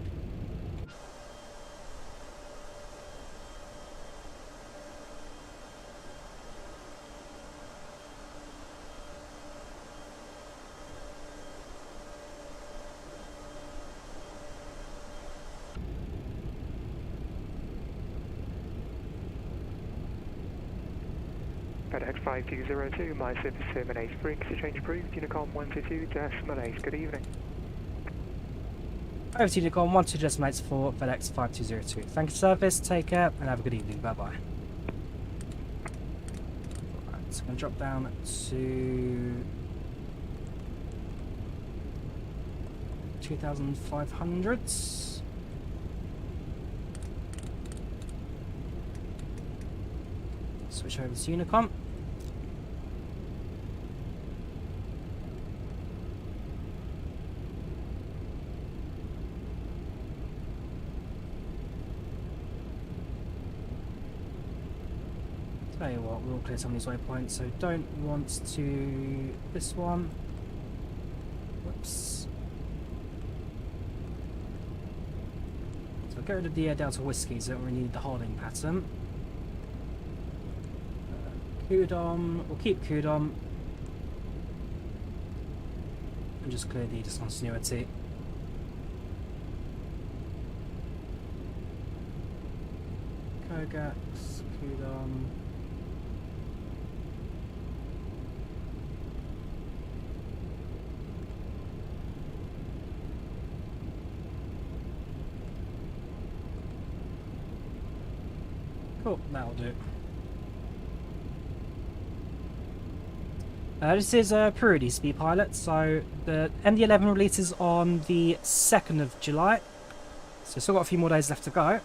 FedEx 5202, my service terminates. Free exchange approved, Unicom 122-8, good evening. Over to Unicom 122 for FedEx 5202. Thank you for service, take care, and have a good evening. Bye bye. Right, so I'm going to drop down to 2,500. Switch over to Unicom. Tell you what, we'll clear some of these waypoints, so don't want to... this one. Whoops. So we'll get rid of the Delta Whiskey, so we don't really need the holding pattern. Kudom, we'll keep Kudom. And just clear the discontinuity. Kogax, Kudom. Cool, that'll do. This is a Purity Speed Pilot, so the MD-11 releases on the 2nd of July, so still got a few more days left to go,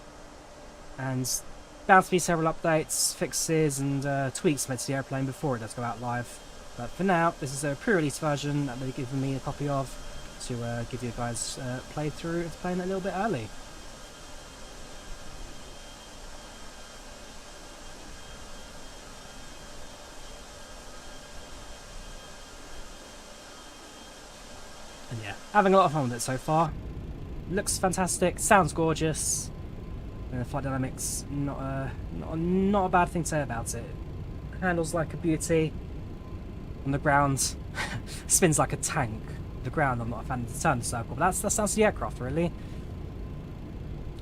and bound to be several updates, fixes and tweaks made to the airplane before it does go out live. But for now, this is a pre-release version that they've given me a copy of to give you guys a playthrough of playing it a little bit early. And yeah, having a lot of fun with it so far. Looks fantastic, sounds gorgeous. And flight dynamics, not a bad thing to say about it. Handles like a beauty. On the ground, spins like a tank. The ground, I'm not a fan of the turn circle, but that's down to the aircraft really.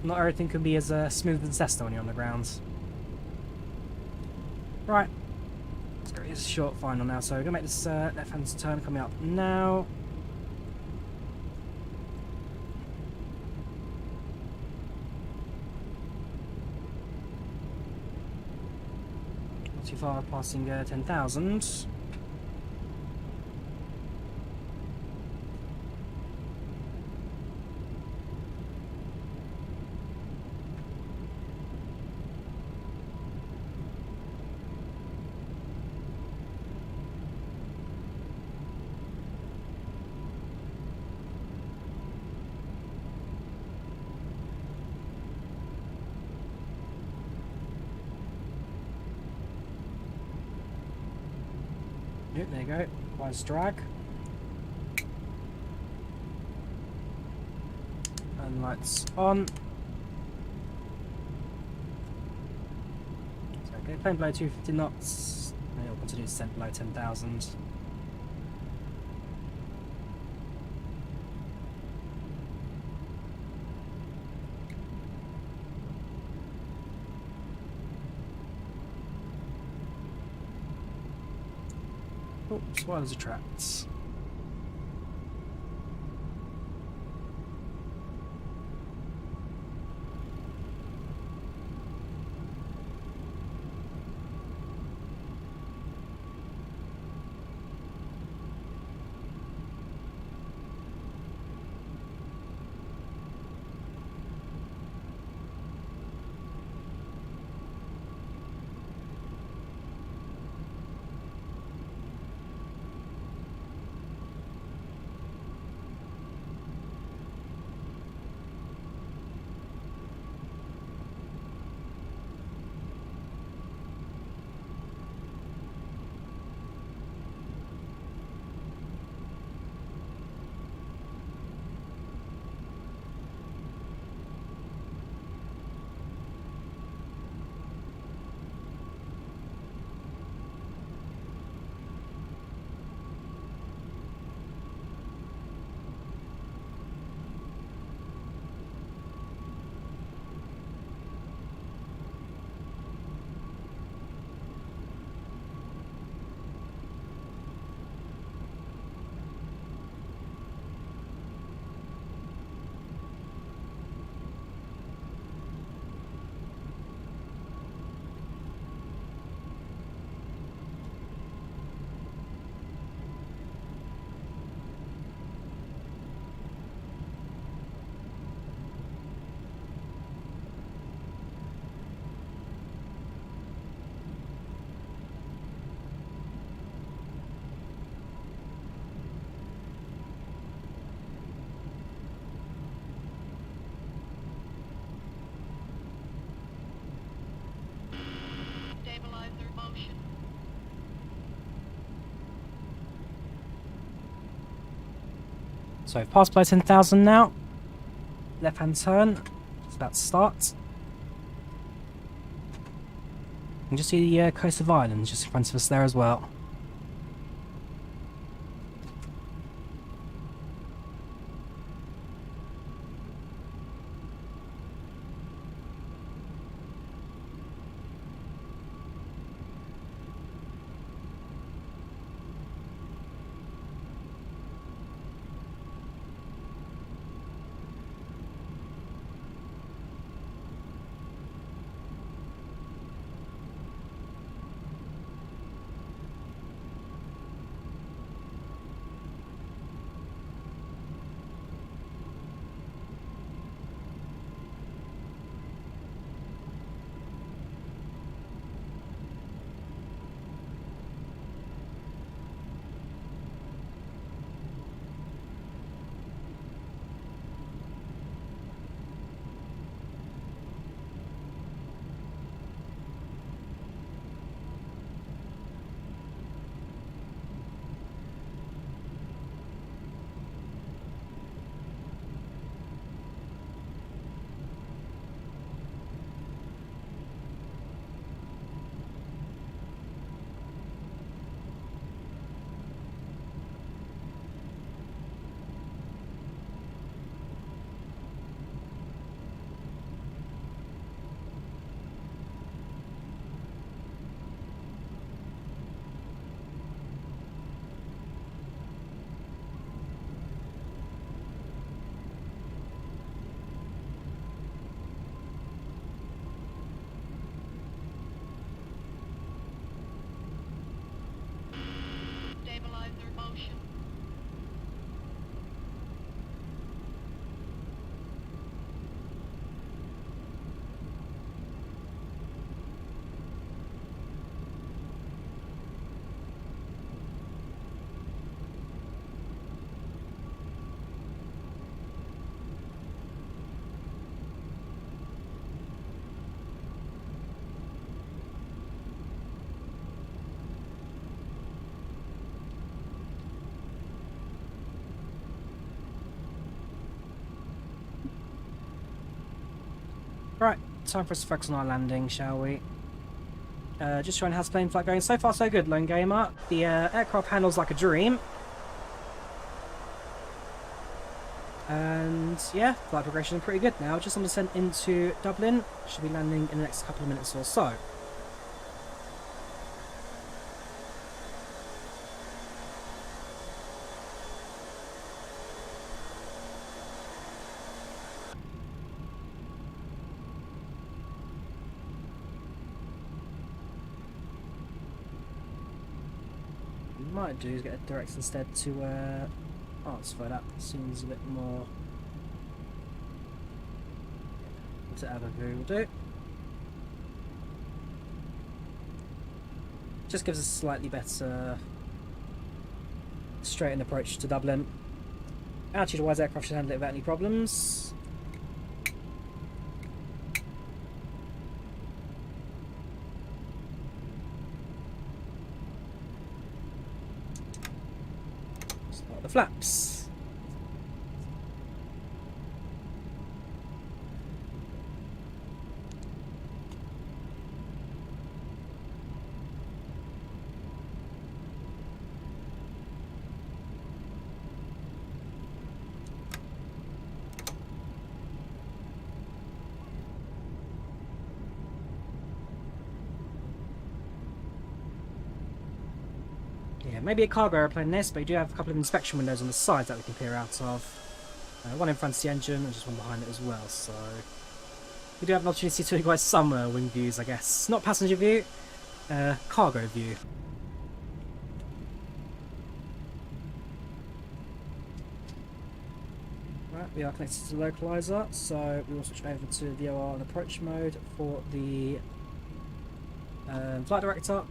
Not everything can be as smooth as Cessna when you're on the ground. Right, let's go this short final now. So we're gonna make this left-hand turn coming up now. Not too far, passing 10,000. Yep, there you go. Wise drag. And lights on. So okay, plane below 250 knots. And it'll continue to descend below 10,000. Oh, spoilers attracts. motion. So we've passed below 10,000 now. Left hand turn. It's about to start. You can just see the coast of Ireland just in front of us there as well. Stabilizer motion. Right, time for us to focus on our landing, shall we? Just showing how's plane flight going. So far so good, Lone Gamer. The aircraft handles like a dream. And yeah, flight progression is pretty good now. Just on descent into Dublin. Should be landing in the next couple of minutes or so. Might do is get a direct instead to oh, let's try that. Seems a bit more to have a view will do. Just gives us a slightly better straightened approach to Dublin. Altitude wise, aircraft should handle it without any problems. Start the flaps. Yeah, maybe a cargo aeroplane this, but you do have a couple of inspection windows on the sides that we can peer out of. One in front of the engine and just one behind it as well, so we do have an opportunity to enjoy some wing views, I guess. Not passenger view, cargo view. Right, we are connected to the localizer, so we will switch over to VOR and approach mode for the flight director.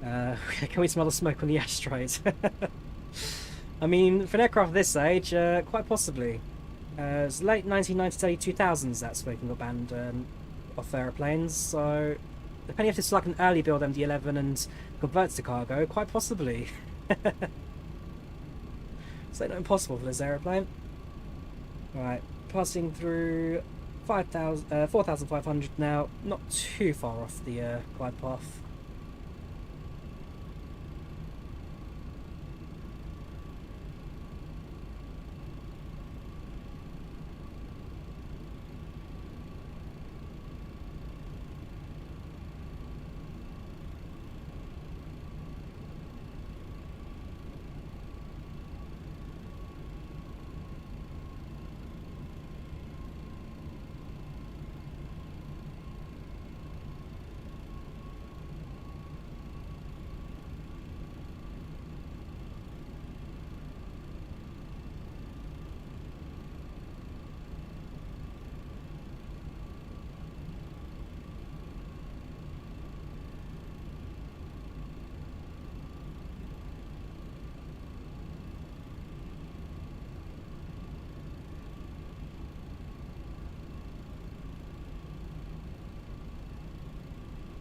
Can we smell the smoke on the asteroid? I mean, for an aircraft of this age, quite possibly. It's late 1990s, early 2000s that smoking got banned off aeroplanes, so depending if it's like an early build MD-11 and converts to cargo, quite possibly. It's like not impossible for this aeroplane. Right, passing through 4,500 now, not too far off the glide path.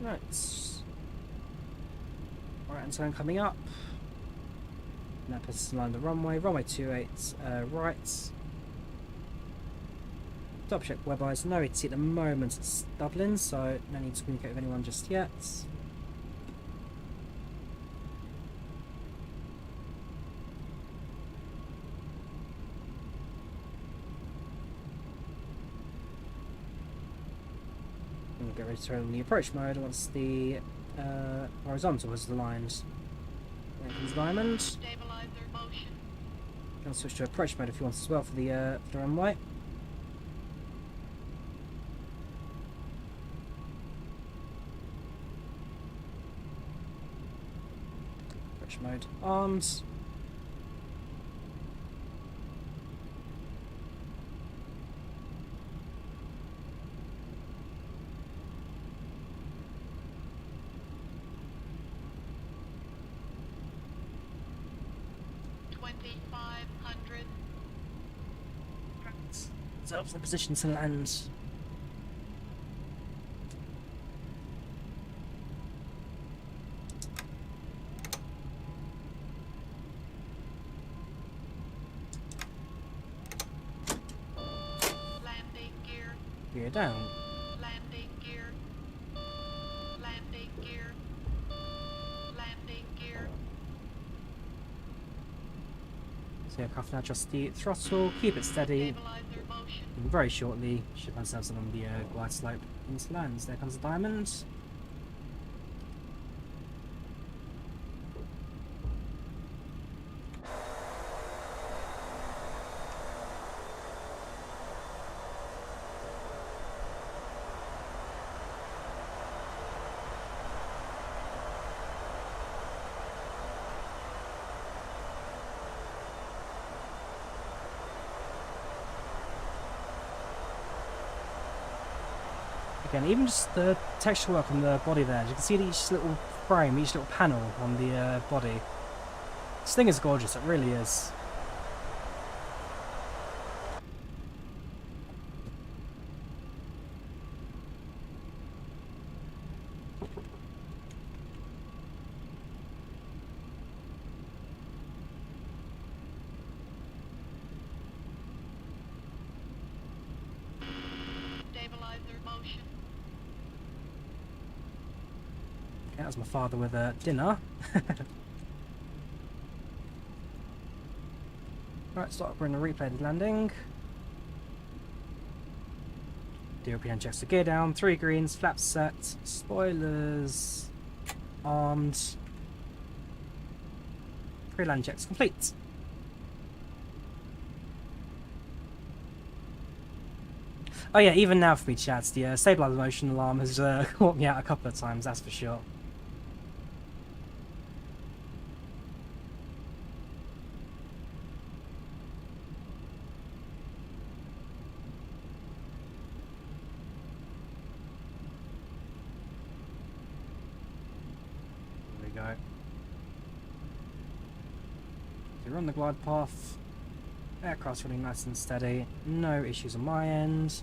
Right. Right, and turn coming up. Now puts us in line the runway. Runway 28 right. Double check web eyes. No ET at the moment. It's Dublin, so no need to communicate with anyone just yet. We'll get ready to turn on the approach mode once the horizontal is aligned. There comes Diamond. Stabilizer motion. You can switch to approach mode if you want as well for the runway. Approach mode armed. Set up the position to land. Landing gear. Gear down. Landing gear. Landing gear. Landing gear. So the aircraft now adjust the throttle, keep it steady. Stabilizer motion. And very shortly, ship ourselves along the glide slope into lands. There comes the Diamond. Again, even just the texture work on the body there, you can see that each little frame, each little panel on the body. This thing is gorgeous, it really is. Stabilizer motion. That was my father with dinner. Right, start up, we're going to replay the landing. DOP checks the gear down, 3 greens, flaps set, spoilers armed. Pre-land checks complete. Oh yeah, even now for me, chads, the stabilizer motion alarm has caught me out a couple of times, that's for sure. There we go. We're on the glide path. Aircraft's running nice and steady. No issues on my end.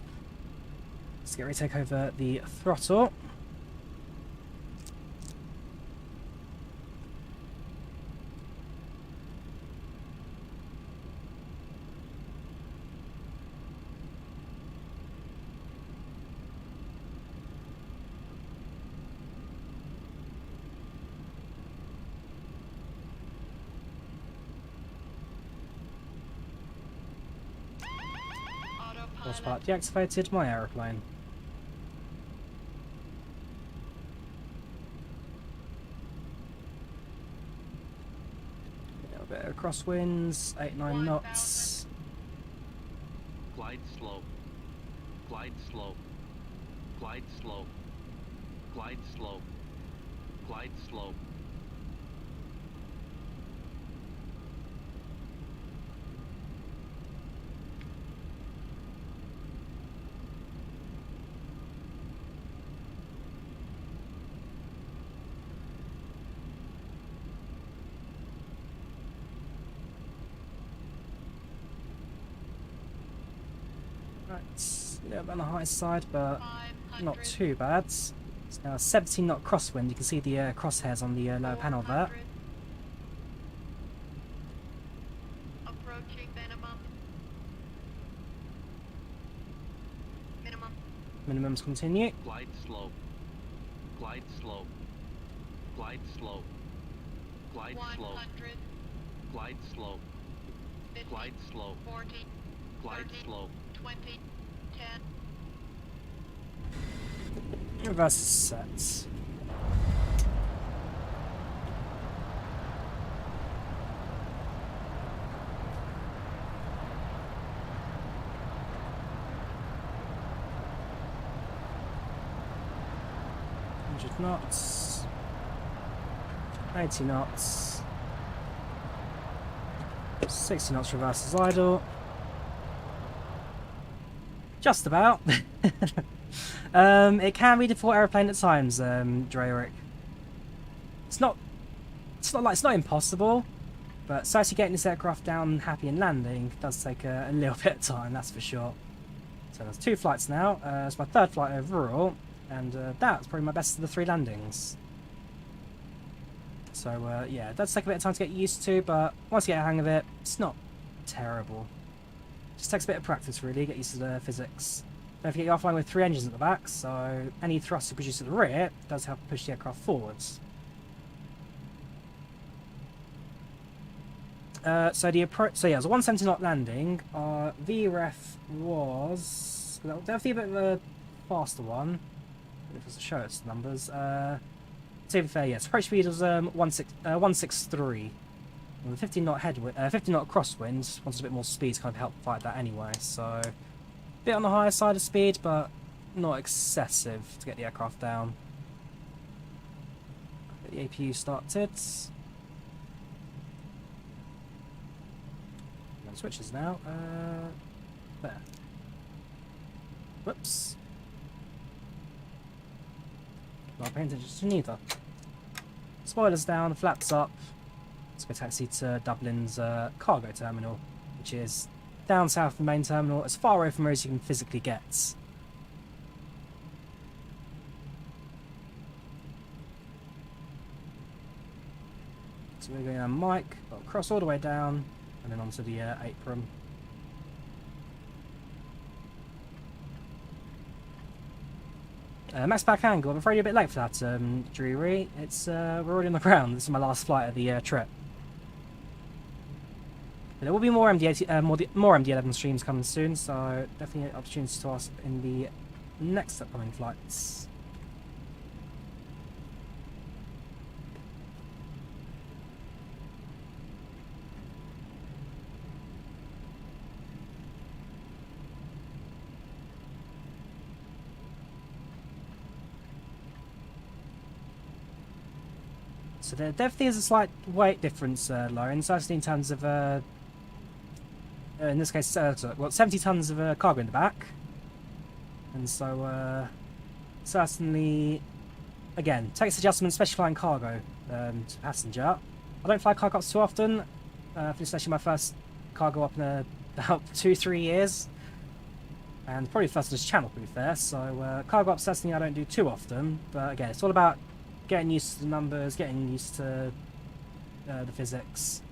Let's get ready to take over the throttle. Autopilot deactivated my aeroplane. A little bit of crosswinds, 8-9 knots. Glide slow. Glide slow. Glide slow. Glide slow. Glide slow. Right, a little bit on the high side, but 500. not too bad. It's now a 17 knot crosswind. You can see the crosshairs on the lower panel there. 400. Approaching minimum. Minimum. Minimums continue. Glide slow. Glide slow. Glide slow. Glide slow. 100. Glide slow. 50. Glide slow. 40. Glide 30, slow. 20. 10. Reverse sets. Knots, 80 knots, 60 knots reverses idle. Just about. It can be a default aeroplane at times, Drawyah. It's not impossible, but certainly getting this aircraft down happy and landing does take a little bit of time, that's for sure. So there's 2 flights now. It's my 3rd flight overall, and that's probably my best of the 3 landings. So yeah, it does take a bit of time to get used to, but once you get a hang of it, it's not terrible. Just takes a bit of practice really, get used to the physics. Don't forget you are flying with 3 engines at the back, so any thrust you produce at the rear does help push the aircraft forwards. So yeah, it was a 170 knot landing. Our VREF was definitely a bit of a faster one. If it was to show us the numbers. To be fair, yes, approach speed was 163. And the 15 knot headwind, 15 knot crosswind wanted a bit more speed to kind of help fight that anyway. So a bit on the higher side of speed, but not excessive to get the aircraft down. Get the APU started. No switches now. There. Whoops. Not paying attention to neither. Spoilers down, flaps up. Let's go taxi to Dublin's cargo terminal, which is down south of the main terminal, as far away from here as you can physically get. So we're going on Mike, we'll cross all the way down, and then onto the apron. Max back angle, I'm afraid you're a bit late for that, Drawyah. It's, we're already on the ground. This is my last flight of the trip. But there will be more more MD-11 streams coming soon, so definitely opportunities to ask in the next upcoming flights. So there definitely is a slight weight difference, Lauren, certainly in terms of, in this case, 70 tons of cargo in the back. And so, certainly, again, takes adjustment, especially flying cargo to passenger. I don't fly cargo ups too often. This is actually my first cargo up in about 2-3 years. And probably first on this channel, to be fair. So cargo up's something I don't do too often. But again, it's all about getting used to the numbers, getting used to the physics.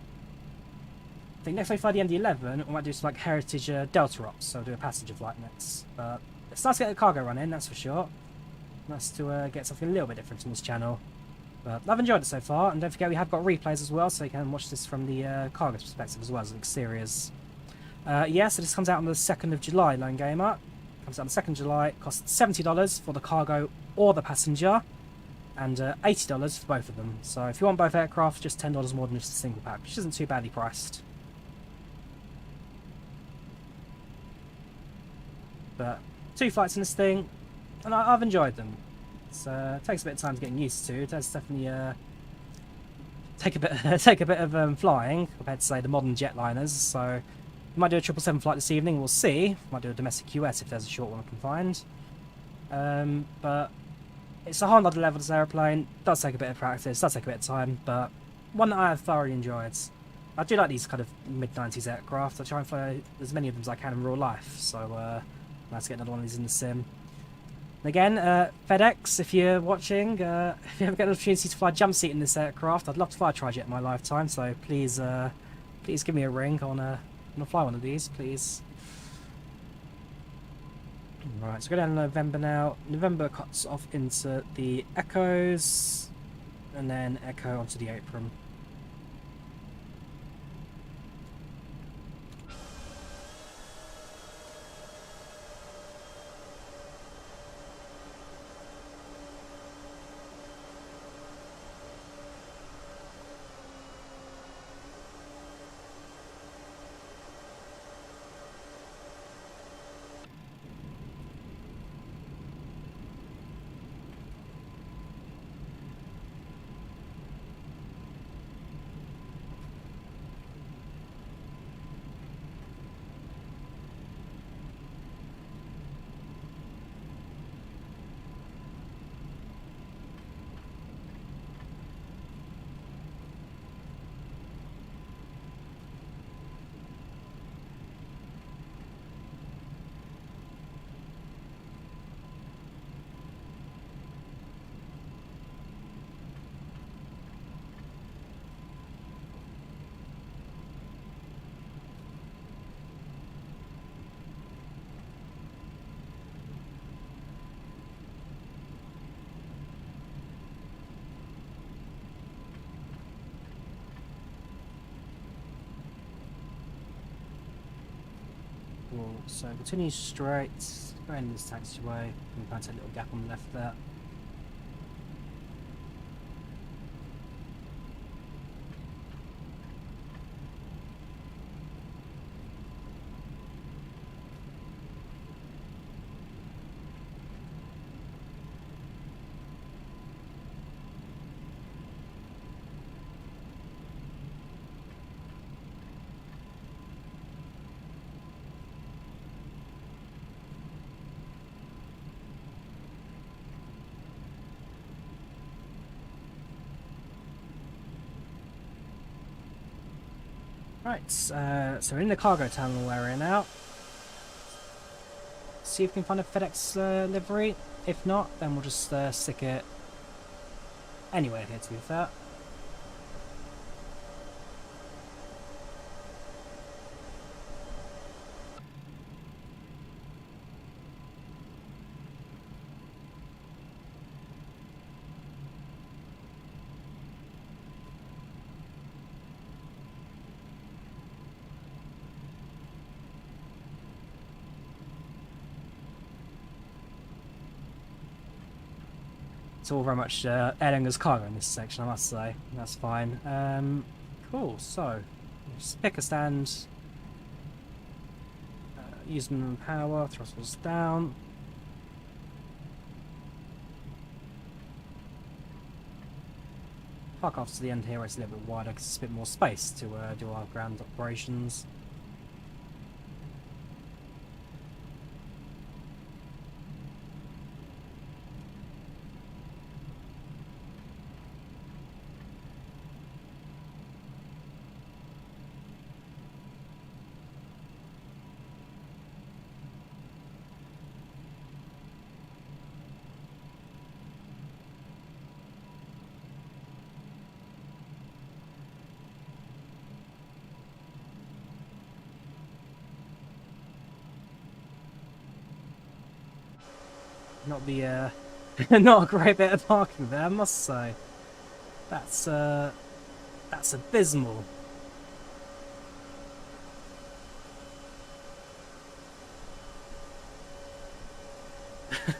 I think next time I fly the MD-11, I might do some like heritage Delta ops, so I'll do a passenger flight next. But it's nice to get the cargo run in, that's for sure. Nice to get something a little bit different on this channel. But I've enjoyed it so far, and don't forget we have got replays as well, so you can watch this from the cargo perspective as well as the exteriors. Yeah, so this comes out on the 2nd of July, Lone Gamer. Comes out on the 2nd of July, it costs $70 for the cargo or the passenger, and $80 for both of them. So if you want both aircraft, just $10 more than just a single pack, which isn't too badly priced. But 2 flights in this thing, and I've enjoyed them. It takes a bit of time to get used to. It does definitely take a bit of flying compared to say the modern jetliners. So we might do a 777 flight this evening. We'll see. Might do a domestic US if there's a short one I can find. But it's a whole other level, this aeroplane. Does take a bit of practice. Does take a bit of time, but one that I have thoroughly enjoyed. I do like these kind of mid-90s aircraft. I try and fly as many of them as I can in real life. So nice to get another one of these in the sim. And again, FedEx, if you're watching, if you ever get an opportunity to fly jump seat in this aircraft, I'd love to fly a trijet in my lifetime. So please, please give me a ring. I wanna fly one of these, please. Right, so go down to November now. November cuts off into the Echoes, and then Echo onto the apron. Cool. So continue straight, go in this taxiway, and find a little gap on the left there. Right, so we're in the cargo terminal area now. See if we can find a FedEx livery. If not, then we'll just stick it anywhere here, to be fair. It's all very much Aer Lingus cargo in this section, I must say. That's fine. Cool, so just pick a stand, use minimum power, throttles down. Park off to the end here where it's a little bit wider because it's a bit more space to do our ground operations. Not the not a great bit of parking there, I must say. That's abysmal.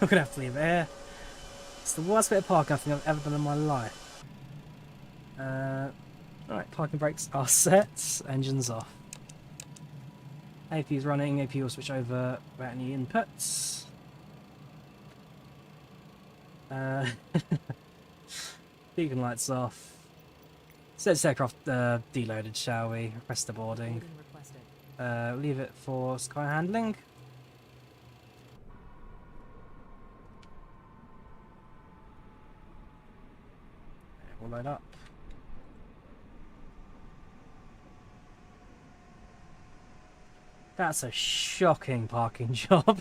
I'm gonna have to leave it here. It's the worst bit of parking I think I've ever done in my life. Alright, parking brakes are set, engines off. AP is running, AP will switch over without any inputs. Beacon lights off. Let's aircraft deloaded, shall we? Request the boarding. Leave it for sky handling. We'll load up. That's a shocking parking job.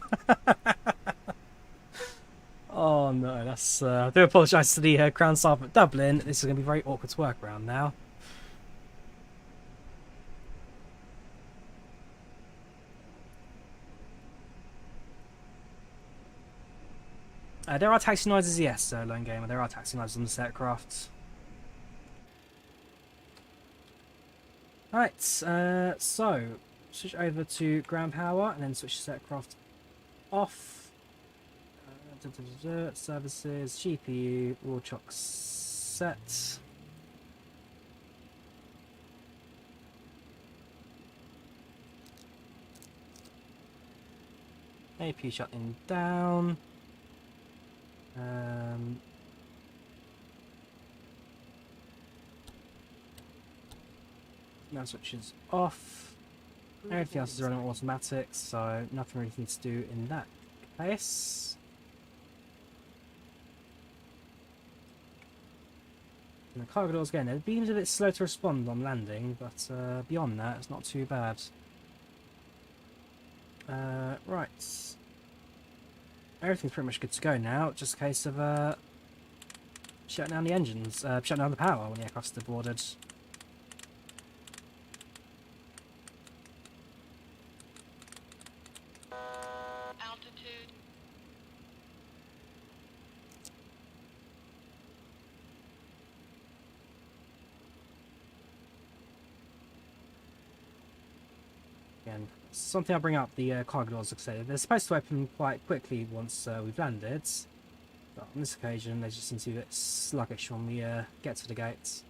Oh no, that's. I do apologise to the Crown staff at Dublin. This is going to be very awkward to work around now. There are taxi noises, yes, Lone Gamer. There are taxi noises on this aircraft. Alright, so switch over to ground power and then switch this aircraft off. Services, GPU, raw chock set. AP shutting down. Now switches off. Everything else is running automatic, so nothing really needs to do in that case. And the cargo doors again, it beams a bit slow to respond on landing, but beyond that, it's not too bad. Right. Everything's pretty much good to go now, just a case of shutting down the engines, shutting down the power when the aircraft's boarded. Altitude. Again, something I'll bring up, the cargo doors, like I say, they're supposed to open quite quickly once we've landed, but on this occasion they just seem to be a bit sluggish when we get to the gates.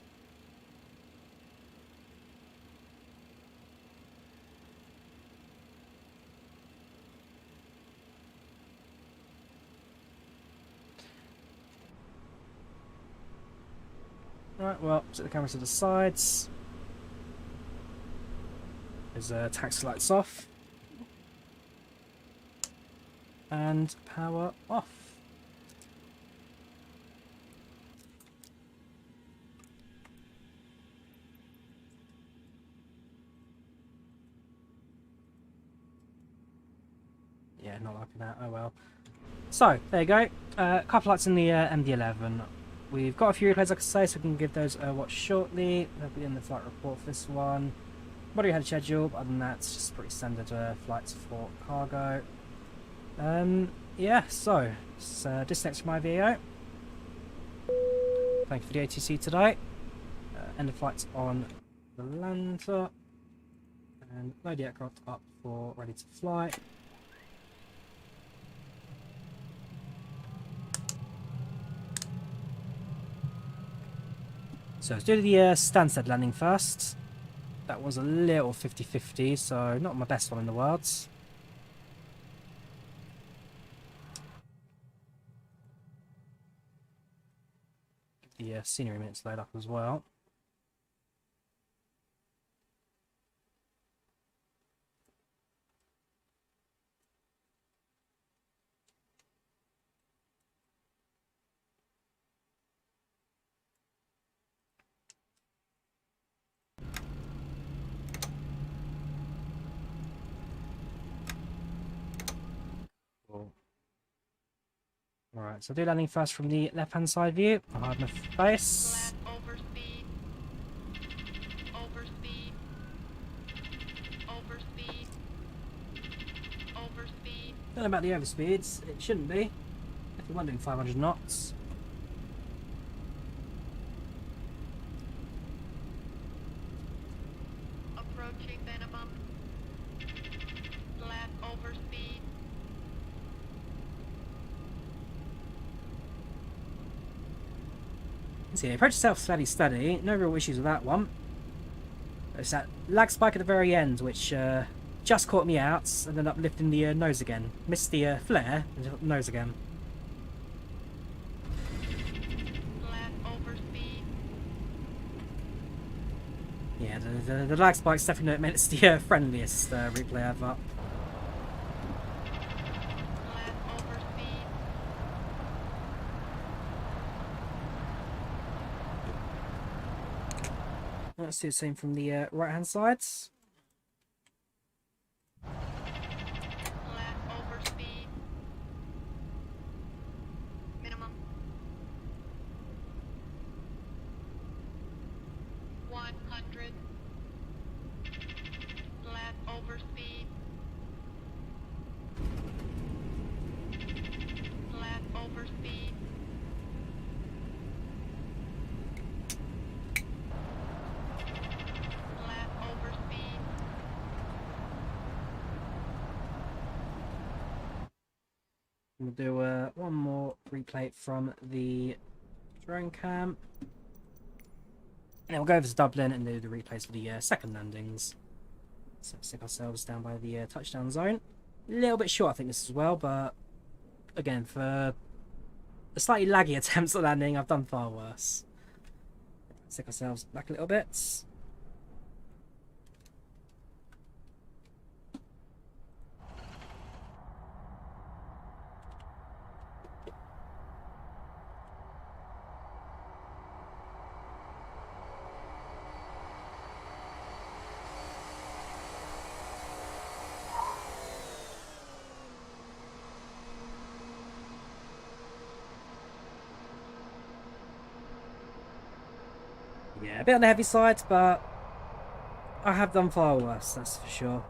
Right, well, set the camera to the sides. There's taxi lights off. And power off. Yeah, not liking that. Oh well. So, there you go. Couple lights in the MD-11. We've got a few replays, like I say, so we can give those a watch shortly. They'll be in the flight report for this one. Body head schedule, but other than that, it's just pretty standard flights for cargo. Yeah, so, disconnect from IVAO. Thank you for the ATC today. End of flights on Volanta. And load the aircraft up for ready to fly. So let's do the Stansted landing first. That was a little 50-50, so not my best one in the world. Give the scenery minutes load up as well. Alright, so I'll do landing first from the left-hand side view. I'll hide my face. Flat overspeed. Overspeed. Overspeed. Overspeed. Don't know about the overspeeds. It shouldn't be. We weren't doing 500 knots. Approaching minimum. Flat over speed. So yeah, approach yourself fairly steady. No real issues with that one. It's that lag spike at the very end, which just caught me out, and then up lifting the nose again. Missed the flare, and just nose again. Flat over speed. Yeah, the lag spike's definitely meant it's the friendliest replay ever. Flat over speed. Let's do the same from the right hand sides. Flat over speed. Minimum. 100. Flat over speed. Flat over speed. Flat over speed. We'll do one more replay from the drone cam. And then we'll go over to Dublin and do the replays for the second landings. So stick ourselves down by the touchdown zone. A little bit short, I think, this as well, but again, for a slightly laggy attempt at landing, I've done far worse. Stick ourselves back a little bit. Yeah, a bit on the heavy side, but I have done far worse, that's for sure.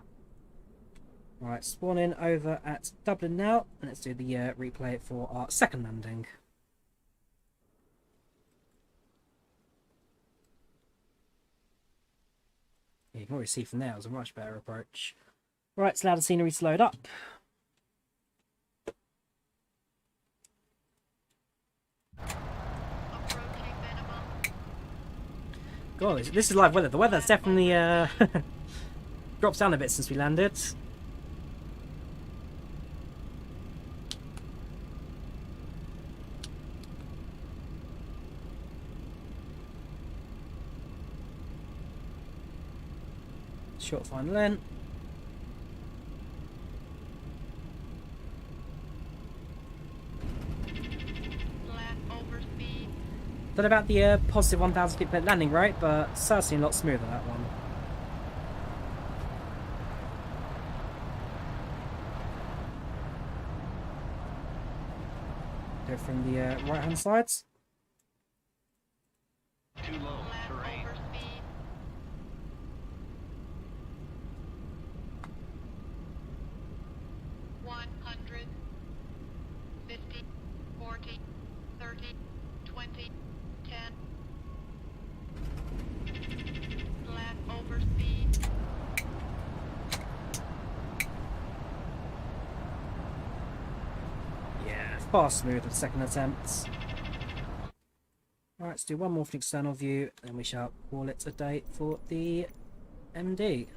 Right, spawning over at Dublin now, and let's do the replay for our second landing. Yeah, you can already see from there it was a much better approach. Right, let's allow the scenery to load up. Approaching minimum. God, this is live weather. The weather's definitely drops down a bit since we landed. Short final in. Flat over speed. Don't know about the positive 1,000 feet per landing rate, but certainly a lot smoother, that one. Go from the right hand sides. Too low. Flat Terrain. over speed. One 50, 40, 30, 20, 10. Flat over speed. Yeah, far smoother the second attempt. Alright, let's do one more from external view, and we shall call it a day for the MD.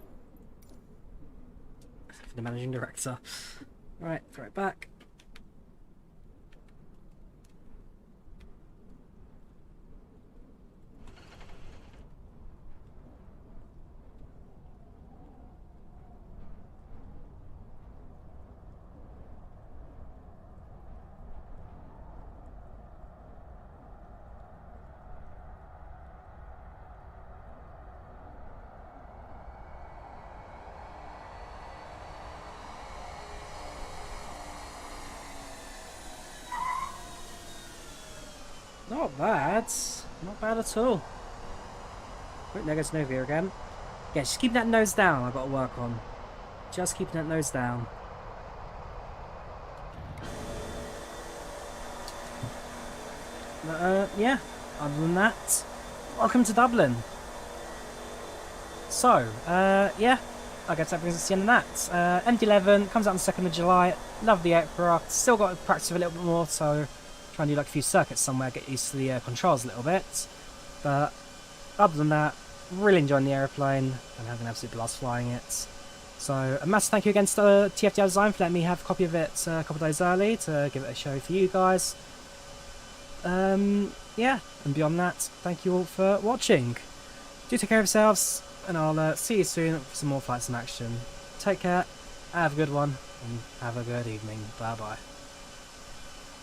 For the managing director. Alright, throw it back. Not bad. Not bad at all. Quick, there goes Nova again. Yeah, just keeping that nose down I've got to work on. Just keeping that nose down. Yeah, other than that, welcome to Dublin. So, yeah, I guess that brings us to the end of that. MD-11 comes out on the 2nd of July. Love the aircraft. Still got to practice with a little bit more, so try and do like a few circuits somewhere, get used to the controls a little bit. But other than that, really enjoying the aeroplane and having an absolute blast flying it. So a massive thank you again to TFDi Design for letting me have a copy of it a couple of days early to give it a show for you guys. Yeah, and beyond that, thank you all for watching. Do take care of yourselves, and I'll see you soon for some more flights in action. Take care, have a good one, and have a good evening. Bye bye.